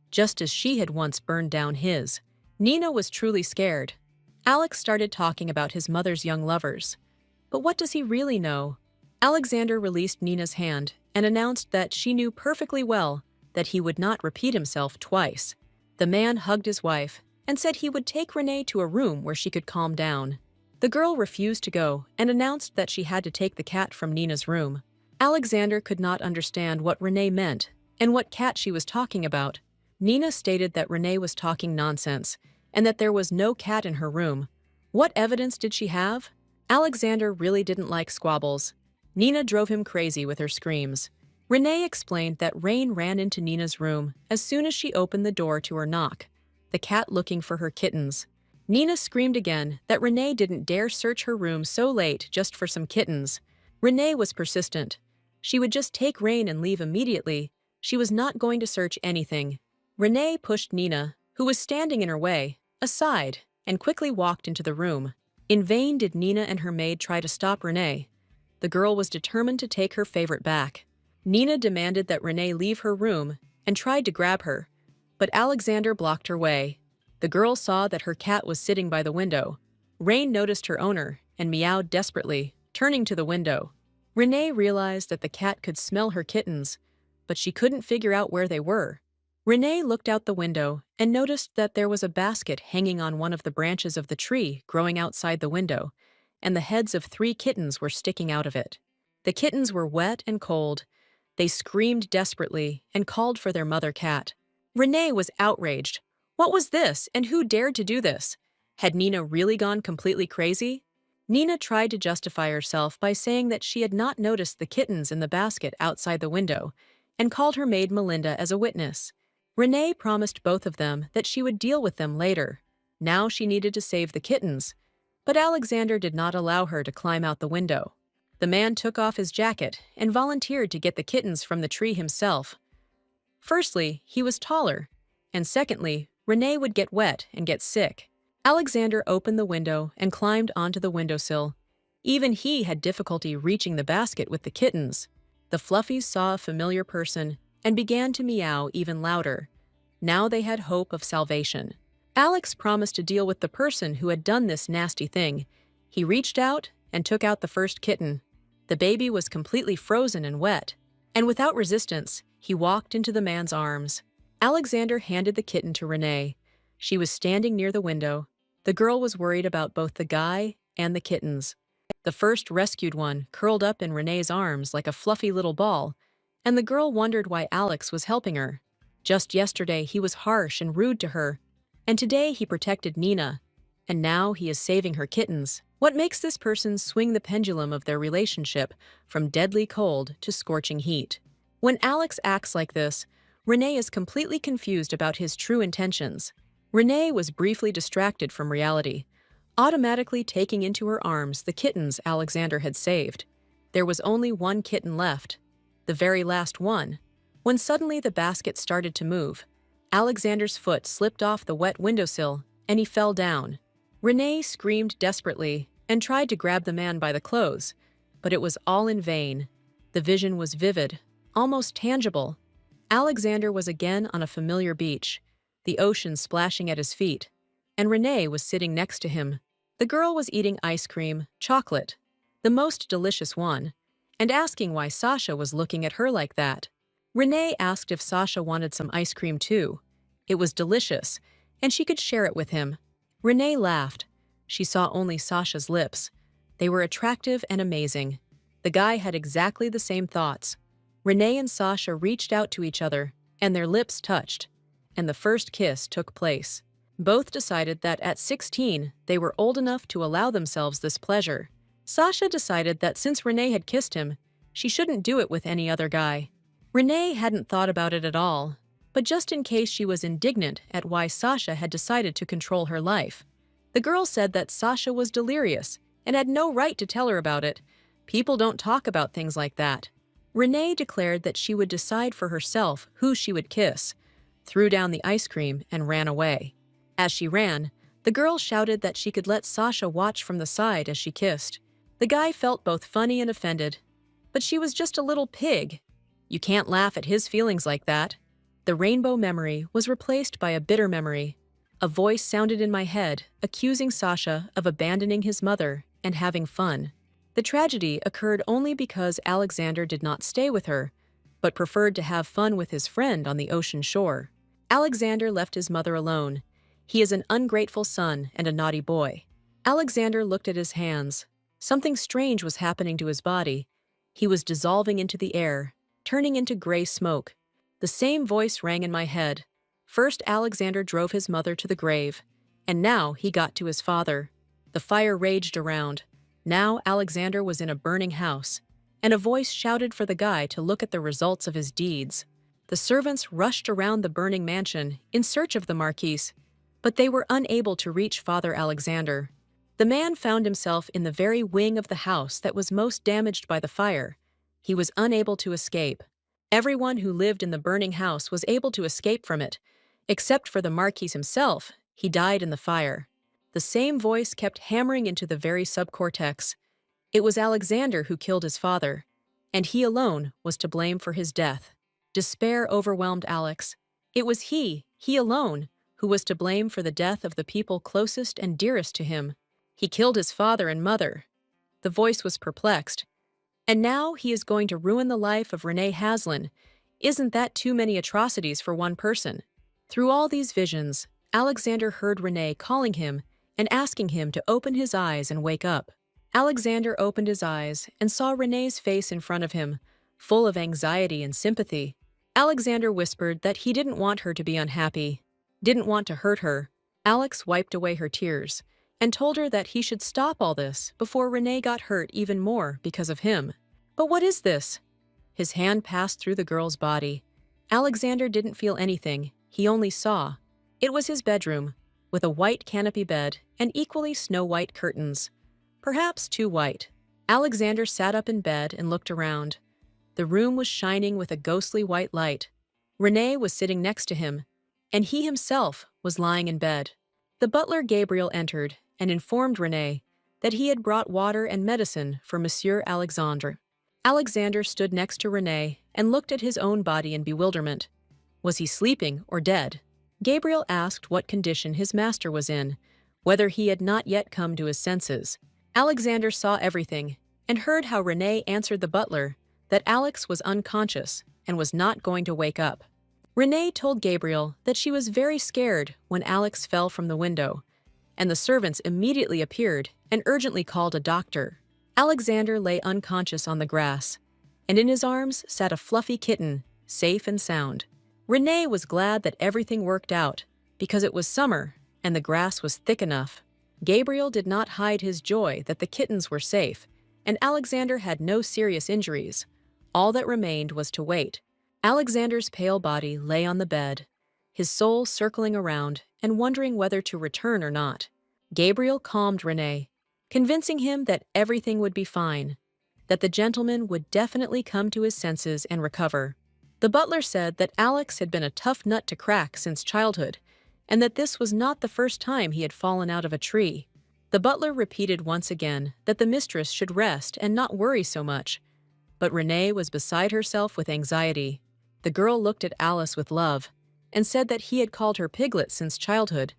just as she had once burned down his. Nina was truly scared. Alex started talking about his mother's young lovers. But what does he really know? Alexander released Nina's hand and announced that she knew perfectly well that he would not repeat himself twice. The man hugged his wife and said he would take Renee to a room where she could calm down. The girl refused to go and announced that she had to take the cat from Nina's room. Alexander could not understand what Renee meant and what cat she was talking about. Nina stated that Renee was talking nonsense and that there was no cat in her room. What evidence did she have? Alexander really didn't like squabbles. Nina drove him crazy with her screams. Renee explained that Rain ran into Nina's room as soon as she opened the door to her knock, the cat looking for her kittens. Nina screamed again that Renee didn't dare search her room so late just for some kittens. Renee was persistent. She would just take Rain and leave immediately. She was not going to search anything. Renee pushed Nina, who was standing in her way, aside and quickly walked into the room. In vain did Nina and her maid try to stop Renee. The girl was determined to take her favorite back. Nina demanded that Renee leave her room and tried to grab her, but Alexander blocked her way. The girl saw that her cat was sitting by the window. Rain noticed her owner and meowed desperately, turning to the window. Renee realized that the cat could smell her kittens, but she couldn't figure out where they were. Renee looked out the window and noticed that there was a basket hanging on one of the branches of the tree growing outside the window, and the heads of 3 kittens were sticking out of it. The kittens were wet and cold. They screamed desperately and called for their mother cat. Renee was outraged. What was this, and who dared to do this? Had Nina really gone completely crazy? Nina tried to justify herself by saying that she had not noticed the kittens in the basket outside the window and called her maid Melinda as a witness. Renee promised both of them that she would deal with them later. Now she needed to save the kittens, but Alexander did not allow her to climb out the window. The man took off his jacket and volunteered to get the kittens from the tree himself. Firstly, he was taller, and secondly, Renee would get wet and get sick. Alexander opened the window and climbed onto the windowsill. Even he had difficulty reaching the basket with the kittens. The Fluffies saw a familiar person and began to meow even louder. Now they had hope of salvation. Alex promised to deal with the person who had done this nasty thing. He reached out and took out the first kitten. The baby was completely frozen and wet, and without resistance, he walked into the man's arms. Alexander handed the kitten to Renee. She was standing near the window. The girl was worried about both the guy and the kittens. The first rescued one curled up in Renee's arms like a fluffy little ball, and the girl wondered why Alex was helping her. Just yesterday he was harsh and rude to her, and today he protected Nina, and now he is saving her kittens. What makes this person swing the pendulum of their relationship from deadly cold to scorching heat? When Alex acts like this, Renee is completely confused about his true intentions. Renee was briefly distracted from reality, automatically taking into her arms the kittens Alexander had saved. There was only one kitten left, the very last one, when suddenly the basket started to move. Alexander's foot slipped off the wet windowsill, and he fell down. Renee screamed desperately and tried to grab the man by the clothes, but it was all in vain. The vision was vivid, almost tangible. Alexander was again on a familiar beach, the ocean splashing at his feet, and Renee was sitting next to him. The girl was eating ice cream, chocolate, the most delicious one, and asking why Sasha was looking at her like that. Renee asked if Sasha wanted some ice cream too. It was delicious, and she could share it with him. Renee laughed. She saw only Sasha's lips. They were attractive and amazing. The guy had exactly the same thoughts. Renee and Sasha reached out to each other, and their lips touched, and the first kiss took place. Both decided that at 16, they were old enough to allow themselves this pleasure. Sasha decided that since Renee had kissed him, she shouldn't do it with any other guy. Renee hadn't thought about it at all, but just in case she was indignant at why Sasha had decided to control her life. The girl said that Sasha was delirious and had no right to tell her about it. People don't talk about things like that. Renee declared that she would decide for herself who she would kiss, threw down the ice cream, and ran away. As she ran, the girl shouted that she could let Sasha watch from the side as she kissed. The guy felt both funny and offended, but she was just a little pig. You can't laugh at his feelings like that. The rainbow memory was replaced by a bitter memory. A voice sounded in my head, accusing Sasha of abandoning his mother and having fun. The tragedy occurred only because Alexander did not stay with her, but preferred to have fun with his friend on the ocean shore. Alexander left his mother alone. He is an ungrateful son and a naughty boy. Alexander looked at his hands. Something strange was happening to his body. He was dissolving into the air, turning into gray smoke. The same voice rang in my head. First, Alexander drove his mother to the grave, and now he got to his father. The fire raged around. Now Alexander was in a burning house, and a voice shouted for the guy to look at the results of his deeds. The servants rushed around the burning mansion in search of the Marquise, but they were unable to reach Father Alexander. The man found himself in the very wing of the house that was most damaged by the fire. He was unable to escape. Everyone who lived in the burning house was able to escape from it, except for the Marquis himself. He died in the fire. The same voice kept hammering into the very subcortex. It was Alexander who killed his father, and he alone was to blame for his death. Despair overwhelmed Alex. It was he alone, who was to blame for the death of the people closest and dearest to him. He killed his father and mother. The voice was perplexed. And now he is going to ruin the life of Renee Haslin. Isn't that too many atrocities for one person? Through all these visions, Alexander heard Renee calling him and asking him to open his eyes and wake up. Alexander opened his eyes and saw Renee's face in front of him, full of anxiety and sympathy. Alexander whispered that he didn't want her to be unhappy, didn't want to hurt her. Alex wiped away her tears and told her that he should stop all this before Renee got hurt even more because of him. But what is this? His hand passed through the girl's body. Alexander didn't feel anything, he only saw. It was his bedroom, with a white canopy bed and equally snow-white curtains. Perhaps too white. Alexander sat up in bed and looked around. The room was shining with a ghostly white light. Renee was sitting next to him, and he himself was lying in bed. The butler Gabriel entered and informed Renee that he had brought water and medicine for Monsieur Alexandre. Alexander stood next to Renee and looked at his own body in bewilderment. Was he sleeping or dead? Gabriel asked what condition his master was in, whether he had not yet come to his senses. Alexander saw everything and heard how Renee answered the butler that Alex was unconscious and was not going to wake up. Renee told Gabriel that she was very scared when Alex fell from the window, and the servants immediately appeared and urgently called a doctor. Alexander lay unconscious on the grass, and in his arms sat a fluffy kitten, safe and sound. Renee was glad that everything worked out, because it was summer and the grass was thick enough. Gabriel did not hide his joy that the kittens were safe, and Alexander had no serious injuries. All that remained was to wait. Alexander's pale body lay on the bed, his soul circling around and wondering whether to return or not. Gabriel calmed Renee, convincing him that everything would be fine, that the gentleman would definitely come to his senses and recover. The butler said that Alex had been a tough nut to crack since childhood, and that this was not the first time he had fallen out of a tree. The butler repeated once again that the mistress should rest and not worry so much, but Renee was beside herself with anxiety. The girl looked at Alice with love and said that he had called her Piglet since childhood,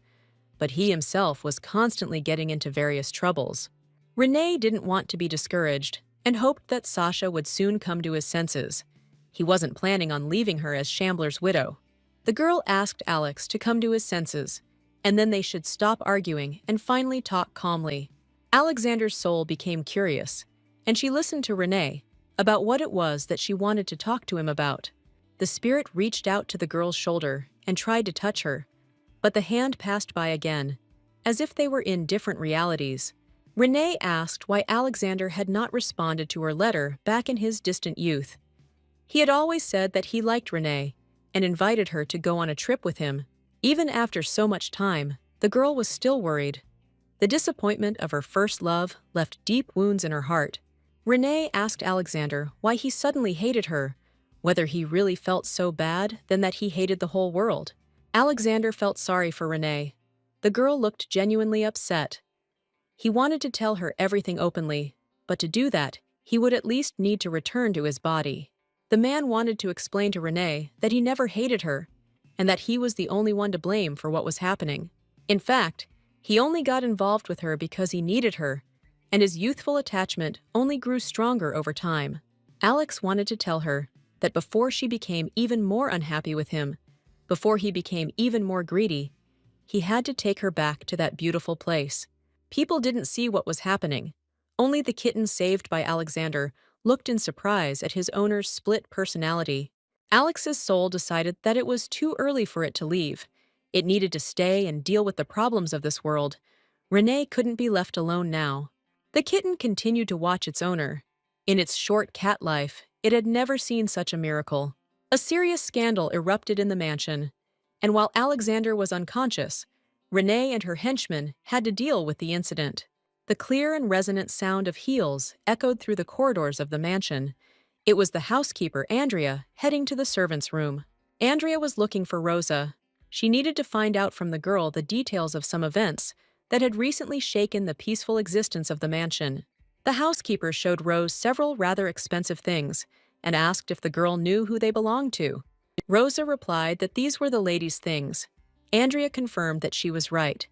but he himself was constantly getting into various troubles. Renee didn't want to be discouraged and hoped that Sasha would soon come to his senses. He wasn't planning on leaving her as Shambler's widow. The girl asked Alex to come to his senses, and then they should stop arguing and finally talk calmly. Alexander's soul became curious, and she listened to Renee about what it was that she wanted to talk to him about. The spirit reached out to the girl's shoulder and tried to touch her, but the hand passed by again, as if they were in different realities. Renee asked why Alexander had not responded to her letter back in his distant youth. He had always said that he liked Renee and invited her to go on a trip with him. Even after so much time, the girl was still worried. The disappointment of her first love left deep wounds in her heart. Renee asked Alexander why he suddenly hated her, whether he really felt so bad then that he hated the whole world. Alexander felt sorry for Renee. The girl looked genuinely upset. He wanted to tell her everything openly, but to do that, he would at least need to return to his body. The man wanted to explain to Renee that he never hated her, and that he was the only one to blame for what was happening. In fact, he only got involved with her because he needed her, and his youthful attachment only grew stronger over time. Alex wanted to tell her that before she became even more unhappy with him, before he became even more greedy, he had to take her back to that beautiful place. People didn't see what was happening. Only the kitten saved by Alexander looked in surprise at his owner's split personality. Alex's soul decided that it was too early for it to leave. It needed to stay and deal with the problems of this world. Renee couldn't be left alone now. The kitten continued to watch its owner. In its short cat life, it had never seen such a miracle. A serious scandal erupted in the mansion, and while Alexander was unconscious, Renee and her henchmen had to deal with the incident. The clear and resonant sound of heels echoed through the corridors of the mansion. It was the housekeeper, Andrea, heading to the servants' room. Andrea was looking for Rosa. She needed to find out from the girl the details of some events that had recently shaken the peaceful existence of the mansion. The housekeeper showed Rose several rather expensive things and asked if the girl knew who they belonged to. Rosa replied that these were the ladies' things. Andrea confirmed that she was right.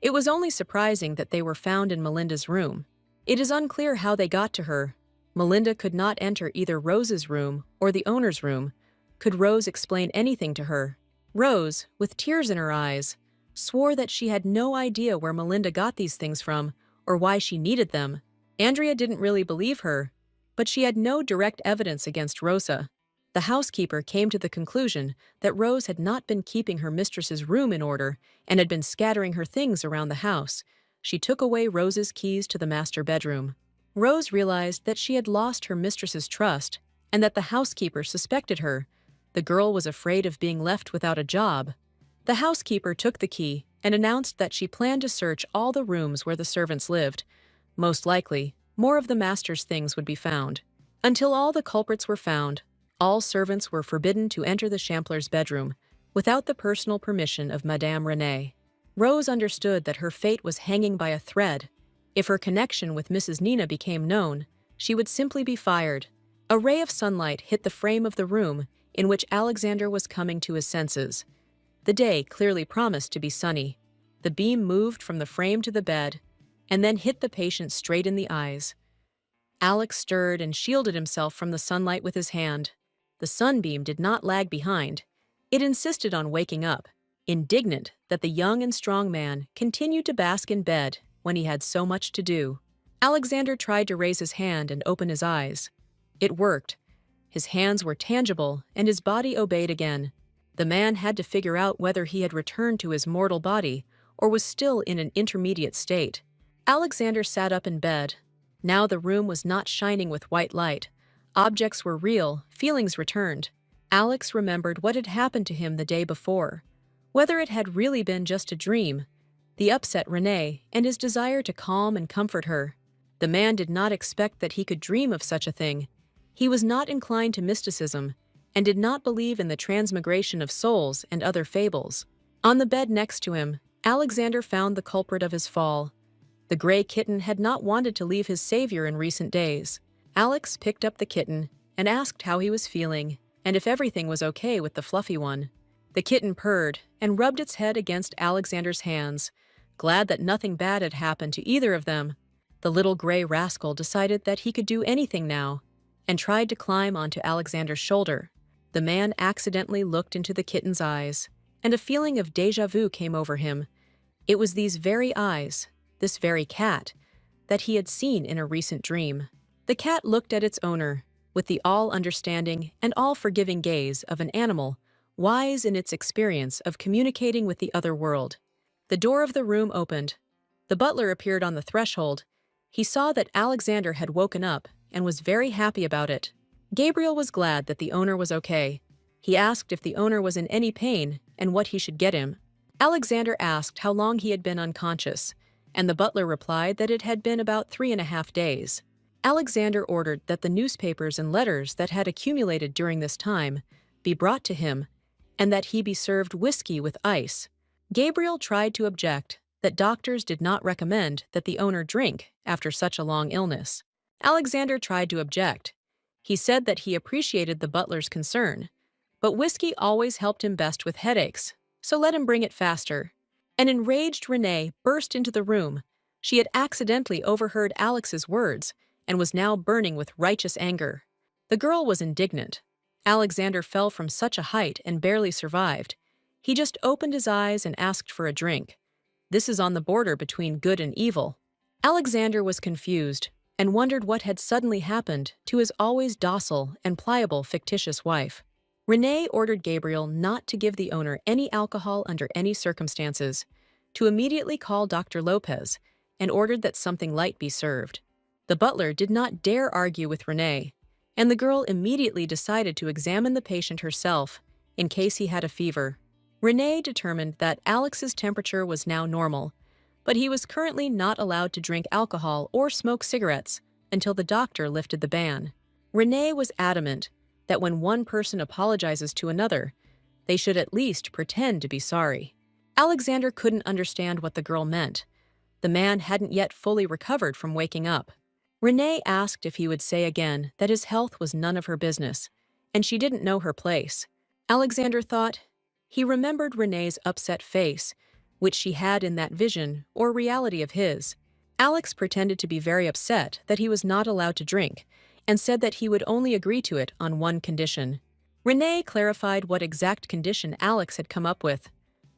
It was only surprising that they were found in Melinda's room. It is unclear how they got to her. Melinda could not enter either Rose's room or the owner's room. Could Rose explain anything to her? Rose, with tears in her eyes, swore that she had no idea where Melinda got these things from or why she needed them. Andrea didn't really believe her, but she had no direct evidence against Rosa. The housekeeper came to the conclusion that Rose had not been keeping her mistress's room in order and had been scattering her things around the house. She took away Rose's keys to the master bedroom. Rose realized that she had lost her mistress's trust and that the housekeeper suspected her. The girl was afraid of being left without a job. The housekeeper took the key and announced that she planned to search all the rooms where the servants lived. Most likely, more of the master's things would be found. Until all the culprits were found, all servants were forbidden to enter the Champler's bedroom without the personal permission of Madame Renee. Rose understood that her fate was hanging by a thread. If her connection with Mrs. Nina became known, she would simply be fired. A ray of sunlight hit the frame of the room in which Alexander was coming to his senses. The day clearly promised to be sunny. The beam moved from the frame to the bed, and then hit the patient straight in the eyes. Alex stirred and shielded himself from the sunlight with his hand. The sunbeam did not lag behind. It insisted on waking up, indignant that the young and strong man continued to bask in bed when he had so much to do. Alexander tried to raise his hand and open his eyes. It worked. His hands were tangible, and his body obeyed again. The man had to figure out whether he had returned to his mortal body or was still in an intermediate state. Alexander sat up in bed. Now the room was not shining with white light. Objects were real, feelings returned. Alex remembered what had happened to him the day before. Whether it had really been just a dream, the upset Renee, and his desire to calm and comfort her. The man did not expect that he could dream of such a thing. He was not inclined to mysticism, and did not believe in the transmigration of souls and other fables. On the bed next to him, Alexander found the culprit of his fall. The gray kitten had not wanted to leave his savior in recent days. Alex picked up the kitten and asked how he was feeling, and if everything was okay with the fluffy one. The kitten purred and rubbed its head against Alexander's hands, glad that nothing bad had happened to either of them. The little gray rascal decided that he could do anything now, and tried to climb onto Alexander's shoulder. The man accidentally looked into the kitten's eyes, and a feeling of déjà vu came over him. It was these very eyes, this very cat, that he had seen in a recent dream. The cat looked at its owner with the all-understanding and all-forgiving gaze of an animal, wise in its experience of communicating with the other world. The door of the room opened. The butler appeared on the threshold. He saw that Alexander had woken up and was very happy about it. Gabriel was glad that the owner was okay. He asked if the owner was in any pain and what he should get him. Alexander asked how long he had been unconscious, and the butler replied that it had been about 3.5 days. Alexander ordered that the newspapers and letters that had accumulated during this time be brought to him, and that he be served whiskey with ice. Gabriel tried to object that doctors did not recommend that the owner drink after such a long illness. Alexander tried to object. He said that he appreciated the butler's concern, but whiskey always helped him best with headaches, so let him bring it faster. An enraged Renee burst into the room. She had accidentally overheard Alex's words and was now burning with righteous anger. The girl was indignant. Alexander fell from such a height and barely survived. He just opened his eyes and asked for a drink. This is on the border between good and evil. Alexander was confused and wondered what had suddenly happened to his always docile and pliable fictitious wife. Renee ordered Gabriel not to give the owner any alcohol under any circumstances, to immediately call Dr. Lopez, and ordered that something light be served. The butler did not dare argue with Renee, and the girl immediately decided to examine the patient herself in case he had a fever. Renee determined that Alex's temperature was now normal, but he was currently not allowed to drink alcohol or smoke cigarettes until the doctor lifted the ban. Renee was adamant that when one person apologizes to another, they should at least pretend to be sorry. Alexander couldn't understand what the girl meant. The man hadn't yet fully recovered from waking up. Renee asked if he would say again that his health was none of her business, and she didn't know her place. Alexander thought. He remembered Renee's upset face, which she had in that vision or reality of his. Alex pretended to be very upset that he was not allowed to drink, and said that he would only agree to it on one condition. Renee clarified what exact condition Alex had come up with.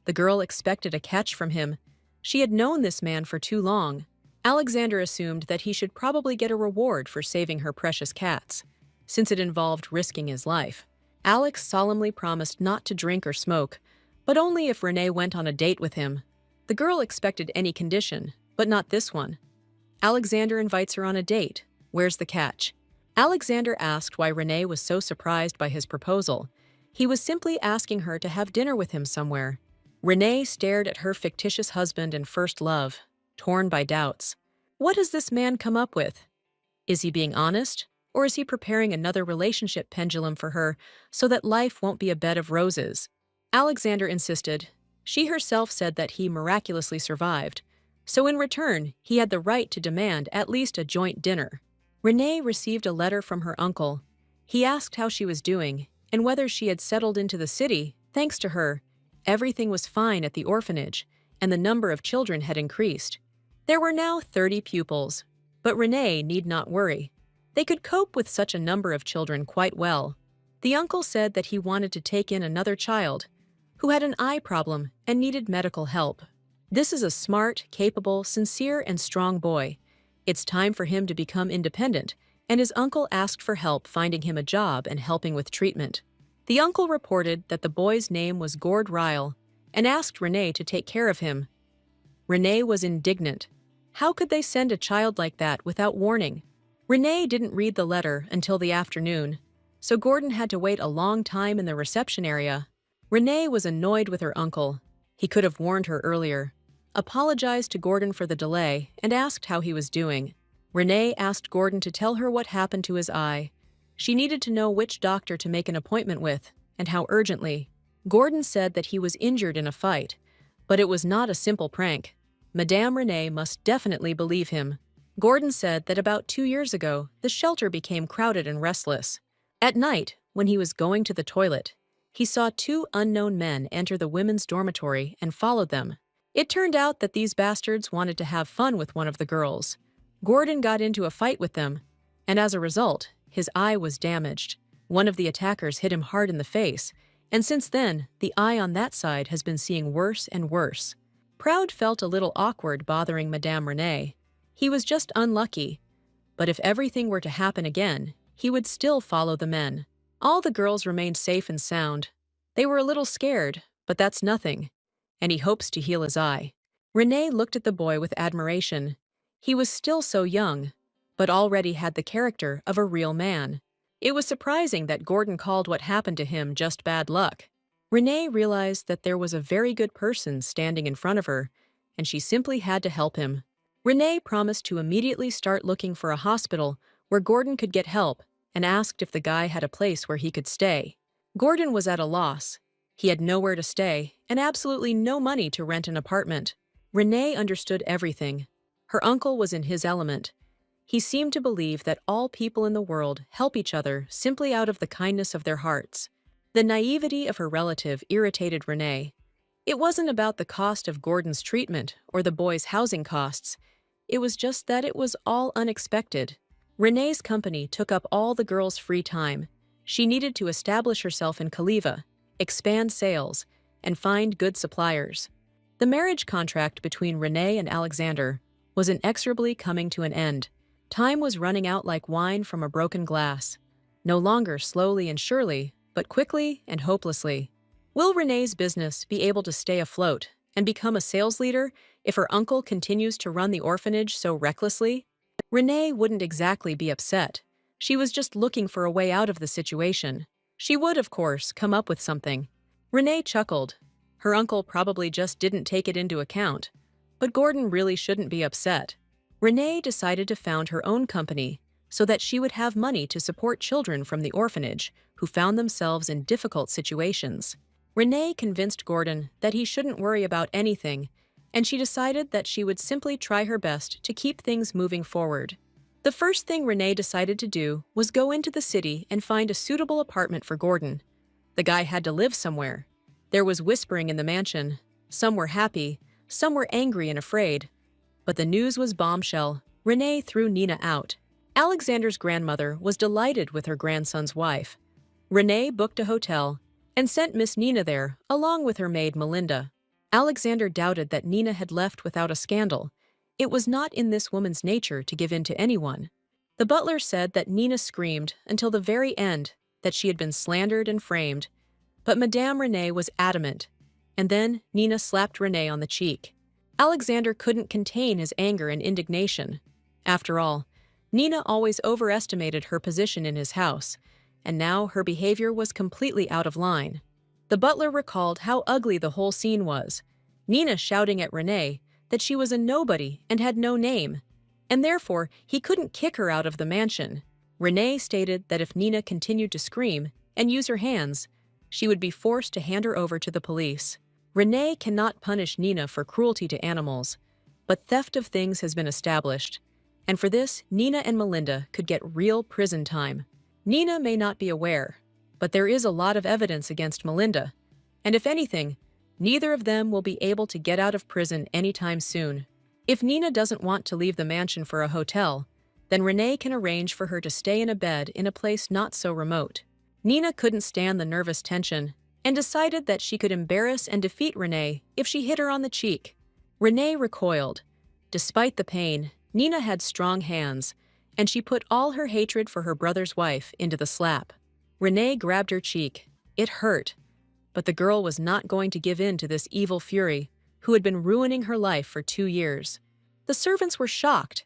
The girl expected a catch from him. She had known this man for too long. Alexander assumed that he should probably get a reward for saving her precious cats, since it involved risking his life. Alex solemnly promised not to drink or smoke, but only if Renee went on a date with him. The girl expected any condition, but not this one. Alexander invites her on a date. Where's the catch? Alexander asked why Renee was so surprised by his proposal. He was simply asking her to have dinner with him somewhere. Renee stared at her fictitious husband and first love, torn by doubts. What has this man come up with? Is he being honest? Or is he preparing another relationship pendulum for her so that life won't be a bed of roses? Alexander insisted. She herself said that he miraculously survived. So in return, he had the right to demand at least a joint dinner. Renee received a letter from her uncle. He asked how she was doing and whether she had settled into the city. Thanks to her, everything was fine at the orphanage, and the number of children had increased. There were now 30 pupils, but Renee need not worry. They could cope with such a number of children quite well. The uncle said that he wanted to take in another child who had an eye problem and needed medical help. This is a smart, capable, sincere, and strong boy. It's time for him to become independent, and his uncle asked for help finding him a job and helping with treatment. The uncle reported that the boy's name was Gord Ryle and asked Renee to take care of him. Renee was indignant. How could they send a child like that without warning? Renee didn't read the letter until the afternoon, so Gordon had to wait a long time in the reception area. Renee was annoyed with her uncle. He could have warned her earlier, apologized to Gordon for the delay, and asked how he was doing. Renee asked Gordon to tell her what happened to his eye. She needed to know which doctor to make an appointment with, and how urgently. Gordon said that he was injured in a fight, but it was not a simple prank. Madame Renee must definitely believe him. Gordon said that about 2 years ago, the shelter became crowded and restless. At night, when he was going to the toilet, he saw 2 unknown men enter the women's dormitory and followed them. It turned out that these bastards wanted to have fun with one of the girls. Gordon got into a fight with them, and as a result, his eye was damaged. One of the attackers hit him hard in the face, and since then, the eye on that side has been seeing worse and worse. Proud felt a little awkward bothering Madame Renee. He was just unlucky, but if everything were to happen again, he would still follow the men. All the girls remained safe and sound. They were a little scared, but that's nothing, and he hopes to heal his eye. Renee looked at the boy with admiration. He was still so young, but already had the character of a real man. It was surprising that Gordon called what happened to him just bad luck. Renee realized that there was a very good person standing in front of her, and she simply had to help him. Renee promised to immediately start looking for a hospital where Gordon could get help and asked if the guy had a place where he could stay. Gordon was at a loss. He had nowhere to stay and absolutely no money to rent an apartment. Renee understood everything. Her uncle was in his element. He seemed to believe that all people in the world help each other simply out of the kindness of their hearts. The naivety of her relative irritated Renee. It wasn't about the cost of Gordon's treatment or the boy's housing costs. It was just that it was all unexpected. Renee's company took up all the girls' free time. She needed to establish herself in Kaliva, expand sales, and find good suppliers. The marriage contract between Renee and Alexander was inexorably coming to an end. Time was running out like wine from a broken glass. No longer slowly and surely, but quickly and hopelessly. Will Renee's business be able to stay afloat and become a sales leader if her uncle continues to run the orphanage so recklessly? Renee wouldn't exactly be upset. She was just looking for a way out of the situation. She would, of course, come up with something. Renee chuckled. Her uncle probably just didn't take it into account. But Gordon really shouldn't be upset. Renee decided to found her own company so that she would have money to support children from the orphanage who found themselves in difficult situations. Renee convinced Gordon that he shouldn't worry about anything, and she decided that she would simply try her best to keep things moving forward. The first thing Renee decided to do was go into the city and find a suitable apartment for Gordon. The guy had to live somewhere. There was whispering in the mansion. Some were happy, some were angry and afraid. But the news was bombshell. Renee threw Nina out. Alexander's grandmother was delighted with her grandson's wife. Renee booked a hotel and sent Miss Nina there, along with her maid Melinda. Alexander doubted that Nina had left without a scandal. It was not in this woman's nature to give in to anyone. The butler said that Nina screamed until the very end that she had been slandered and framed, but Madame Renee was adamant, and then Nina slapped Renee on the cheek. Alexander couldn't contain his anger and indignation. After all, Nina always overestimated her position in his house, and now her behavior was completely out of line. The butler recalled how ugly the whole scene was. Nina shouting at Renee that she was a nobody and had no name. and therefore he couldn't kick her out of the mansion. Renee stated that if Nina continued to scream and use her hands, she would be forced to hand her over to the police. Renee cannot punish Nina for cruelty to animals, but theft of things has been established, and for this, Nina and Melinda could get real prison time. Nina may not be aware, but there is a lot of evidence against Melinda, and if anything, neither of them will be able to get out of prison anytime soon. If Nina doesn't want to leave the mansion for a hotel, then Renee can arrange for her to stay in a bed in a place not so remote. Nina couldn't stand the nervous tension and decided that she could embarrass and defeat Renee if she hit her on the cheek. Renee recoiled. Despite the pain, Nina had strong hands, and she put all her hatred for her brother's wife into the slap. Renee grabbed her cheek. It hurt, but the girl was not going to give in to this evil fury who had been ruining her life for 2 years. The servants were shocked.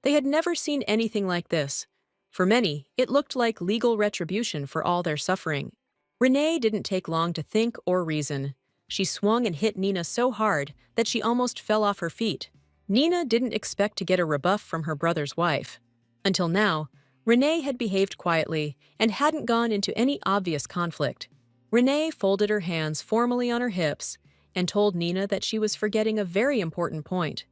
They had never seen anything like this. For many, it looked like legal retribution for all their suffering. Renee didn't take long to think or reason. She swung and hit Nina so hard that she almost fell off her feet. Nina didn't expect to get a rebuff from her brother's wife. Until now, Renee had behaved quietly and hadn't gone into any obvious conflict. Renee folded her hands formally on her hips and told Nina that she was forgetting a very important point.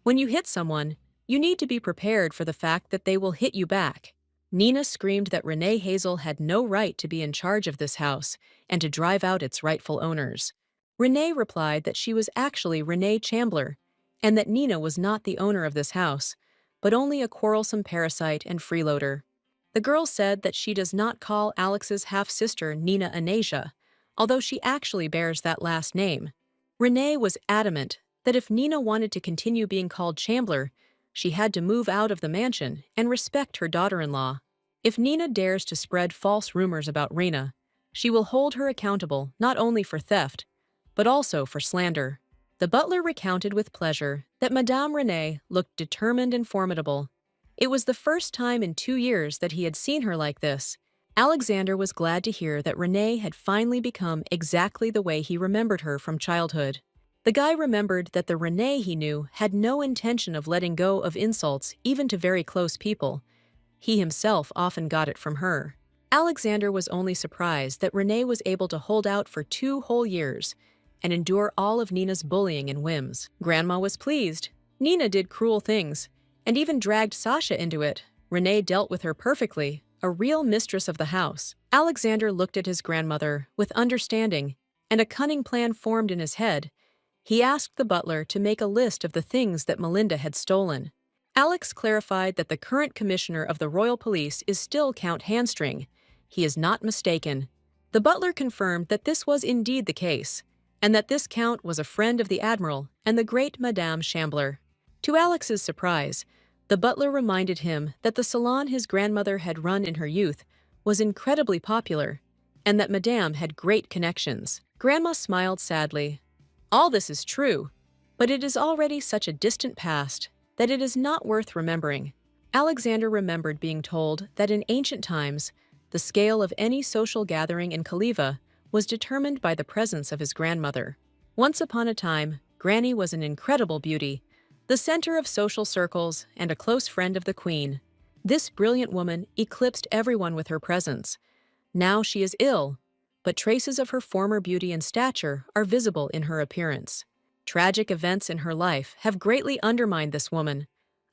When you hit someone, you need to be prepared for the fact that they will hit you back. Nina screamed that Renee Hazel had no right to be in charge of this house and to drive out its rightful owners. Renee replied that she was actually Renee Chambler, and that Nina was not the owner of this house, but only a quarrelsome parasite and freeloader. The girl said that she does not call Alex's half-sister Nina Anasia, although she actually bears that last name. Renee was adamant that if Nina wanted to continue being called Chambler, she had to move out of the mansion and respect her daughter-in-law. If Nina dares to spread false rumors about Reina, she will hold her accountable not only for theft, but also for slander. The butler recounted with pleasure that Madame Renee looked determined and formidable. It was the first time in 2 years that he had seen her like this. Alexander was glad to hear that Renee had finally become exactly the way he remembered her from childhood. The guy remembered that the Renee he knew had no intention of letting go of insults even to very close people. He himself often got it from her. Alexander was only surprised that Renee was able to hold out for 2 whole years and endure all of Nina's bullying and whims. Grandma was pleased. Nina did cruel things, and even dragged Sasha into it. Renee dealt with her perfectly, a real mistress of the house. Alexander looked at his grandmother with understanding, and a cunning plan formed in his head. He asked the butler to make a list of the things that Melinda had stolen. Alex clarified that the current commissioner of the Royal Police is still Count Handstring. He is not mistaken. The butler confirmed that this was indeed the case, and that this count was a friend of the Admiral and the great Madame Chambler. To Alex's surprise, the butler reminded him that the salon his grandmother had run in her youth was incredibly popular, and that Madame had great connections. Grandma smiled sadly. All this is true, but it is already such a distant past that it is not worth remembering. Alexander remembered being told that in ancient times, the scale of any social gathering in Khaliva was determined by the presence of his grandmother. Once upon a time, Granny was an incredible beauty, the center of social circles and a close friend of the Queen. This brilliant woman eclipsed everyone with her presence. Now she is ill, but traces of her former beauty and stature are visible in her appearance. Tragic events in her life have greatly undermined this woman.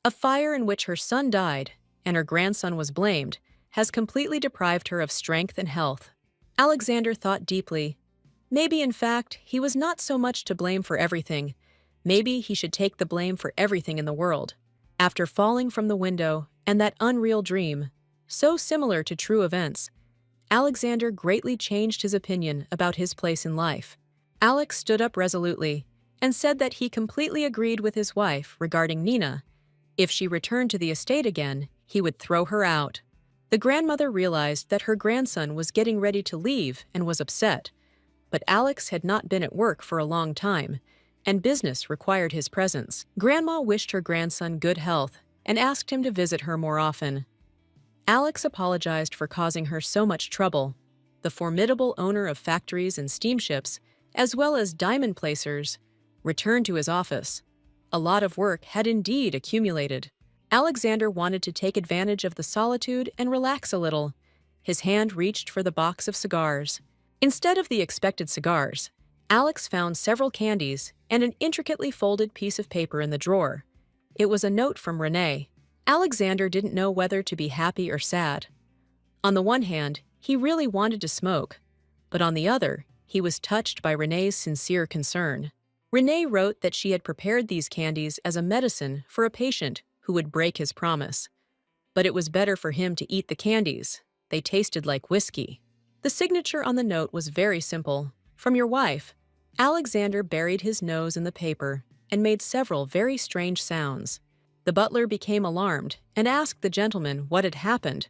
A fire in which her son died, and her grandson was blamed, has completely deprived her of strength and health. Alexander thought deeply. Maybe, in fact, he was not so much to blame for everything. Maybe he should take the blame for everything in the world. After falling from the window and that unreal dream, so similar to true events, Alexander greatly changed his opinion about his place in life. Alex stood up resolutely and said that he completely agreed with his wife regarding Nina. If she returned to the estate again, he would throw her out. The grandmother realized that her grandson was getting ready to leave and was upset. But Alex had not been at work for a long time, and business required his presence. Grandma wished her grandson good health and asked him to visit her more often. Alex apologized for causing her so much trouble. The formidable owner of factories and steamships, as well as diamond placers, returned to his office. A lot of work had indeed accumulated. Alexander wanted to take advantage of the solitude and relax a little. His hand reached for the box of cigars. Instead of the expected cigars, Alex found several candies and an intricately folded piece of paper in the drawer. It was a note from Renee. Alexander didn't know whether to be happy or sad. On the one hand, he really wanted to smoke, but on the other, he was touched by Renee's sincere concern. Renee wrote that she had prepared these candies as a medicine for a patient who would break his promise. But it was better for him to eat the candies. They tasted like whiskey. The signature on the note was very simple. From your wife. Alexander buried his nose in the paper and made several very strange sounds. The butler became alarmed and asked the gentleman what had happened,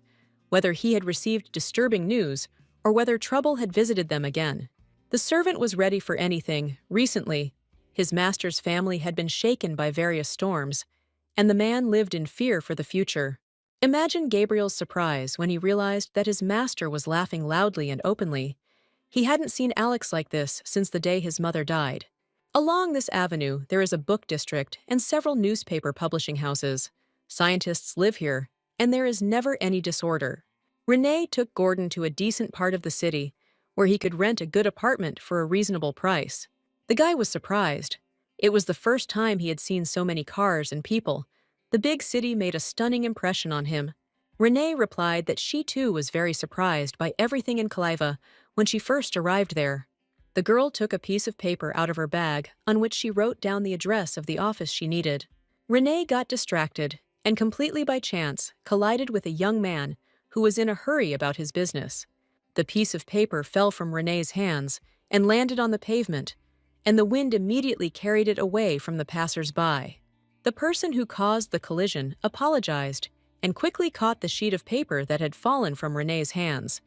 whether he had received disturbing news or whether trouble had visited them again. The servant was ready for anything. Recently, his master's family had been shaken by various storms, and the man lived in fear for the future. Imagine Gabriel's surprise when he realized that his master was laughing loudly and openly. He hadn't seen Alex like this since the day his mother died. Along this avenue, there is a book district and several newspaper publishing houses. Scientists live here, and there is never any disorder. Renee took Gordon to a decent part of the city, where he could rent a good apartment for a reasonable price. The guy was surprised. It was the first time he had seen so many cars and people. The big city made a stunning impression on him. Renee replied that she too was very surprised by everything in Kaliva when she first arrived there. The girl took a piece of paper out of her bag on which she wrote down the address of the office she needed. Renee got distracted and completely by chance collided with a young man who was in a hurry about his business. The piece of paper fell from Renee's hands and landed on the pavement, and the wind immediately carried it away from the passers-by. The person who caused the collision apologized and quickly caught the sheet of paper that had fallen from Renee's hands.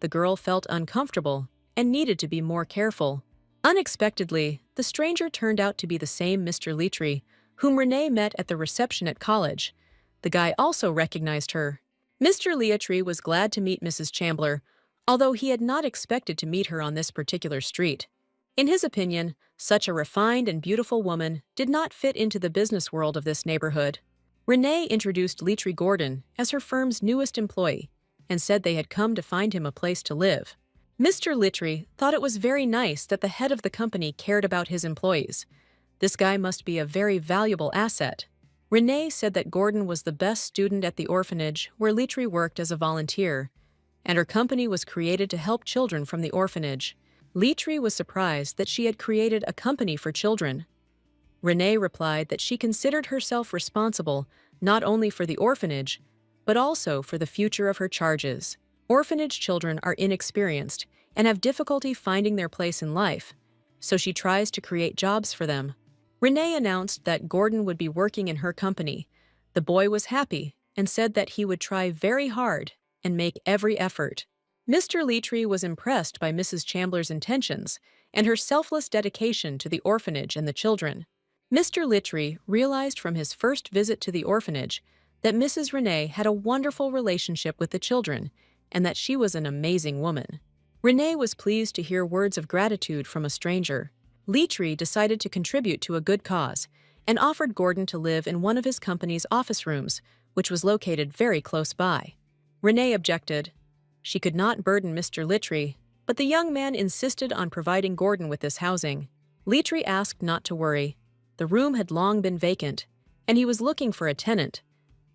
The girl felt uncomfortable and needed to be more careful. Unexpectedly, the stranger turned out to be the same Mr. Litry, whom Renee met at the reception at college. The guy also recognized her. Mr. Litry was glad to meet Mrs. Chandler, although he had not expected to meet her on this particular street. In his opinion, such a refined and beautiful woman did not fit into the business world of this neighborhood. Renee introduced Litry Gordon as her firm's newest employee and said they had come to find him a place to live. Mr. Litry thought it was very nice that the head of the company cared about his employees. This guy must be a very valuable asset. Renee said that Gordon was the best student at the orphanage where Litry worked as a volunteer, and her company was created to help children from the orphanage. Litry was surprised that she had created a company for children. Renee replied that she considered herself responsible not only for the orphanage, but also for the future of her charges. Orphanage children are inexperienced and have difficulty finding their place in life, so she tries to create jobs for them. Renee announced that Gordon would be working in her company. The boy was happy and said that he would try very hard and make every effort. Mr. Litry was impressed by Mrs. Chandler's intentions and her selfless dedication to the orphanage and the children. Mr. Litry realized from his first visit to the orphanage that Mrs. Renee had a wonderful relationship with the children and that she was an amazing woman. Renee was pleased to hear words of gratitude from a stranger. Litry decided to contribute to a good cause and offered Gordon to live in one of his company's office rooms, which was located very close by. Renee objected. She could not burden Mr. Litry, but the young man insisted on providing Gordon with this housing. Litry asked not to worry. The room had long been vacant, and he was looking for a tenant.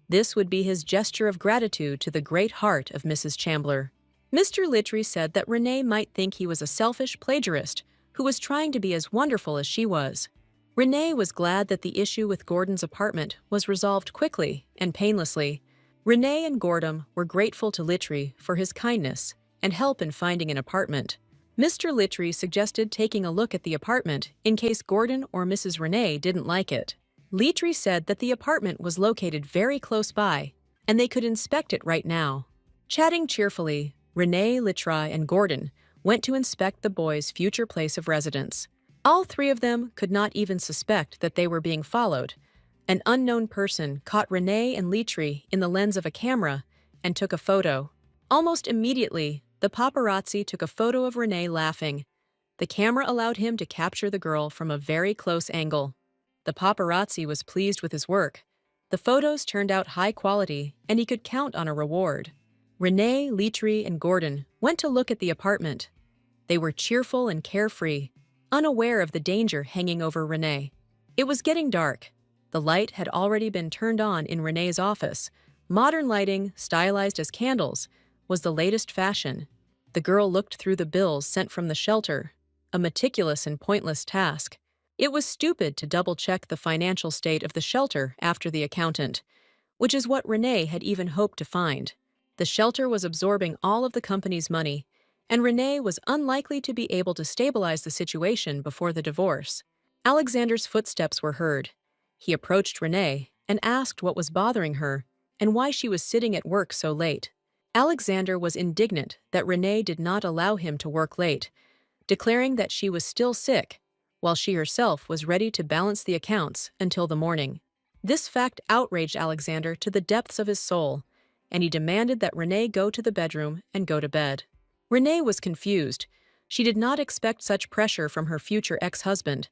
This would be his gesture of gratitude to the great heart of Mrs. Chandler. Mr. Litry said that Renee might think he was a selfish plagiarist who was trying to be as wonderful as she was. Renee was glad that the issue with Gordon's apartment was resolved quickly and painlessly. Renee and Gordon were grateful to Litry for his kindness and help in finding an apartment. Mr. Litry suggested taking a look at the apartment in case Gordon or Mrs. Renee didn't like it. Litry said that the apartment was located very close by, and they could inspect it right now. Chatting cheerfully, Renee, Litry, and Gordon went to inspect the boys' future place of residence. All three of them could not even suspect that they were being followed. An unknown person caught Renee and Litry in the lens of a camera and took a photo. Almost immediately, the paparazzi took a photo of Renee laughing. The camera allowed him to capture the girl from a very close angle. The paparazzi was pleased with his work. The photos turned out high quality, and he could count on a reward. Renee, Leetri, and Gordon went to look at the apartment. They were cheerful and carefree, unaware of the danger hanging over Renee. It was getting dark. The light had already been turned on in Renee's office. Modern lighting, stylized as candles, was the latest fashion. The girl looked through the bills sent from the shelter, a meticulous and pointless task. It was stupid to double-check the financial state of the shelter after the accountant, which is what Renee had even hoped to find. The shelter was absorbing all of the company's money, and Renee was unlikely to be able to stabilize the situation before the divorce. Alexander's footsteps were heard. He approached Renee and asked what was bothering her and why she was sitting at work so late. Alexander was indignant that Renee did not allow him to work late, declaring that she was still sick, while she herself was ready to balance the accounts until the morning. This fact outraged Alexander to the depths of his soul, and he demanded that Renee go to the bedroom and go to bed. Renee was confused. She did not expect such pressure from her future ex-husband.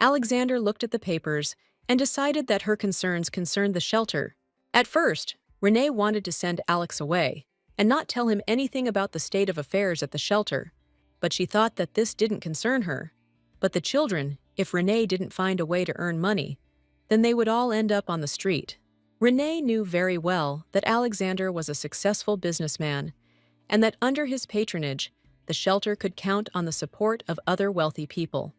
Alexander looked at the papers and decided that her concerns concerned the shelter. At first, Renee wanted to send Alex away and not tell him anything about the state of affairs at the shelter, but she thought that this didn't concern her. But the children, if Renee didn't find a way to earn money, then they would all end up on the street. Renee knew very well that Alexander was a successful businessman, and that under his patronage, the shelter could count on the support of other wealthy people.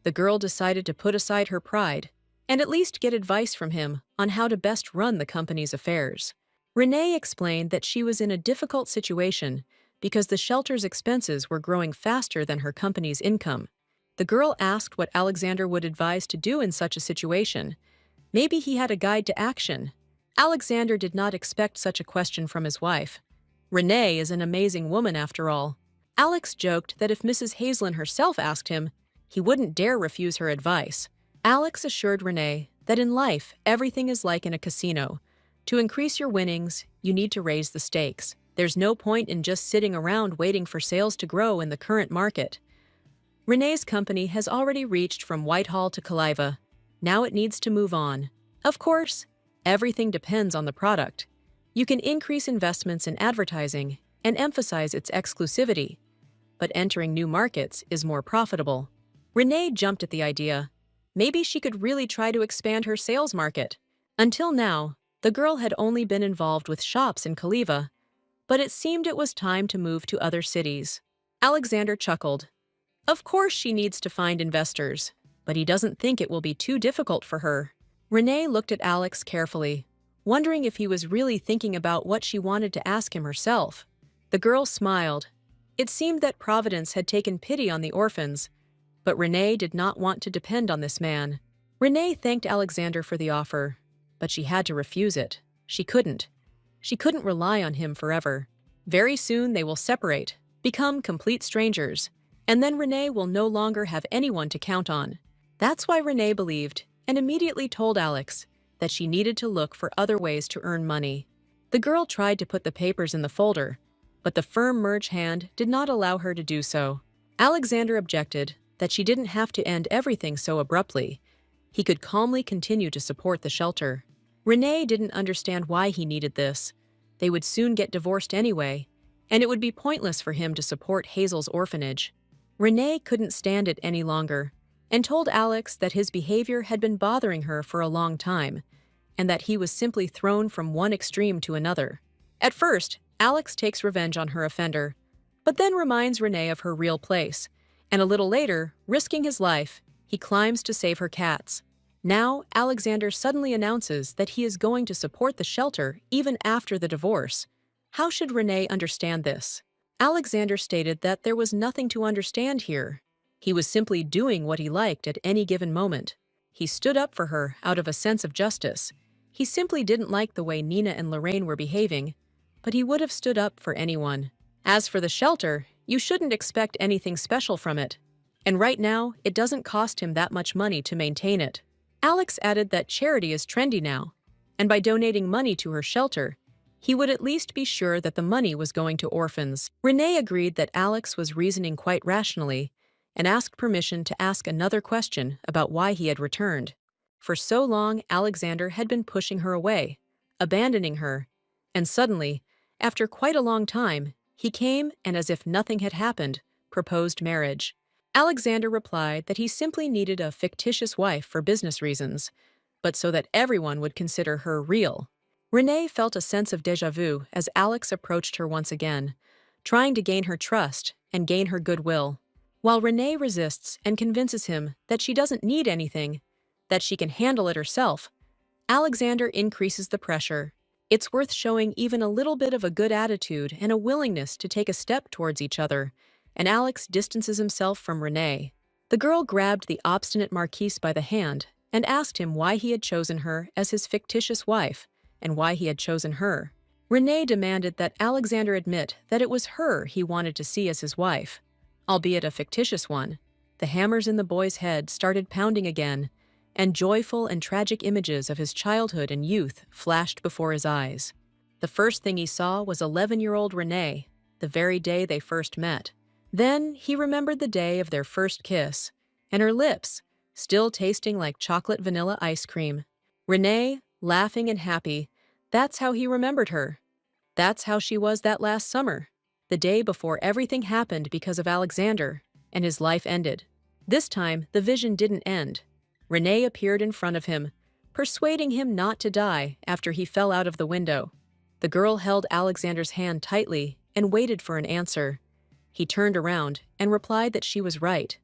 The girl decided to put aside her pride and at least get advice from him on how to best run the company's affairs. Renee explained that she was in a difficult situation because the shelter's expenses were growing faster than her company's income. The girl asked what Alexander would advise to do in such a situation. Maybe he had a guide to action. Alexander did not expect such a question from his wife. Renee is an amazing woman after all. Alex joked that if Mrs. Hazelin herself asked him, he wouldn't dare refuse her advice. Alex assured Renee that in life, everything is like in a casino. To increase your winnings, you need to raise the stakes. There's no point in just sitting around waiting for sales to grow in the current market. Renee's company has already reached from Whitehall to Kaliva. Now it needs to move on. Of course, everything depends on the product. You can increase investments in advertising and emphasize its exclusivity, but entering new markets is more profitable. Renee jumped at the idea. Maybe she could really try to expand her sales market. Until now, the girl had only been involved with shops in Kaliva, but it seemed it was time to move to other cities. Alexander chuckled. Of course she needs to find investors, but he doesn't think it will be too difficult for her. Renee looked at Alex carefully, wondering if he was really thinking about what she wanted to ask him herself. The girl smiled. It seemed that Providence had taken pity on the orphans, but Renee did not want to depend on this man. Renee thanked Alexander for the offer, but she had to refuse it. She couldn't. She couldn't rely on him forever. Very soon they will separate, become complete strangers, and then Renee will no longer have anyone to count on. That's why Renee believed and immediately told Alex that she needed to look for other ways to earn money. The girl tried to put the papers in the folder, but the firm merge hand did not allow her to do so. Alexander objected that she didn't have to end everything so abruptly. He could calmly continue to support the shelter. Renee didn't understand why he needed this. They would soon get divorced anyway, and it would be pointless for him to support Hazel's orphanage. Renee couldn't stand it any longer, and told Alex that his behavior had been bothering her for a long time, and that he was simply thrown from one extreme to another. At first, Alex takes revenge on her offender, but then reminds Renee of her real place, and a little later, risking his life, he climbs to save her cats. Now, Alexander suddenly announces that he is going to support the shelter even after the divorce. How should Renee understand this? Alexander stated that there was nothing to understand here. He was simply doing what he liked at any given moment. He stood up for her out of a sense of justice. He simply didn't like the way Nina and Lorraine were behaving, but he would have stood up for anyone. As for the shelter, you shouldn't expect anything special from it. And right now, it doesn't cost him that much money to maintain it. Alex added that charity is trendy now, and by donating money to her shelter, he would at least be sure that the money was going to orphans. Renee agreed that Alex was reasoning quite rationally and asked permission to ask another question about why he had returned. For so long, Alexander had been pushing her away, abandoning her, and suddenly, after quite a long time, he came and, as if nothing had happened, proposed marriage. Alexander replied that he simply needed a fictitious wife for business reasons, but so that everyone would consider her real. Renee felt a sense of déjà vu as Alex approached her once again, trying to gain her trust and gain her goodwill. While Renee resists and convinces him that she doesn't need anything, that she can handle it herself, Alexander increases the pressure. It's worth showing even a little bit of a good attitude and a willingness to take a step towards each other, and Alex distances himself from Renee. The girl grabbed the obstinate Marquise by the hand and asked him why he had chosen her as his fictitious wife and why he had chosen her. Renee demanded that Alexander admit that it was her he wanted to see as his wife, albeit a fictitious one. The hammers in the boy's head started pounding again, and joyful and tragic images of his childhood and youth flashed before his eyes. The first thing he saw was 11-year-old Renee, the very day they first met. Then he remembered the day of their first kiss, and her lips, still tasting like chocolate vanilla ice cream. Renee, laughing and happy, that's how he remembered her. That's how she was that last summer, the day before everything happened because of Alexander, and his life ended. This time, the vision didn't end. Renee appeared in front of him, persuading him not to die after he fell out of the window. The girl held Alexander's hand tightly and waited for an answer. He turned around and replied that she was right.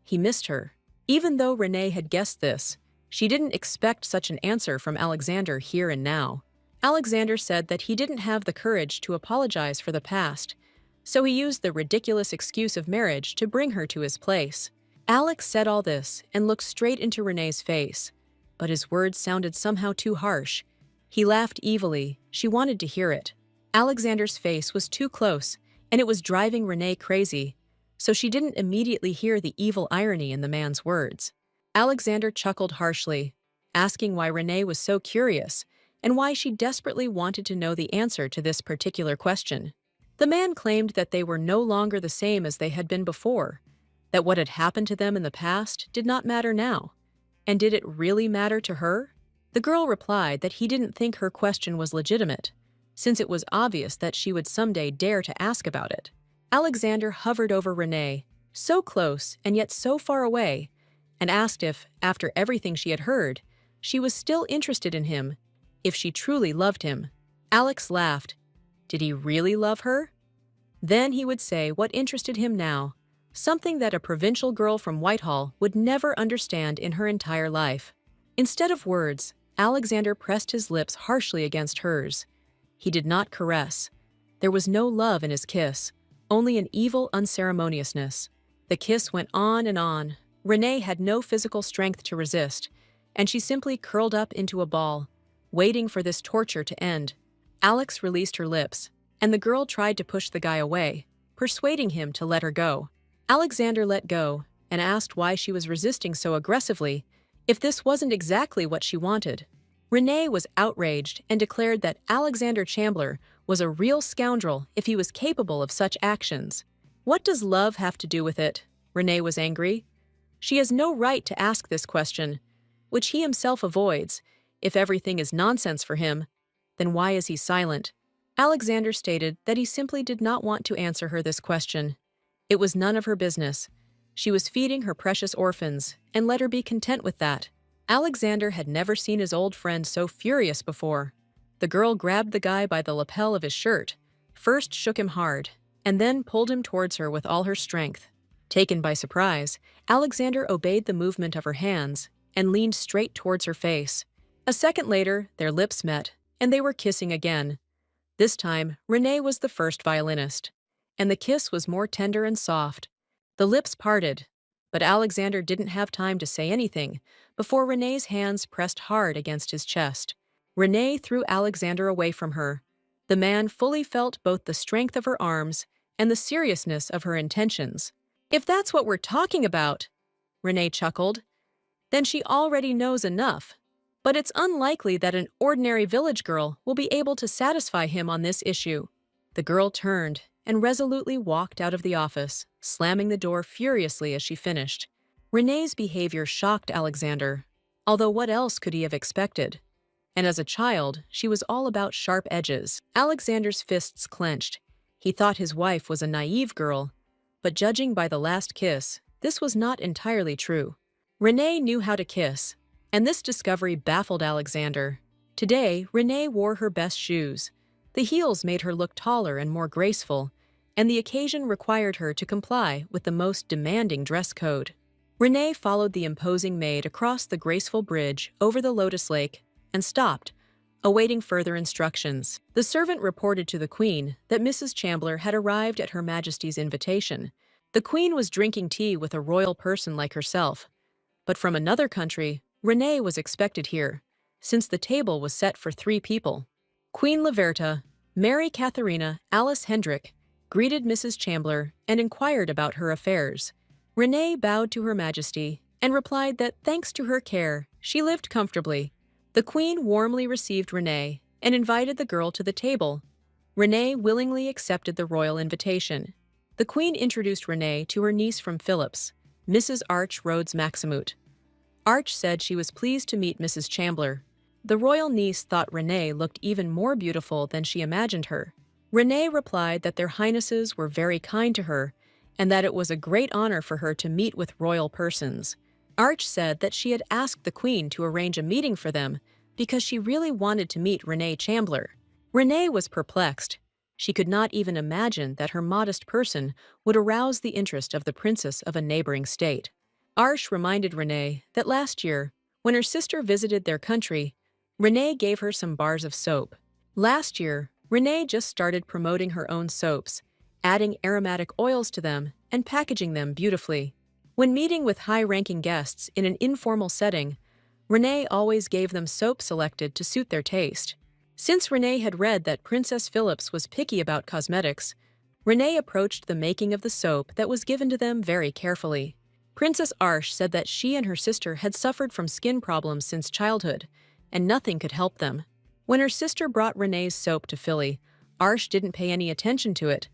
He missed her. Even though Renee had guessed this, she didn't expect such an answer from Alexander here and now. Alexander said that he didn't have the courage to apologize for the past, so he used the ridiculous excuse of marriage to bring her to his place. Alex said all this and looked straight into Renee's face, but his words sounded somehow too harsh. He laughed evilly. She wanted to hear it. Alexander's face was too close, and it was driving Renee crazy, so she didn't immediately hear the evil irony in the man's words. Alexander chuckled harshly, asking why Renee was so curious and why she desperately wanted to know the answer to this particular question. The man claimed that they were no longer the same as they had been before, that what had happened to them in the past did not matter now. And did it really matter to her? The girl replied that he didn't think her question was legitimate, since it was obvious that she would someday dare to ask about it. Alexander hovered over Renee, so close and yet so far away, and asked if, after everything she had heard, she was still interested in him, if she truly loved him. Alex laughed. Did he really love her? Then he would say what interested him now, something that a provincial girl from Whitehall would never understand in her entire life. Instead of words, Alexander pressed his lips harshly against hers. He did not caress. There was no love in his kiss, only an evil unceremoniousness. The kiss went on and on. Renee had no physical strength to resist, and she simply curled up into a ball, waiting for this torture to end. Alex released her lips, and the girl tried to push the guy away, persuading him to let her go. Alexander let go and asked why she was resisting so aggressively if this wasn't exactly what she wanted. Renee was outraged and declared that Alexander Chandler was a real scoundrel if he was capable of such actions. What does love have to do with it? Renee was angry. She has no right to ask this question, which he himself avoids. If everything is nonsense for him, then why is he silent? Alexander stated that he simply did not want to answer her this question. It was none of her business. She was feeding her precious orphans, and let her be content with that. Alexander had never seen his old friend so furious before. The girl grabbed the guy by the lapel of his shirt, first shook him hard, and then pulled him towards her with all her strength. Taken by surprise, Alexander obeyed the movement of her hands and leaned straight towards her face. A second later, their lips met, and they were kissing again. This time, Renee was the first violinist, and the kiss was more tender and soft. The lips parted, but Alexander didn't have time to say anything before Renee's hands pressed hard against his chest. Renee threw Alexander away from her. The man fully felt both the strength of her arms and the seriousness of her intentions. If that's what we're talking about, Renee chuckled, then she already knows enough. But it's unlikely that an ordinary village girl will be able to satisfy him on this issue. The girl turned and resolutely walked out of the office, slamming the door furiously as she finished. Renee's behavior shocked Alexander. Although what else could he have expected? And as a child, she was all about sharp edges. Alexander's fists clenched. He thought his wife was a naive girl, but judging by the last kiss, this was not entirely true. Renee knew how to kiss, and this discovery baffled Alexander. Today, Renee wore her best shoes. The heels made her look taller and more graceful, and the occasion required her to comply with the most demanding dress code. Renee followed the imposing maid across the graceful bridge over the Lotus Lake and stopped, awaiting further instructions. The servant reported to the Queen that Mrs. Chandler had arrived at Her Majesty's invitation. The Queen was drinking tea with a royal person like herself, but from another country, Renee was expected here, since the table was set for 3 people. Queen Laverta, Mary Katharina, Alice Hendrick, greeted Mrs. Chandler and inquired about her affairs. Renee bowed to Her Majesty and replied that thanks to her care, she lived comfortably. The Queen warmly received Renee and invited the girl to the table. Renee willingly accepted the royal invitation. The Queen introduced Renee to her niece from Phillips, Mrs. Arch Rhodes Maximute. Arch said she was pleased to meet Mrs. Chandler. The royal niece thought Renee looked even more beautiful than she imagined her. Renee replied that their highnesses were very kind to her and that it was a great honor for her to meet with royal persons. Arch said that she had asked the Queen to arrange a meeting for them because she really wanted to meet Renee Chandler. Renee was perplexed. She could not even imagine that her modest person would arouse the interest of the princess of a neighboring state. Arch reminded Renee that last year, when her sister visited their country, Renee gave her some bars of soap. Last year, Renee just started promoting her own soaps, adding aromatic oils to them and packaging them beautifully. When meeting with high-ranking guests in an informal setting, Renee always gave them soap selected to suit their taste. Since Renee had read that Princess Phillips was picky about cosmetics, Renee approached the making of the soap that was given to them very carefully. Princess Arch said that she and her sister had suffered from skin problems since childhood, and nothing could help them. When her sister brought Renee's soap to Philly, Arch didn't pay any attention to it,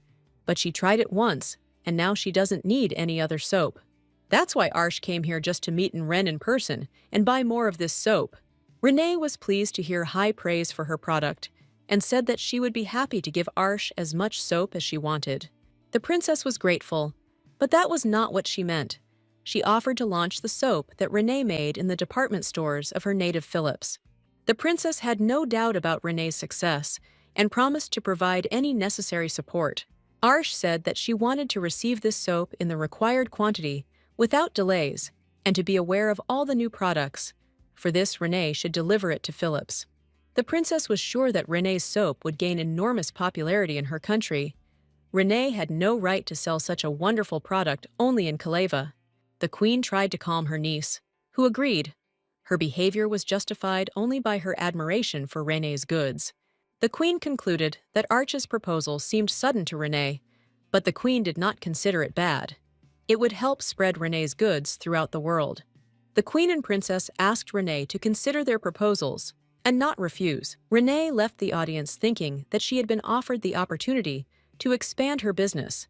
but she tried it once, and now she doesn't need any other soap. That's why Arch came here just to meet Ren in person and buy more of this soap. Renee was pleased to hear high praise for her product and said that she would be happy to give Arch as much soap as she wanted. The princess was grateful, but that was not what she meant. She offered to launch the soap that Renee made in the department stores of her native Phillips. The princess had no doubt about Renee's success and promised to provide any necessary support. Arch said that she wanted to receive this soap in the required quantity without delays and to be aware of all the new products. For this, Renee should deliver it to Phillips. The princess was sure that Renee's soap would gain enormous popularity in her country. Renee had no right to sell such a wonderful product only in Kaleva. The Queen tried to calm her niece, who agreed. Her behavior was justified only by her admiration for Renee's goods. The Queen concluded that Arch's proposal seemed sudden to Renee, but the Queen did not consider it bad. It would help spread Renee's goods throughout the world. The Queen and Princess asked Renee to consider their proposals and not refuse. Renee left the audience thinking that she had been offered the opportunity to expand her business,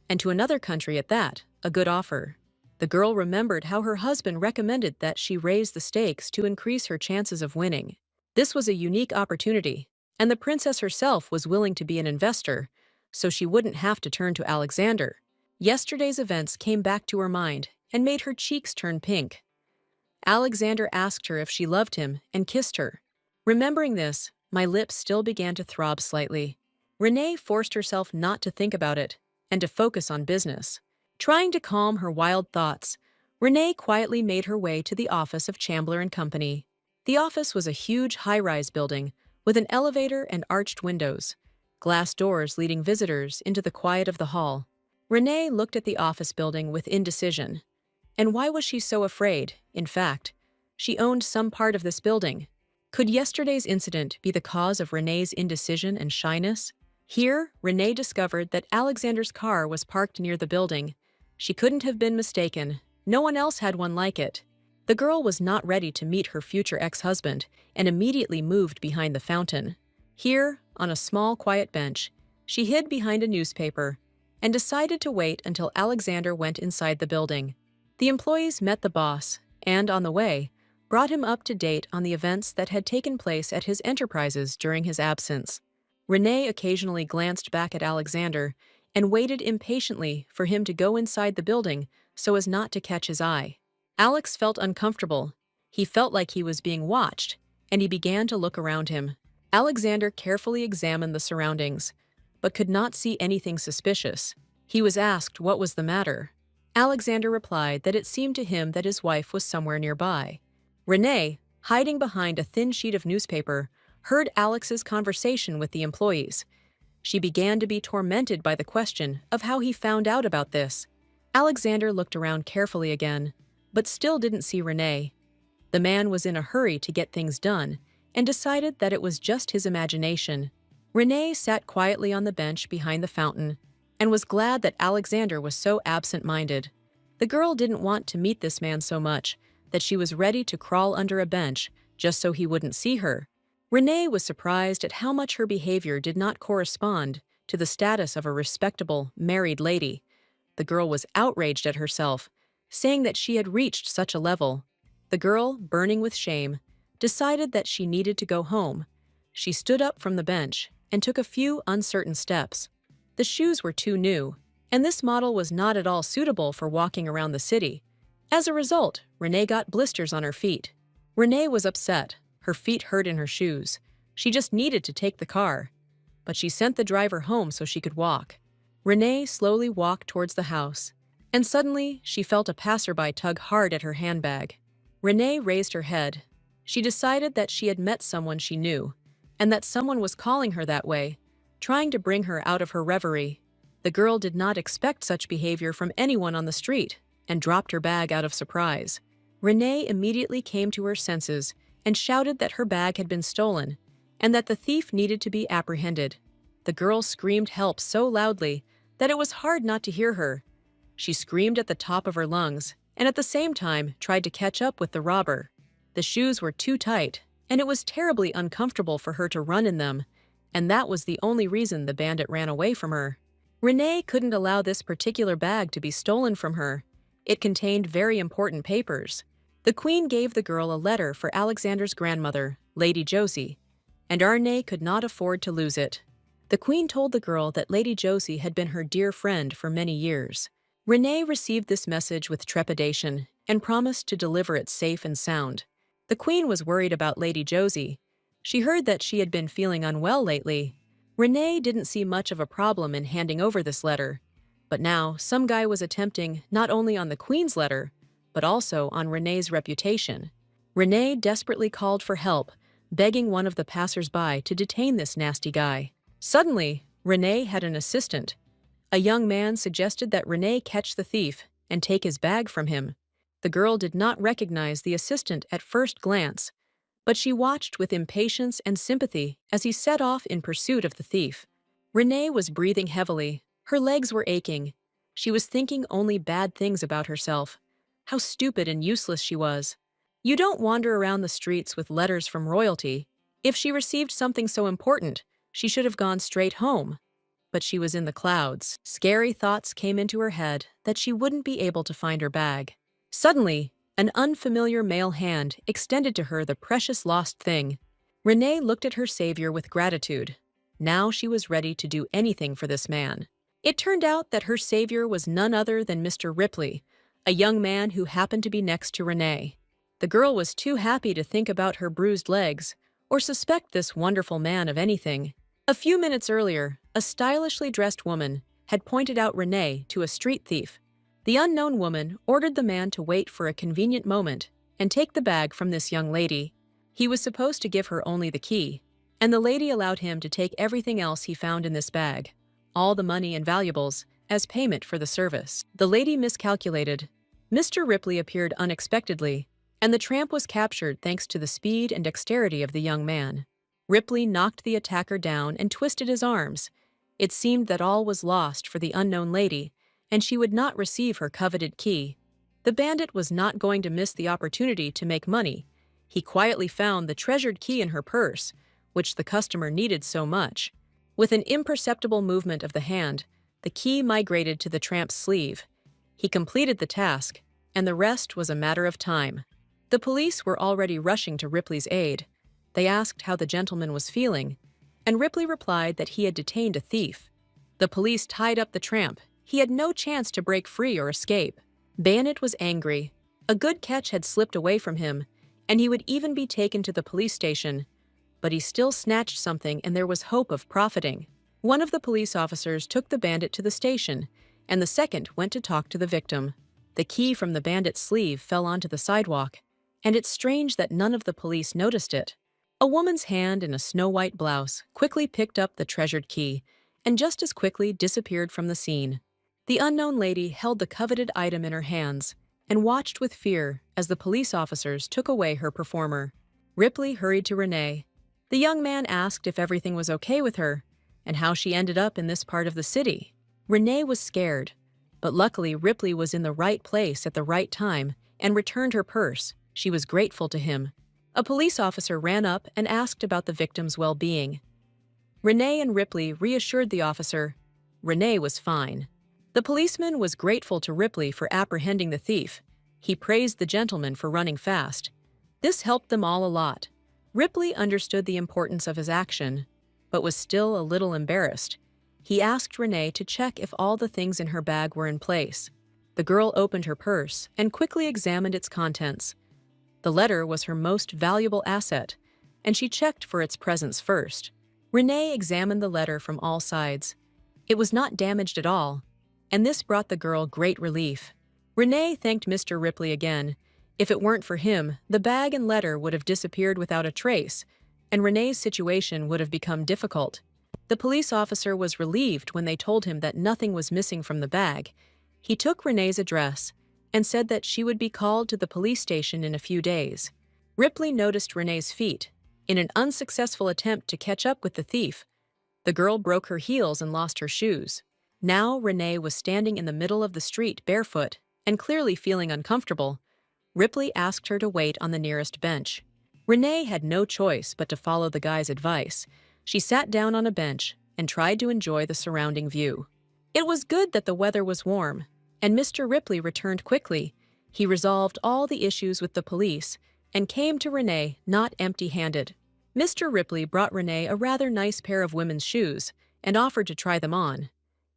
and to another country at that, a good offer. The girl remembered how her husband recommended that she raise the stakes to increase her chances of winning. This was a unique opportunity, and the princess herself was willing to be an investor, so she wouldn't have to turn to Alexander. Yesterday's events came back to her mind and made her cheeks turn pink. Alexander asked her if she loved him and kissed her. Remembering this, my lips still began to throb slightly. Renee forced herself not to think about it and to focus on business. Trying to calm her wild thoughts, Renee quietly made her way to the office of Chandler and Company. The office was a huge high-rise building with an elevator and arched windows, glass doors leading visitors into the quiet of the hall. Renee looked at the office building with indecision. And why was she so afraid? In fact, she owned some part of this building. Could yesterday's incident be the cause of Renee's indecision and shyness? Here, Renee discovered that Alexander's car was parked near the building. She couldn't have been mistaken. No one else had one like it. The girl was not ready to meet her future ex-husband and immediately moved behind the fountain. Here, on a small, quiet bench, she hid behind a newspaper and decided to wait until Alexander went inside the building. The employees met the boss, and on the way, brought him up to date on the events that had taken place at his enterprises during his absence. Renee occasionally glanced back at Alexander and waited impatiently for him to go inside the building so as not to catch his eye. Alex felt uncomfortable. He felt like he was being watched, and he began to look around him. Alexander carefully examined the surroundings, but could not see anything suspicious. He was asked what was the matter. Alexander replied that it seemed to him that his wife was somewhere nearby. Renee, hiding behind a thin sheet of newspaper, heard Alex's conversation with the employees. She began to be tormented by the question of how he found out about this. Alexander looked around carefully again, but still didn't see Renee. The man was in a hurry to get things done and decided that it was just his imagination. Renee sat quietly on the bench behind the fountain and was glad that Alexander was so absent-minded. The girl didn't want to meet this man so much that she was ready to crawl under a bench just so he wouldn't see her. Renee was surprised at how much her behavior did not correspond to the status of a respectable, married lady. The girl was outraged at herself, saying that she had reached such a level. The girl, burning with shame, decided that she needed to go home. She stood up from the bench and took a few uncertain steps. The shoes were too new, and this model was not at all suitable for walking around the city. As a result, Renee got blisters on her feet. Renee was upset. Her feet hurt in her shoes. She just needed to take the car. But she sent the driver home so she could walk. Renee slowly walked towards the house, and suddenly she felt a passerby tug hard at her handbag. Renee raised her head. She decided that she had met someone she knew, and that someone was calling her that way, trying to bring her out of her reverie. The girl did not expect such behavior from anyone on the street, and dropped her bag out of surprise. Renee immediately came to her senses and shouted that her bag had been stolen, and that the thief needed to be apprehended. The girl screamed help so loudly that it was hard not to hear her. She screamed at the top of her lungs, and at the same time tried to catch up with the robber. The shoes were too tight, and it was terribly uncomfortable for her to run in them, and that was the only reason the bandit ran away from her. Renee couldn't allow this particular bag to be stolen from her. It contained very important papers. The queen gave the girl a letter for Alexander's grandmother, Lady Josie, and Renee could not afford to lose it. The queen told the girl that Lady Josie had been her dear friend for many years. Renee received this message with trepidation and promised to deliver it safe and sound. The queen was worried about Lady Josie. She heard that she had been feeling unwell lately. Renee didn't see much of a problem in handing over this letter. But now, some guy was attempting not only on the queen's letter, but also on Renee's reputation. Renee desperately called for help, begging one of the passers-by to detain this nasty guy. Suddenly, Renee had an assistant. A young man suggested that Renee catch the thief and take his bag from him. The girl did not recognize the assistant at first glance, but she watched with impatience and sympathy as he set off in pursuit of the thief. Renee was breathing heavily. Her legs were aching. She was thinking only bad things about herself. How stupid and useless she was. You don't wander around the streets with letters from royalty. If she received something so important, she should have gone straight home. But she was in the clouds. Scary thoughts came into her head that she wouldn't be able to find her bag. Suddenly, an unfamiliar male hand extended to her the precious lost thing. Renee looked at her savior with gratitude. Now she was ready to do anything for this man. It turned out that her savior was none other than Mr. Ripley, a young man who happened to be next to Renee. The girl was too happy to think about her bruised legs or suspect this wonderful man of anything. A few minutes earlier, a stylishly dressed woman had pointed out Renee to a street thief. The unknown woman ordered the man to wait for a convenient moment and take the bag from this young lady. He was supposed to give her only the key, and the lady allowed him to take everything else he found in this bag, all the money and valuables, as payment for the service. The lady miscalculated. Mr. Ripley appeared unexpectedly, and the tramp was captured thanks to the speed and dexterity of the young man. Ripley knocked the attacker down and twisted his arms. It seemed that all was lost for the unknown lady, and she would not receive her coveted key. The bandit was not going to miss the opportunity to make money. He quietly found the treasured key in her purse, which the customer needed so much. With an imperceptible movement of the hand, the key migrated to the tramp's sleeve. He completed the task, and the rest was a matter of time. The police were already rushing to Ripley's aid. They asked how the gentleman was feeling, and Ripley replied that he had detained a thief. The police tied up the tramp. He had no chance to break free or escape. Bandit was angry. A good catch had slipped away from him, and he would even be taken to the police station. But he still snatched something, and there was hope of profiting. One of the police officers took the bandit to the station, and the second went to talk to the victim. The key from the bandit's sleeve fell onto the sidewalk, and it's strange that none of the police noticed it. A woman's hand in a snow-white blouse quickly picked up the treasured key, and just as quickly disappeared from the scene. The unknown lady held the coveted item in her hands and watched with fear as the police officers took away her performer. Ripley hurried to Renee. The young man asked if everything was okay with her and how she ended up in this part of the city. Renee was scared, but luckily Ripley was in the right place at the right time and returned her purse. She was grateful to him. A police officer ran up and asked about the victim's well-being. Renee and Ripley reassured the officer. Renee was fine. The policeman was grateful to Ripley for apprehending the thief. He praised the gentleman for running fast. This helped them all a lot. Ripley understood the importance of his action, but was still a little embarrassed. He asked Renee to check if all the things in her bag were in place. The girl opened her purse and quickly examined its contents. The letter was her most valuable asset, and she checked for its presence first. Renee examined the letter from all sides. It was not damaged at all, and this brought the girl great relief. Renee thanked Mr. Ripley again. If it weren't for him, the bag and letter would have disappeared without a trace, and Renee's situation would have become difficult. The police officer was relieved when they told him that nothing was missing from the bag. He took Renee's address and said that she would be called to the police station in a few days. Ripley noticed Renee's feet. In an unsuccessful attempt to catch up with the thief, the girl broke her heels and lost her shoes. Now Renee was standing in the middle of the street barefoot and clearly feeling uncomfortable. Ripley asked her to wait on the nearest bench. Renee had no choice but to follow the guy's advice. She sat down on a bench and tried to enjoy the surrounding view. It was good that the weather was warm, and Mr. Ripley returned quickly. He resolved all the issues with the police and came to Renee not empty-handed. Mr. Ripley brought Renee a rather nice pair of women's shoes and offered to try them on.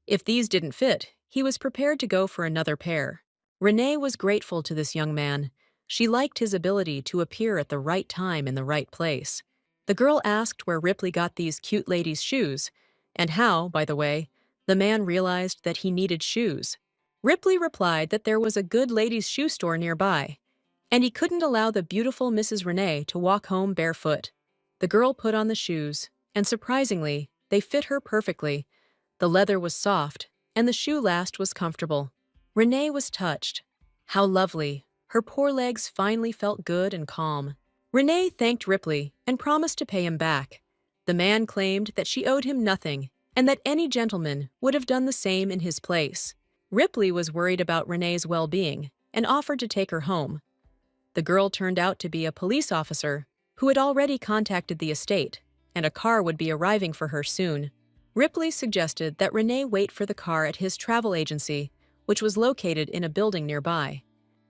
If these didn't fit, he was prepared to go for another pair. Renee was grateful to this young man. She liked his ability to appear at the right time in the right place. The girl asked where Ripley got these cute ladies' shoes, and how, by the way, the man realized that he needed shoes. Ripley replied that there was a good ladies' shoe store nearby, and he couldn't allow the beautiful Mrs. Renee to walk home barefoot. The girl put on the shoes, and surprisingly, they fit her perfectly. The leather was soft, and the shoe last was comfortable. Renee was touched. How lovely. Her poor legs finally felt good and calm. Renee thanked Ripley and promised to pay him back. The man claimed that she owed him nothing, and that any gentleman would have done the same in his place. Ripley was worried about Renee's well-being and offered to take her home. The girl turned out to be a police officer who had already contacted the estate, and a car would be arriving for her soon. Ripley suggested that Renee wait for the car at his travel agency, which was located in a building nearby.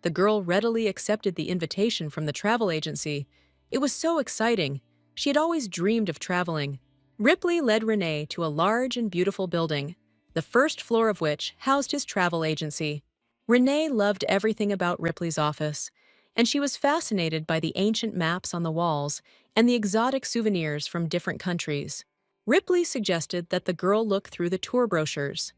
The girl readily accepted the invitation from the travel agency. It was so exciting. She had always dreamed of traveling. Ripley led Renee to a large and beautiful building, the first floor of which housed his travel agency. Renee loved everything about Ripley's office, and she was fascinated by the ancient maps on the walls and the exotic souvenirs from different countries. Ripley suggested that the girl look through the tour brochures.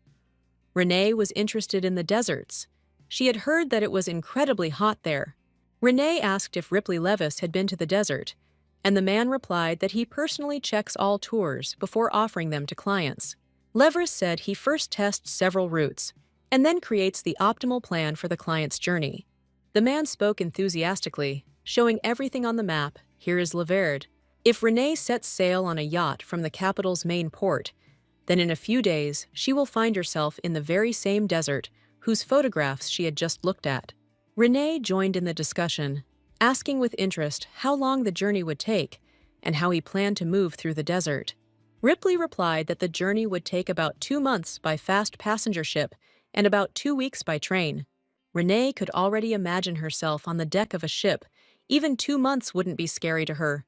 Renee was interested in the deserts. She had heard that it was incredibly hot there. Renee asked if Ripley Levis had been to the desert, and the man replied that he personally checks all tours before offering them to clients. Levis said he first tests several routes and then creates the optimal plan for the client's journey. The man spoke enthusiastically, showing everything on the map. Here is Le Verde. If Renee sets sail on a yacht from the capital's main port, then in a few days she will find herself in the very same desert whose photographs she had just looked at. Renee joined in the discussion, asking with interest how long the journey would take and how he planned to move through the desert. Ripley replied that the journey would take about 2 months by fast passenger ship and about 2 weeks by train. Renee could already imagine herself on the deck of a ship, Even 2 months wouldn't be scary to her.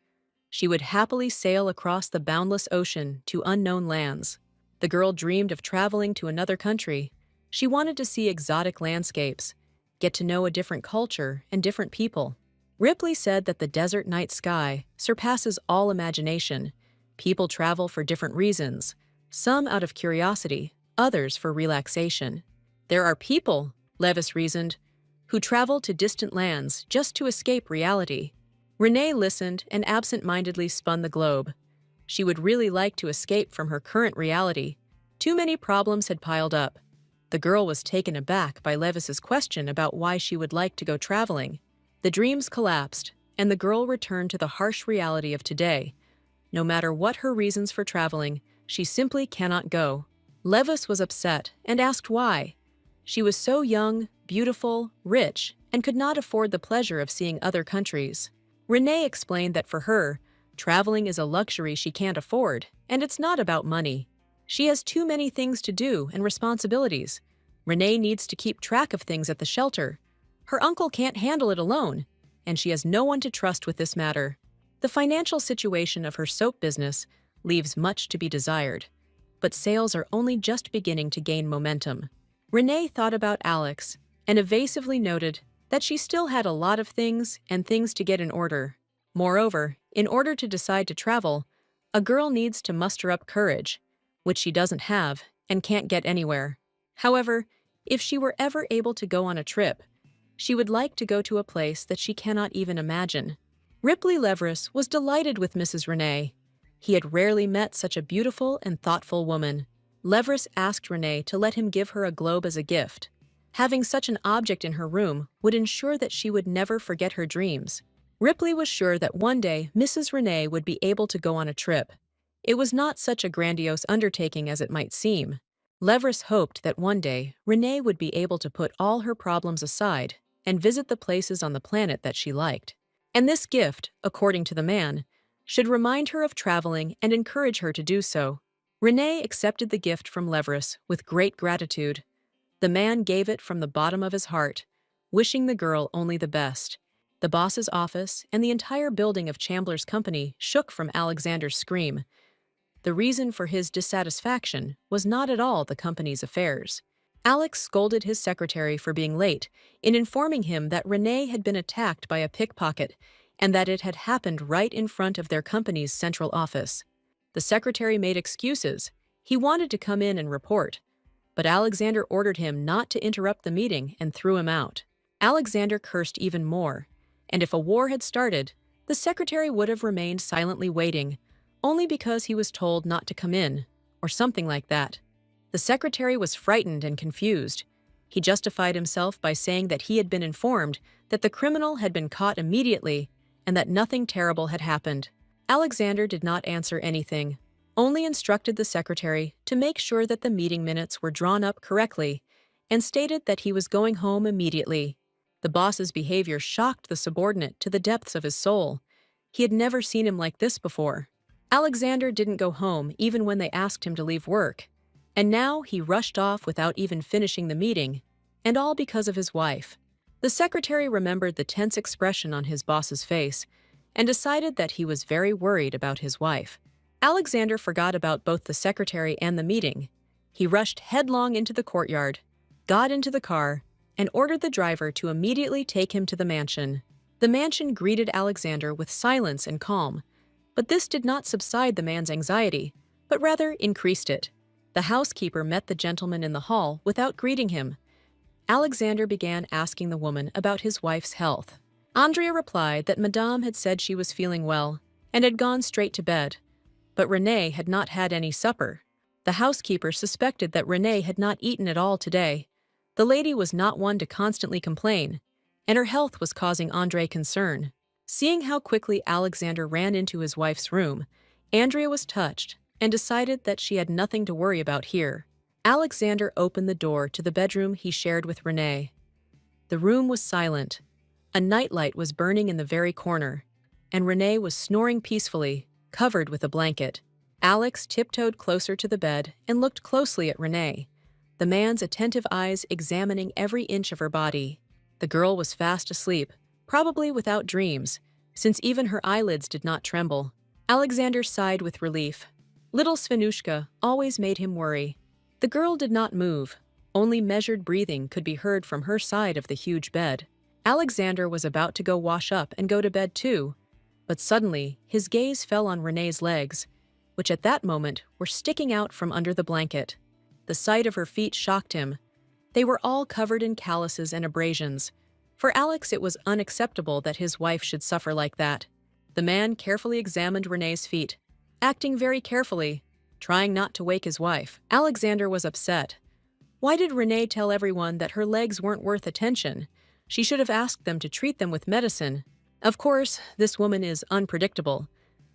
She would happily sail across the boundless ocean to unknown lands. The girl dreamed of traveling to another country. She wanted to see exotic landscapes, get to know a different culture and different people. Ripley said that the desert night sky surpasses all imagination. People travel for different reasons, some out of curiosity, others for relaxation. There are people, Levis reasoned, who travel to distant lands just to escape reality. Renee listened and absent-mindedly spun the globe. She would really like to escape from her current reality. Too many problems had piled up. The girl was taken aback by Levis's question about why she would like to go traveling. The dreams collapsed, and the girl returned to the harsh reality of today. No matter what her reasons for traveling, she simply cannot go. Levis was upset and asked why. She was so young, beautiful, rich, and could not afford the pleasure of seeing other countries. Renee explained that for her, traveling is a luxury she can't afford, and it's not about money. She has too many things to do and responsibilities. Renee needs to keep track of things at the shelter. Her uncle can't handle it alone, and she has no one to trust with this matter. The financial situation of her soap business leaves much to be desired, but sales are only just beginning to gain momentum. Renee thought about Alex and evasively noted that she still had a lot of things to get in order. Moreover, in order to decide to travel, a girl needs to muster up courage, which she doesn't have and can't get anywhere. However, if she were ever able to go on a trip, she would like to go to a place that she cannot even imagine. Ripley Leverous was delighted with Mrs. Renee. He had rarely met such a beautiful and thoughtful woman. Leverous asked Renee to let him give her a globe as a gift. Having such an object in her room would ensure that she would never forget her dreams. Ripley was sure that one day Mrs. Renee would be able to go on a trip. It was not such a grandiose undertaking as it might seem. Leverous hoped that one day Renee would be able to put all her problems aside and visit the places on the planet that she liked. And this gift, according to the man, should remind her of traveling and encourage her to do so. Renee accepted the gift from Leverous with great gratitude. The man gave it from the bottom of his heart, wishing the girl only the best. The boss's office and the entire building of Chandler's company shook from Alexander's scream. The reason for his dissatisfaction was not at all the company's affairs. Alex scolded his secretary for being late in informing him that Renee had been attacked by a pickpocket and that it had happened right in front of their company's central office. The secretary made excuses. He wanted to come in and report, but Alexander ordered him not to interrupt the meeting and threw him out. Alexander cursed even more, and if a war had started, the secretary would have remained silently waiting, only because he was told not to come in, or something like that. The secretary was frightened and confused. He justified himself by saying that he had been informed that the criminal had been caught immediately and that nothing terrible had happened. Alexander did not answer anything, only instructed the secretary to make sure that the meeting minutes were drawn up correctly and stated that he was going home immediately. The boss's behavior shocked the subordinate to the depths of his soul. He had never seen him like this before. Alexander didn't go home even when they asked him to leave work. And now he rushed off without even finishing the meeting, and all because of his wife. The secretary remembered the tense expression on his boss's face and decided that he was very worried about his wife. Alexander forgot about both the secretary and the meeting. He rushed headlong into the courtyard, got into the car, and ordered the driver to immediately take him to the mansion. The mansion greeted Alexander with silence and calm, but this did not subside the man's anxiety, but rather increased it. The housekeeper met the gentleman in the hall without greeting him. Alexander began asking the woman about his wife's health. Andrea replied that Madame had said she was feeling well and had gone straight to bed, but Renee had not had any supper. The housekeeper suspected that Renee had not eaten at all today. The lady was not one to constantly complain, and her health was causing Andre concern. Seeing how quickly Alexander ran into his wife's room, Andrea was touched and decided that she had nothing to worry about here. Alexander opened the door to the bedroom he shared with Renee. The room was silent. A nightlight was burning in the very corner, and Renee was snoring peacefully, covered with a blanket. Alex tiptoed closer to the bed and looked closely at Renee, the man's attentive eyes examining every inch of her body. The girl was fast asleep, probably without dreams, since even her eyelids did not tremble. Alexander sighed with relief. Little Svenushka always made him worry. The girl did not move. Only measured breathing could be heard from her side of the huge bed. Alexander was about to go wash up and go to bed too, but suddenly his gaze fell on Renee's legs, which at that moment were sticking out from under the blanket. The sight of her feet shocked him. They were all covered in calluses and abrasions. For Alex, it was unacceptable that his wife should suffer like that. The man carefully examined Renee's feet, acting very carefully, trying not to wake his wife. Alexander was upset. Why did Renee tell everyone that her legs weren't worth attention? She should have asked them to treat them with medicine. Of course, this woman is unpredictable.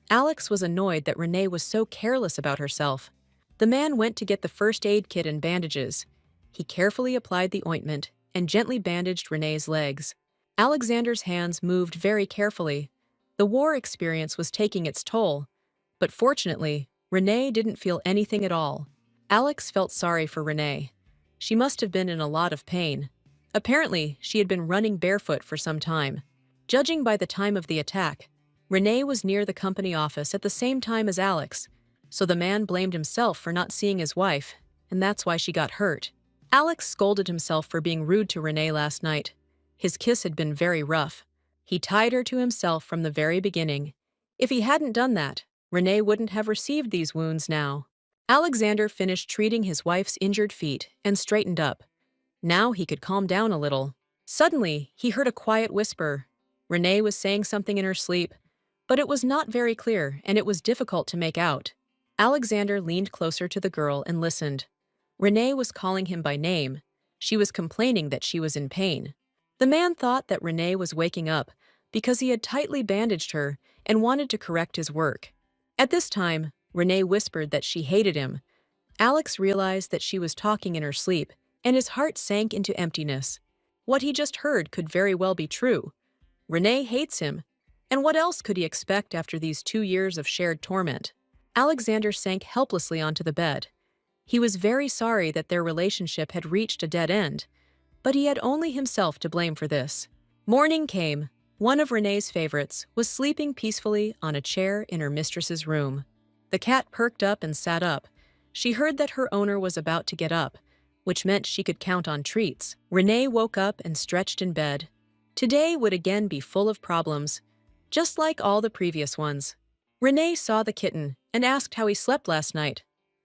Alex was annoyed that Renee was so careless about herself. The man went to get the first aid kit and bandages. He carefully applied the ointment and gently bandaged Renee's legs. Alexander's hands moved very carefully. The war experience was taking its toll, but fortunately, Renee didn't feel anything at all. Alex felt sorry for Renee. She must have been in a lot of pain. Apparently, she had been running barefoot for some time. Judging by the time of the attack, Renee was near the company office at the same time as Alex, so the man blamed himself for not seeing his wife, and that's why she got hurt. Alex scolded himself for being rude to Renee last night. His kiss had been very rough. He tied her to himself from the very beginning. If he hadn't done that, Renee wouldn't have received these wounds now. Alexander finished treating his wife's injured feet and straightened up. Now he could calm down a little. Suddenly, he heard a quiet whisper. Renee was saying something in her sleep, but it was not very clear and it was difficult to make out. Alexander leaned closer to the girl and listened. Renee was calling him by name. She was complaining that she was in pain. The man thought that Renee was waking up because he had tightly bandaged her and wanted to correct his work. At this time, Renee whispered that she hated him. Alex realized that she was talking in her sleep, and his heart sank into emptiness. What he just heard could very well be true. Renee hates him, and what else could he expect after these 2 years of shared torment? Alexander sank helplessly onto the bed. He was very sorry that their relationship had reached a dead end, but he had only himself to blame for this. Morning came. One of Renee's favorites was sleeping peacefully on a chair in her mistress's room. The cat perked up and sat up. She heard that her owner was about to get up, which meant she could count on treats. Renee woke up and stretched in bed. Today would again be full of problems, just like all the previous ones. Renee saw the kitten and asked how he slept last night.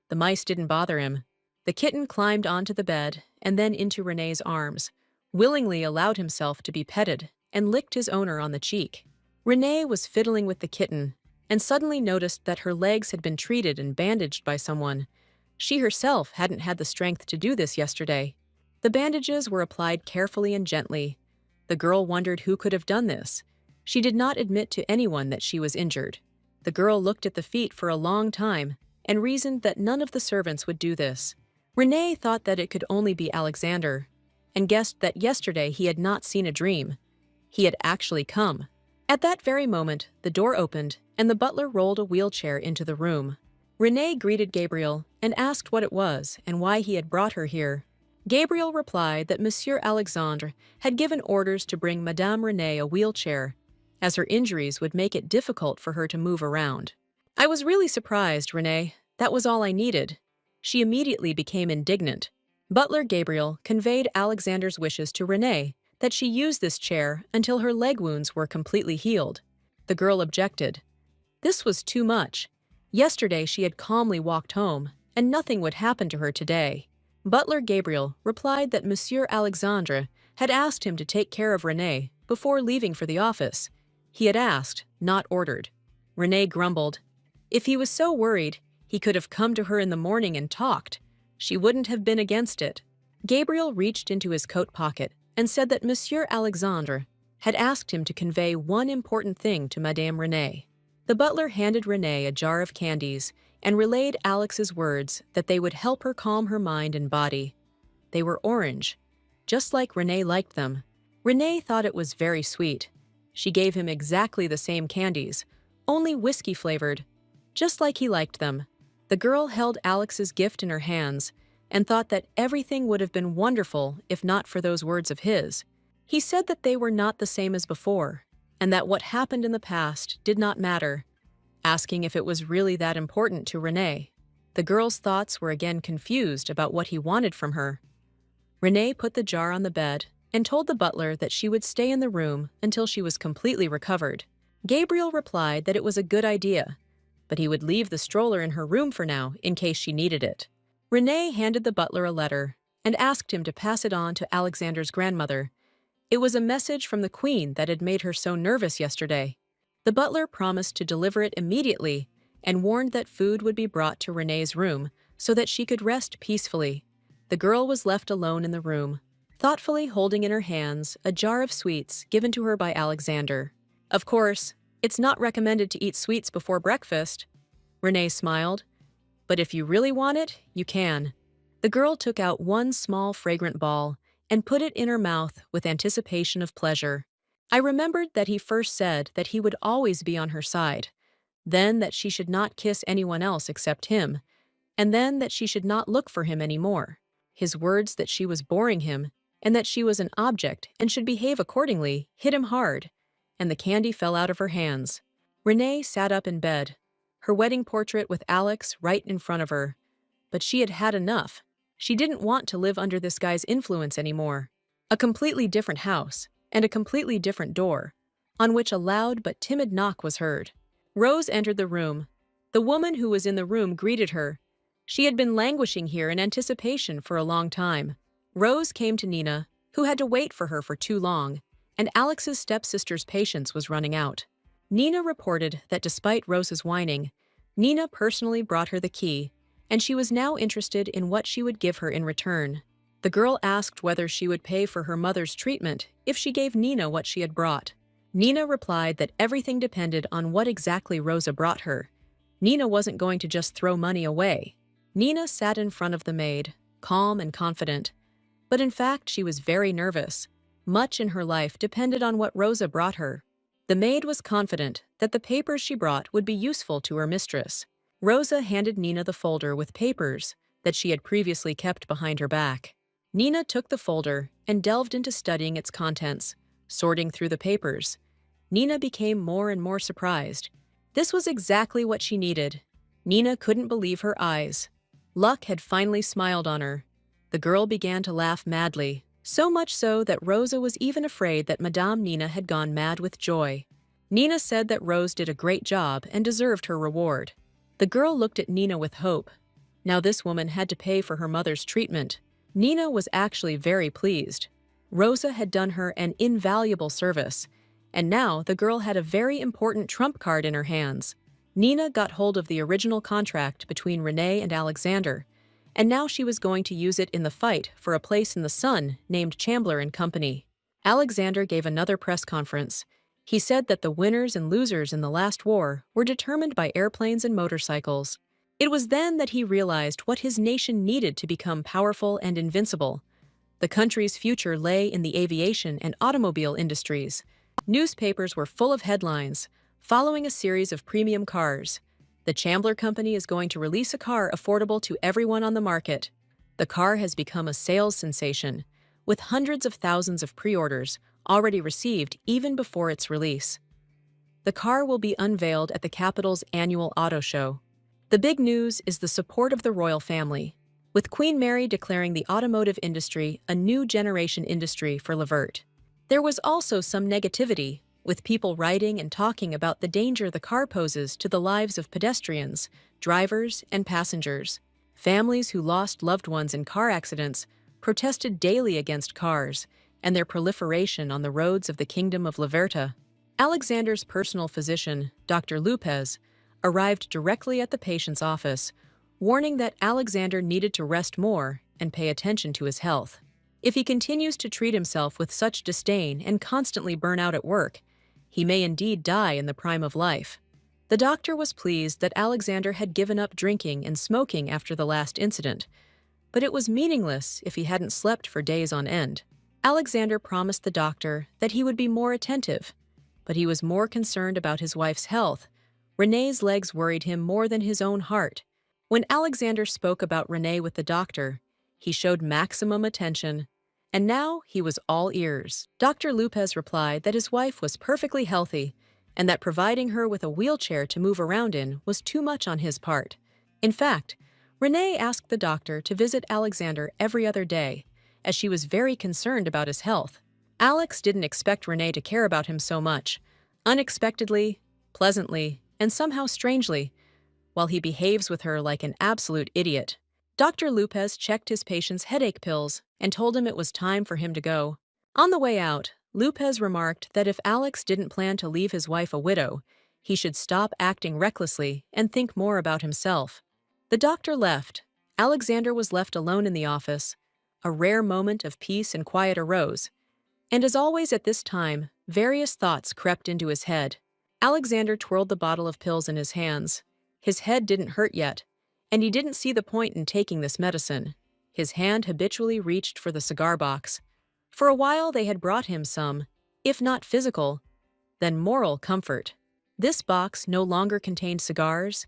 The mice didn't bother him. The kitten climbed onto the bed and then into Renee's arms, willingly allowed himself to be petted, and licked his owner on the cheek. Renee was fiddling with the kitten and suddenly noticed that her legs had been treated and bandaged by someone. She herself hadn't had the strength to do this yesterday. The bandages were applied carefully and gently. The girl wondered who could have done this. She did not admit to anyone that she was injured. The girl looked at the feet for a long time and reasoned that none of the servants would do this. Renee thought that it could only be Alexander, and guessed that yesterday he had not seen a dream. He had actually come. At that very moment, the door opened, and the butler rolled a wheelchair into the room. Renee greeted Gabriel and asked what it was and why he had brought her here. Gabriel replied that Monsieur Alexandre had given orders to bring Madame Renee a wheelchair, as her injuries would make it difficult for her to move around. I was really surprised, Renee. That was all I needed. She immediately became indignant. Butler Gabriel conveyed Alexander's wishes to Renee, that she use this chair until her leg wounds were completely healed. The girl objected. This was too much. Yesterday she had calmly walked home, and nothing would happen to her today. Butler Gabriel replied that Monsieur Alexandre had asked him to take care of Renee before leaving for the office. He had asked, not ordered. Renee grumbled. If he was so worried, he could have come to her in the morning and talked. She wouldn't have been against it. Gabriel reached into his coat pocket and said that Monsieur Alexandre had asked him to convey one important thing to Madame Renee. The butler handed Renee a jar of candies and relayed Alex's words that they would help her calm her mind and body. They were orange, just like Renee liked them. Renee thought it was very sweet. She gave him exactly the same candies, only whiskey-flavored, just like he liked them. The girl held Alex's gift in her hands and thought that everything would have been wonderful if not for those words of his. He said that they were not the same as before, and that what happened in the past did not matter, asking if it was really that important to Renee. The girl's thoughts were again confused about what he wanted from her. Renee put the jar on the bed and told the butler that she would stay in the room until she was completely recovered. Gabriel replied that it was a good idea, but he would leave the stroller in her room for now in case she needed it. Renee handed the butler a letter and asked him to pass it on to Alexander's grandmother. It was a message from the queen that had made her so nervous yesterday. The butler promised to deliver it immediately and warned that food would be brought to Renee's room so that she could rest peacefully. The girl was left alone in the room, thoughtfully holding in her hands a jar of sweets given to her by Alexander. Of course, it's not recommended to eat sweets before breakfast, Renee smiled. But if you really want it, you can. The girl took out one small fragrant ball and put it in her mouth with anticipation of pleasure. I remembered that he first said that he would always be on her side, then that she should not kiss anyone else except him, and then that she should not look for him anymore. His words that she was boring him and that she was an object and should behave accordingly hit him hard, and the candy fell out of her hands. Renee sat up in bed, her wedding portrait with Alex right in front of her. But she had had enough. She didn't want to live under this guy's influence anymore. A completely different house, and a completely different door, on which a loud but timid knock was heard. Rose entered the room. The woman who was in the room greeted her. She had been languishing here in anticipation for a long time. Rose came to Nina, who had to wait for her for too long, and Alex's stepsister's patience was running out. Nina reported that despite Rose's whining, Nina personally brought her the key, and she was now interested in what she would give her in return. The girl asked whether she would pay for her mother's treatment if she gave Nina what she had brought. Nina replied that everything depended on what exactly Rosa brought her. Nina wasn't going to just throw money away. Nina sat in front of the maid, calm and confident. But in fact, she was very nervous. Much in her life depended on what Rosa brought her. The maid was confident that the papers she brought would be useful to her mistress. Rosa handed Nina the folder with papers that she had previously kept behind her back. Nina took the folder and delved into studying its contents, sorting through the papers. Nina became more and more surprised. This was exactly what she needed. Nina couldn't believe her eyes. Luck had finally smiled on her. The girl began to laugh madly, so much so that Rosa was even afraid that Madame Nina had gone mad with joy. Nina said that Rose did a great job and deserved her reward. The girl looked at Nina with hope. Now this woman had to pay for her mother's treatment. Nina was actually very pleased. Rosa had done her an invaluable service, and now the girl had a very important trump card in her hands. Nina got hold of the original contract between Renee and Alexander, and now she was going to use it in the fight for a place in the sun named Chambler and Company. Alexander gave another press conference. He said that the winners and losers in the last war were determined by airplanes and motorcycles. It was then that he realized what his nation needed to become powerful and invincible. The country's future lay in the aviation and automobile industries. Newspapers were full of headlines, following a series of premium cars. The Chambler Company is going to release a car affordable to everyone on the market. The car has become a sales sensation, with hundreds of thousands of pre-orders already received even before its release. The car will be unveiled at the capital's annual auto show. The big news is the support of the royal family, with Queen Mary declaring the automotive industry a new generation industry for Levert. There was also some negativity, with people writing and talking about the danger the car poses to the lives of pedestrians, drivers, and passengers. Families who lost loved ones in car accidents protested daily against cars and their proliferation on the roads of the Kingdom of Leverta. Alexander's personal physician, Dr. Lupez, arrived directly at the patient's office, warning that Alexander needed to rest more and pay attention to his health. If he continues to treat himself with such disdain and constantly burn out at work, he may indeed die in the prime of life. The doctor was pleased that Alexander had given up drinking and smoking after the last incident, but it was meaningless if he hadn't slept for days on end. Alexander promised the doctor that he would be more attentive, but he was more concerned about his wife's health. Renee's legs worried him more than his own heart. When Alexander spoke about Renee with the doctor, he showed maximum attention. And now he was all ears. Dr. Lopez replied that his wife was perfectly healthy and that providing her with a wheelchair to move around in was too much on his part. In fact, Renee asked the doctor to visit Alexander every other day, as she was very concerned about his health. Alex didn't expect Renee to care about him so much. Unexpectedly, pleasantly, and somehow strangely, while he behaves with her like an absolute idiot. Dr. Lopez checked his patient's headache pills and told him it was time for him to go. On the way out, Lopez remarked that if Alex didn't plan to leave his wife a widow, he should stop acting recklessly and think more about himself. The doctor left. Alexander was left alone in the office. A rare moment of peace and quiet arose. And as always at this time, various thoughts crept into his head. Alexander twirled the bottle of pills in his hands. His head didn't hurt yet, and he didn't see the point in taking this medicine. His hand habitually reached for the cigar box. For a while they had brought him some, if not physical, then moral comfort. This box no longer contained cigars,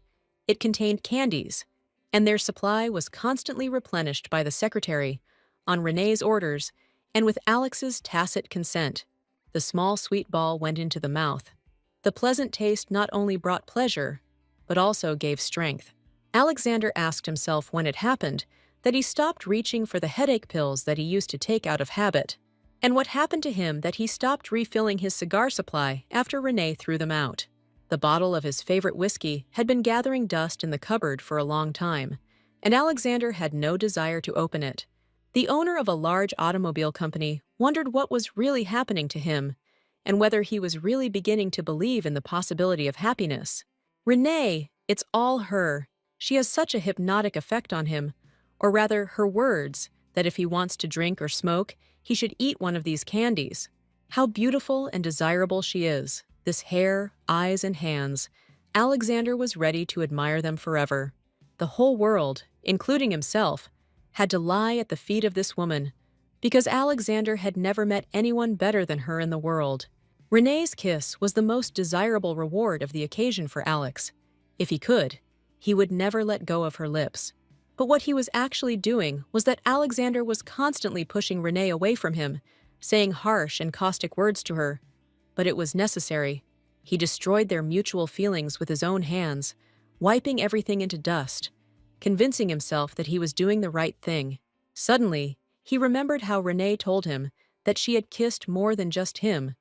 it contained candies, and their supply was constantly replenished by the secretary, on Renee's orders, and with Alex's tacit consent. The small sweet ball went into the mouth. The pleasant taste not only brought pleasure, but also gave strength. Alexander asked himself when it happened that he stopped reaching for the headache pills that he used to take out of habit, and what happened to him that he stopped refilling his cigar supply after Renee threw them out. The bottle of his favorite whiskey had been gathering dust in the cupboard for a long time, and Alexander had no desire to open it. The owner of a large automobile company wondered what was really happening to him, and whether he was really beginning to believe in the possibility of happiness. Renee, it's all her. She has such a hypnotic effect on him, or rather her words, that if he wants to drink or smoke, he should eat one of these candies. How beautiful and desirable she is, this hair, eyes, and hands. Alexander was ready to admire them forever. The whole world, including himself, had to lie at the feet of this woman, because Alexander had never met anyone better than her in the world. Renee's kiss was the most desirable reward of the occasion for Alex. If he could, he would never let go of her lips. But what he was actually doing was that Alexander was constantly pushing Renee away from him, saying harsh and caustic words to her. But it was necessary. He destroyed their mutual feelings with his own hands, wiping everything into dust, convincing himself that he was doing the right thing. Suddenly, he remembered how Renee told him that she had kissed more than just him,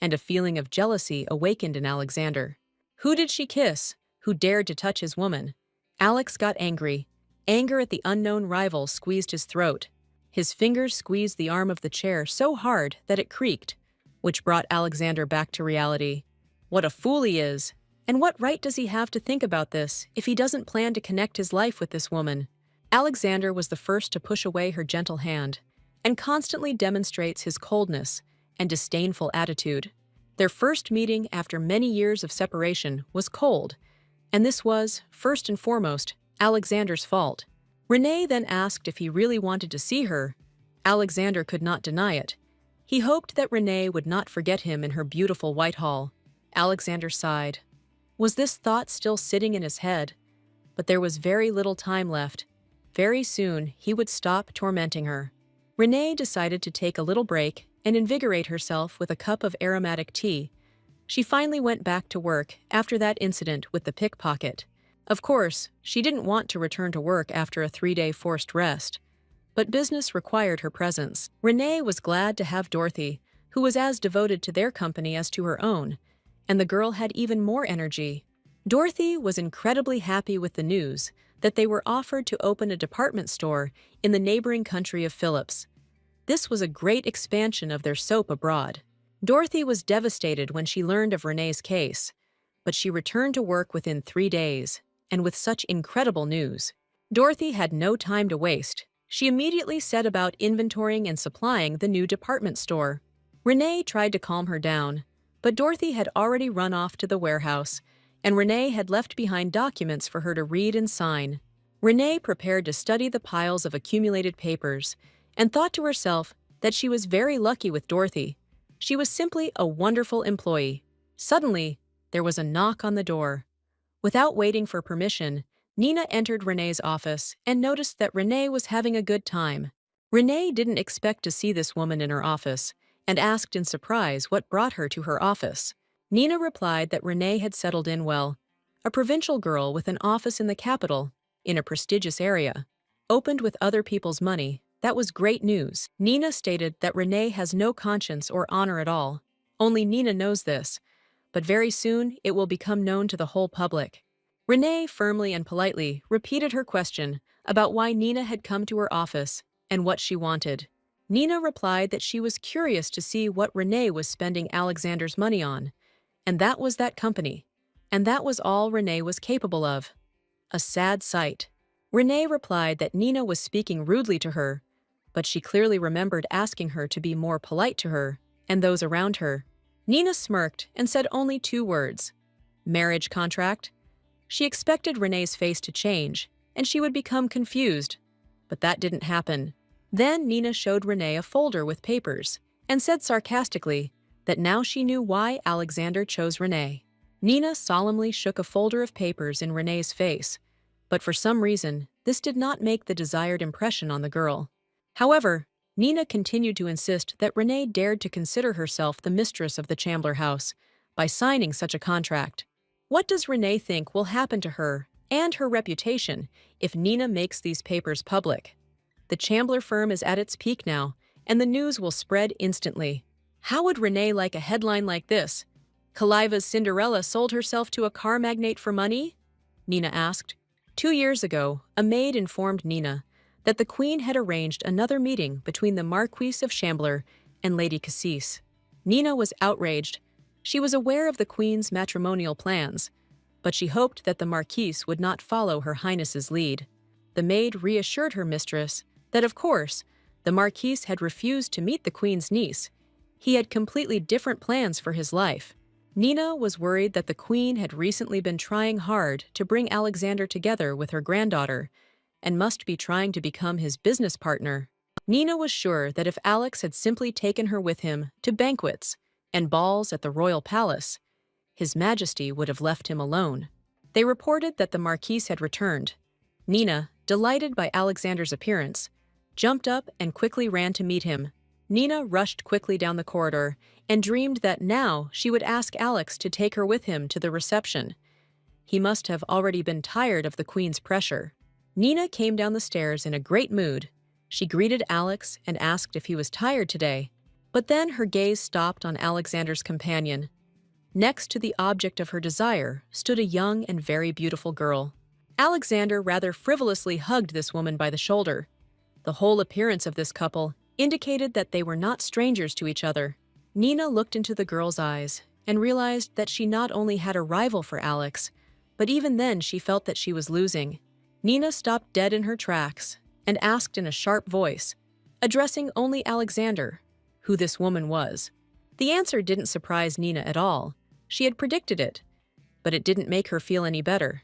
and a feeling of jealousy awakened in Alexander. Who did she kiss? Who dared to touch his woman? Alex got angry. Anger at the unknown rival squeezed his throat. His fingers squeezed the arm of the chair so hard that it creaked, which brought Alexander back to reality. What a fool he is! And what right does he have to think about this if he doesn't plan to connect his life with this woman? Alexander was the first to push away her gentle hand, and constantly demonstrates his coldness and disdainful attitude. Their first meeting after many years of separation was cold, and this was, first and foremost, Alexander's fault. Renee then asked if he really wanted to see her. Alexander could not deny it. He hoped that Renee would not forget him in her beautiful Whitehall. Alexander sighed. Was this thought still sitting in his head? But there was very little time left. Very soon he would stop tormenting her. Renee decided to take a little break and invigorate herself with a cup of aromatic tea. She finally went back to work after that incident with the pickpocket. Of course, she didn't want to return to work after a 3-day forced rest, but business required her presence. Renee was glad to have Dorothy, who was as devoted to their company as to her own, and the girl had even more energy. Dorothy was incredibly happy with the news that they were offered to open a department store in the neighboring country of Philips. This was a great expansion of their soap abroad. Dorothy was devastated when she learned of Renee's case, but she returned to work within 3 days, and with such incredible news. Dorothy had no time to waste. She immediately set about inventorying and supplying the new department store. Renee tried to calm her down, but Dorothy had already run off to the warehouse, and Renee had left behind documents for her to read and sign. Renee prepared to study the piles of accumulated papers, and thought to herself that she was very lucky with Dorothy. She was simply a wonderful employee. Suddenly, there was a knock on the door. Without waiting for permission, Nina entered Renee's office and noticed that Renee was having a good time. Renee didn't expect to see this woman in her office and asked in surprise what brought her to her office. Nina replied that Renee had settled in well, a provincial girl with an office in the capital, in a prestigious area, opened with other people's money. That was great news. Nina stated that Renee has no conscience or honor at all. Only Nina knows this, but very soon it will become known to the whole public. Renee firmly and politely repeated her question about why Nina had come to her office and what she wanted. Nina replied that she was curious to see what Renee was spending Alexander's money on, and that was that company. And that was all Renee was capable of. A sad sight. Renee replied that Nina was speaking rudely to her, but she clearly remembered asking her to be more polite to her and those around her. Nina smirked and said only 2 words. Marriage contract? She expected Renee's face to change, and she would become confused. But that didn't happen. Then Nina showed Renee a folder with papers and said sarcastically that now she knew why Alexander chose Renee. Nina solemnly shook a folder of papers in Renee's face, but for some reason, this did not make the desired impression on the girl. However, Nina continued to insist that Renee dared to consider herself the mistress of the Chambler house by signing such a contract. What does Renee think will happen to her and her reputation if Nina makes these papers public? The Chambler firm is at its peak now, and the news will spread instantly. How would Renee like a headline like this? Kaliva's Cinderella sold herself to a car magnate for money? Nina asked. 2 years ago, a maid informed Nina that the Queen had arranged another meeting between the Marquise of Chambler and Lady Cassis. Nina was outraged. She was aware of the Queen's matrimonial plans, but she hoped that the Marquise would not follow Her Highness's lead. The maid reassured her mistress that, of course, the Marquise had refused to meet the Queen's niece. He had completely different plans for his life. Nina was worried that the Queen had recently been trying hard to bring Alexander together with her granddaughter and must be trying to become his business partner. Nina was sure that if Alex had simply taken her with him to banquets and balls at the royal palace, His Majesty would have left him alone. They reported that the Marquise had returned. Nina, delighted by Alexander's appearance, jumped up and quickly ran to meet him. Nina rushed quickly down the corridor and dreamed that now she would ask Alex to take her with him to the reception. He must have already been tired of the Queen's pressure. Nina came down the stairs in a great mood. She greeted Alex and asked if he was tired today, but then her gaze stopped on Alexander's companion. Next to the object of her desire stood a young and very beautiful girl. Alexander rather frivolously hugged this woman by the shoulder. The whole appearance of this couple indicated that they were not strangers to each other. Nina looked into the girl's eyes and realized that she not only had a rival for Alex, but even then she felt that she was losing. Nina stopped dead in her tracks and asked in a sharp voice, addressing only Alexander, who this woman was. The answer didn't surprise Nina at all. She had predicted it, but it didn't make her feel any better.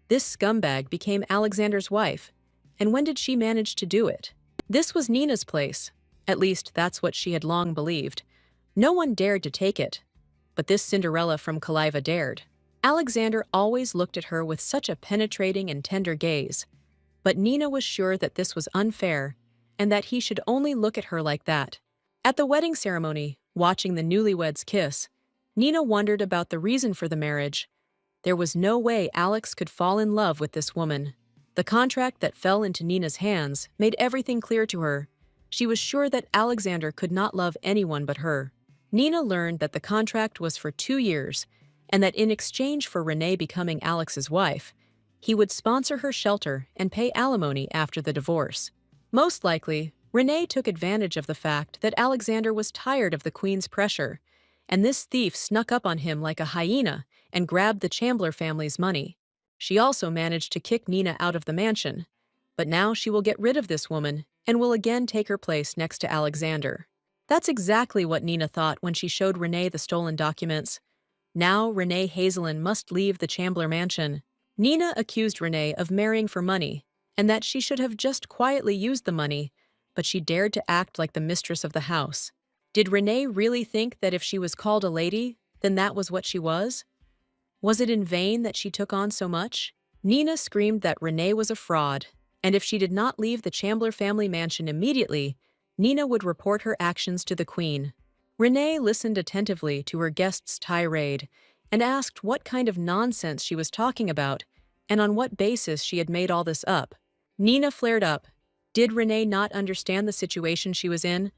This scumbag became Alexander's wife, and when did she manage to do it? This was Nina's place. At least that's what she had long believed. No one dared to take it, but this Cinderella from Kaliva dared. Alexander always looked at her with such a penetrating and tender gaze, but Nina was sure that this was unfair and that he should only look at her like that. At the wedding ceremony, watching the newlyweds kiss, Nina wondered about the reason for the marriage. There was no way Alex could fall in love with this woman. The contract that fell into Nina's hands made everything clear to her. She was sure that Alexander could not love anyone but her. Nina learned that the contract was for 2 years, and that in exchange for Renee becoming Alex's wife, he would sponsor her shelter and pay alimony after the divorce. Most likely, Renee took advantage of the fact that Alexander was tired of the Queen's pressure, and this thief snuck up on him like a hyena and grabbed the Chambler family's money. She also managed to kick Nina out of the mansion, but now she will get rid of this woman and will again take her place next to Alexander. That's exactly what Nina thought when she showed Renee the stolen documents. Now Renee Hazelin must leave the Chambler mansion. Nina accused Renee of marrying for money, and that she should have just quietly used the money, but she dared to act like the mistress of the house. Did Renee really think that if she was called a lady, then that was what she was? Was it in vain that she took on so much? Nina screamed that Renee was a fraud, and if she did not leave the Chambler family mansion immediately, Nina would report her actions to the queen. Renee listened attentively to her guest's tirade and asked what kind of nonsense she was talking about and on what basis she had made all this up. Nina flared up. Did Renee not understand the situation she was in?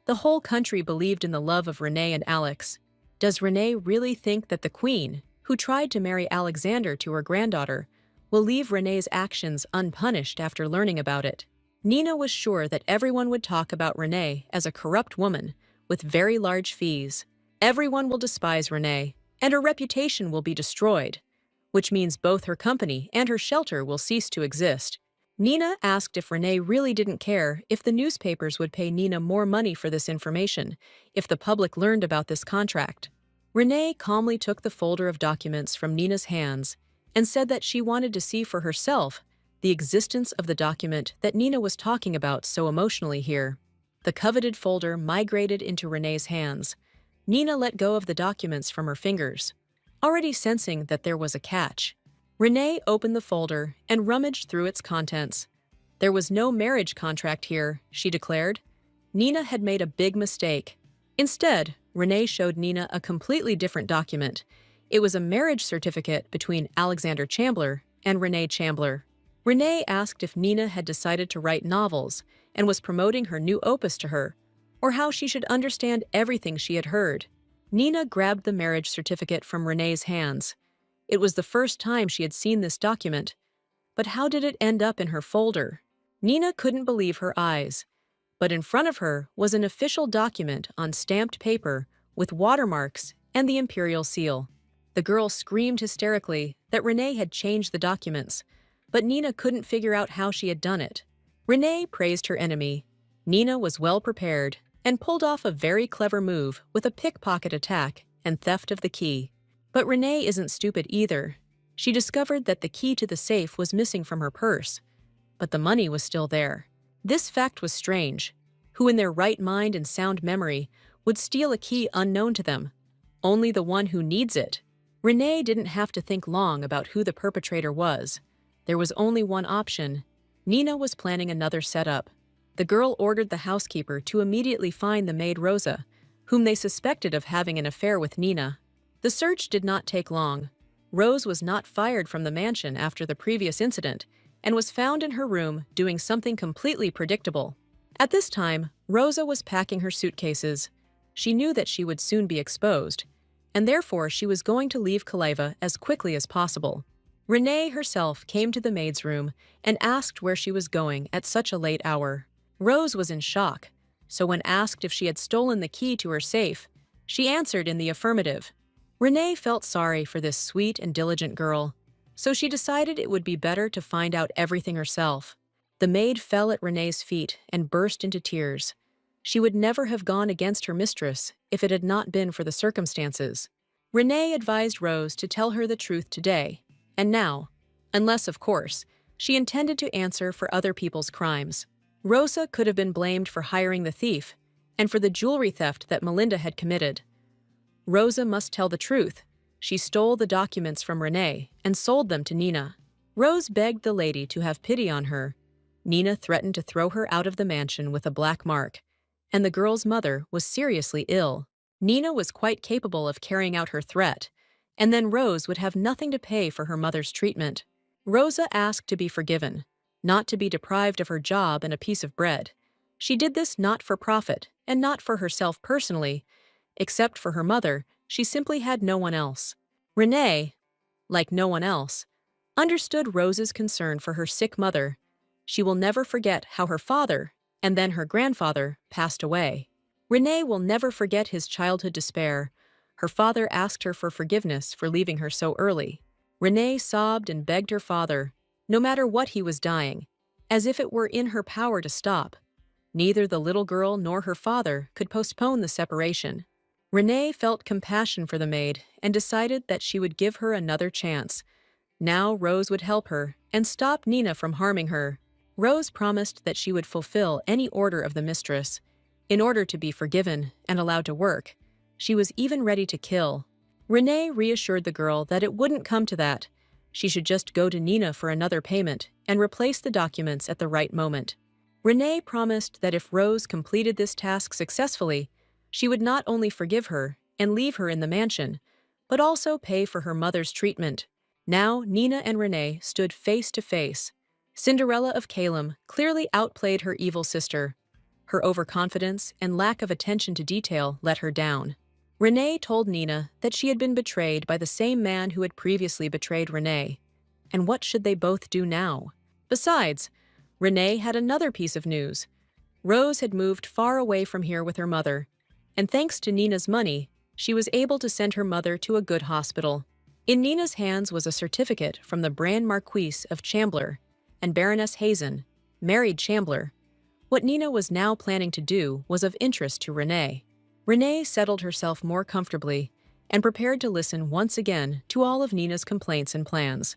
The whole country believed in the love of Renee and Alex. Does Renee really think that the queen, who tried to marry Alexander to her granddaughter, will leave Renee's actions unpunished after learning about it? Nina was sure that everyone would talk about Renee as a corrupt woman with very large fees. Everyone will despise Renee, and her reputation will be destroyed, which means both her company and her shelter will cease to exist. Nina asked if Renee really didn't care if the newspapers would pay Nina more money for this information if the public learned about this contract. Renee calmly took the folder of documents from Nina's hands and said that she wanted to see for herself the existence of the document that Nina was talking about so emotionally here. The coveted folder migrated into Renee's hands. Nina let go of the documents from her fingers, already sensing that there was a catch. Renee opened the folder and rummaged through its contents. There was no marriage contract here, she declared. Nina had made a big mistake. Instead, Renee showed Nina a completely different document. It was a marriage certificate between Alexander Chambler and Renee Chambler. Renee asked if Nina had decided to write novels and was promoting her new opus to her, or how she should understand everything she had heard. Nina grabbed the marriage certificate from Renee's hands. It was the first time she had seen this document. But how did it end up in her folder? Nina couldn't believe her eyes. But in front of her was an official document on stamped paper with watermarks and the imperial seal. The girl screamed hysterically that Renee had changed the documents, but Nina couldn't figure out how she had done it. Renee praised her enemy. Nina was well prepared and pulled off a very clever move with a pickpocket attack and theft of the key. But Renee isn't stupid either. She discovered that the key to the safe was missing from her purse, but the money was still there. This fact was strange. Who in their right mind and sound memory would steal a key unknown to them? Only the one who needs it. Renee didn't have to think long about who the perpetrator was. There was only one option. Nina was planning another setup. The girl ordered the housekeeper to immediately find the maid Rosa, whom they suspected of having an affair with Nina. The search did not take long. Rose was not fired from the mansion after the previous incident and was found in her room doing something completely predictable. At this time, Rosa was packing her suitcases. She knew that she would soon be exposed, and therefore she was going to leave Kaleva as quickly as possible. Renee herself came to the maid's room and asked where she was going at such a late hour. Rose was in shock, so when asked if she had stolen the key to her safe, she answered in the affirmative. Renee felt sorry for this sweet and diligent girl, so she decided it would be better to find out everything herself. The maid fell at Renee's feet and burst into tears. She would never have gone against her mistress if it had not been for the circumstances. Renee advised Rose to tell her the truth today, and now, unless, of course, she intended to answer for other people's crimes. Rosa could have been blamed for hiring the thief and for the jewelry theft that Melinda had committed. Rosa must tell the truth. She stole the documents from Renee and sold them to Nina. Rose begged the lady to have pity on her. Nina threatened to throw her out of the mansion with a black mark, and the girl's mother was seriously ill. Nina was quite capable of carrying out her threat, and then Rose would have nothing to pay for her mother's treatment. Rosa asked to be forgiven, not to be deprived of her job and a piece of bread. She did this not for profit and not for herself personally. Except for her mother, she simply had no one else. Renee, like no one else, understood Rose's concern for her sick mother. She will never forget how her father, and then her grandfather, passed away. Renee will never forget his childhood despair. Her father asked her for forgiveness for leaving her so early. Renee sobbed and begged her father, no matter what he was dying, as if it were in her power to stop. Neither the little girl nor her father could postpone the separation. Renee felt compassion for the maid and decided that she would give her another chance. Now Rose would help her and stop Nina from harming her. Rose promised that she would fulfill any order of the mistress. In order to be forgiven and allowed to work, she was even ready to kill. Renee reassured the girl that it wouldn't come to that. She should just go to Nina for another payment and replace the documents at the right moment. Renee promised that if Rose completed this task successfully, she would not only forgive her and leave her in the mansion, but also pay for her mother's treatment. Now Nina and Renee stood face to face. Cinderella of Calem clearly outplayed her evil sister. Her overconfidence and lack of attention to detail let her down. Renee told Nina that she had been betrayed by the same man who had previously betrayed Renee. And what should they both do now? Besides, Renee had another piece of news. Rose had moved far away from here with her mother, and thanks to Nina's money, she was able to send her mother to a good hospital. In Nina's hands was a certificate from the Grand Marquise of Chambler and Baroness Hazen, married Chambler. What Nina was now planning to do was of interest to Renee. Renee settled herself more comfortably and prepared to listen once again to all of Nina's complaints and plans.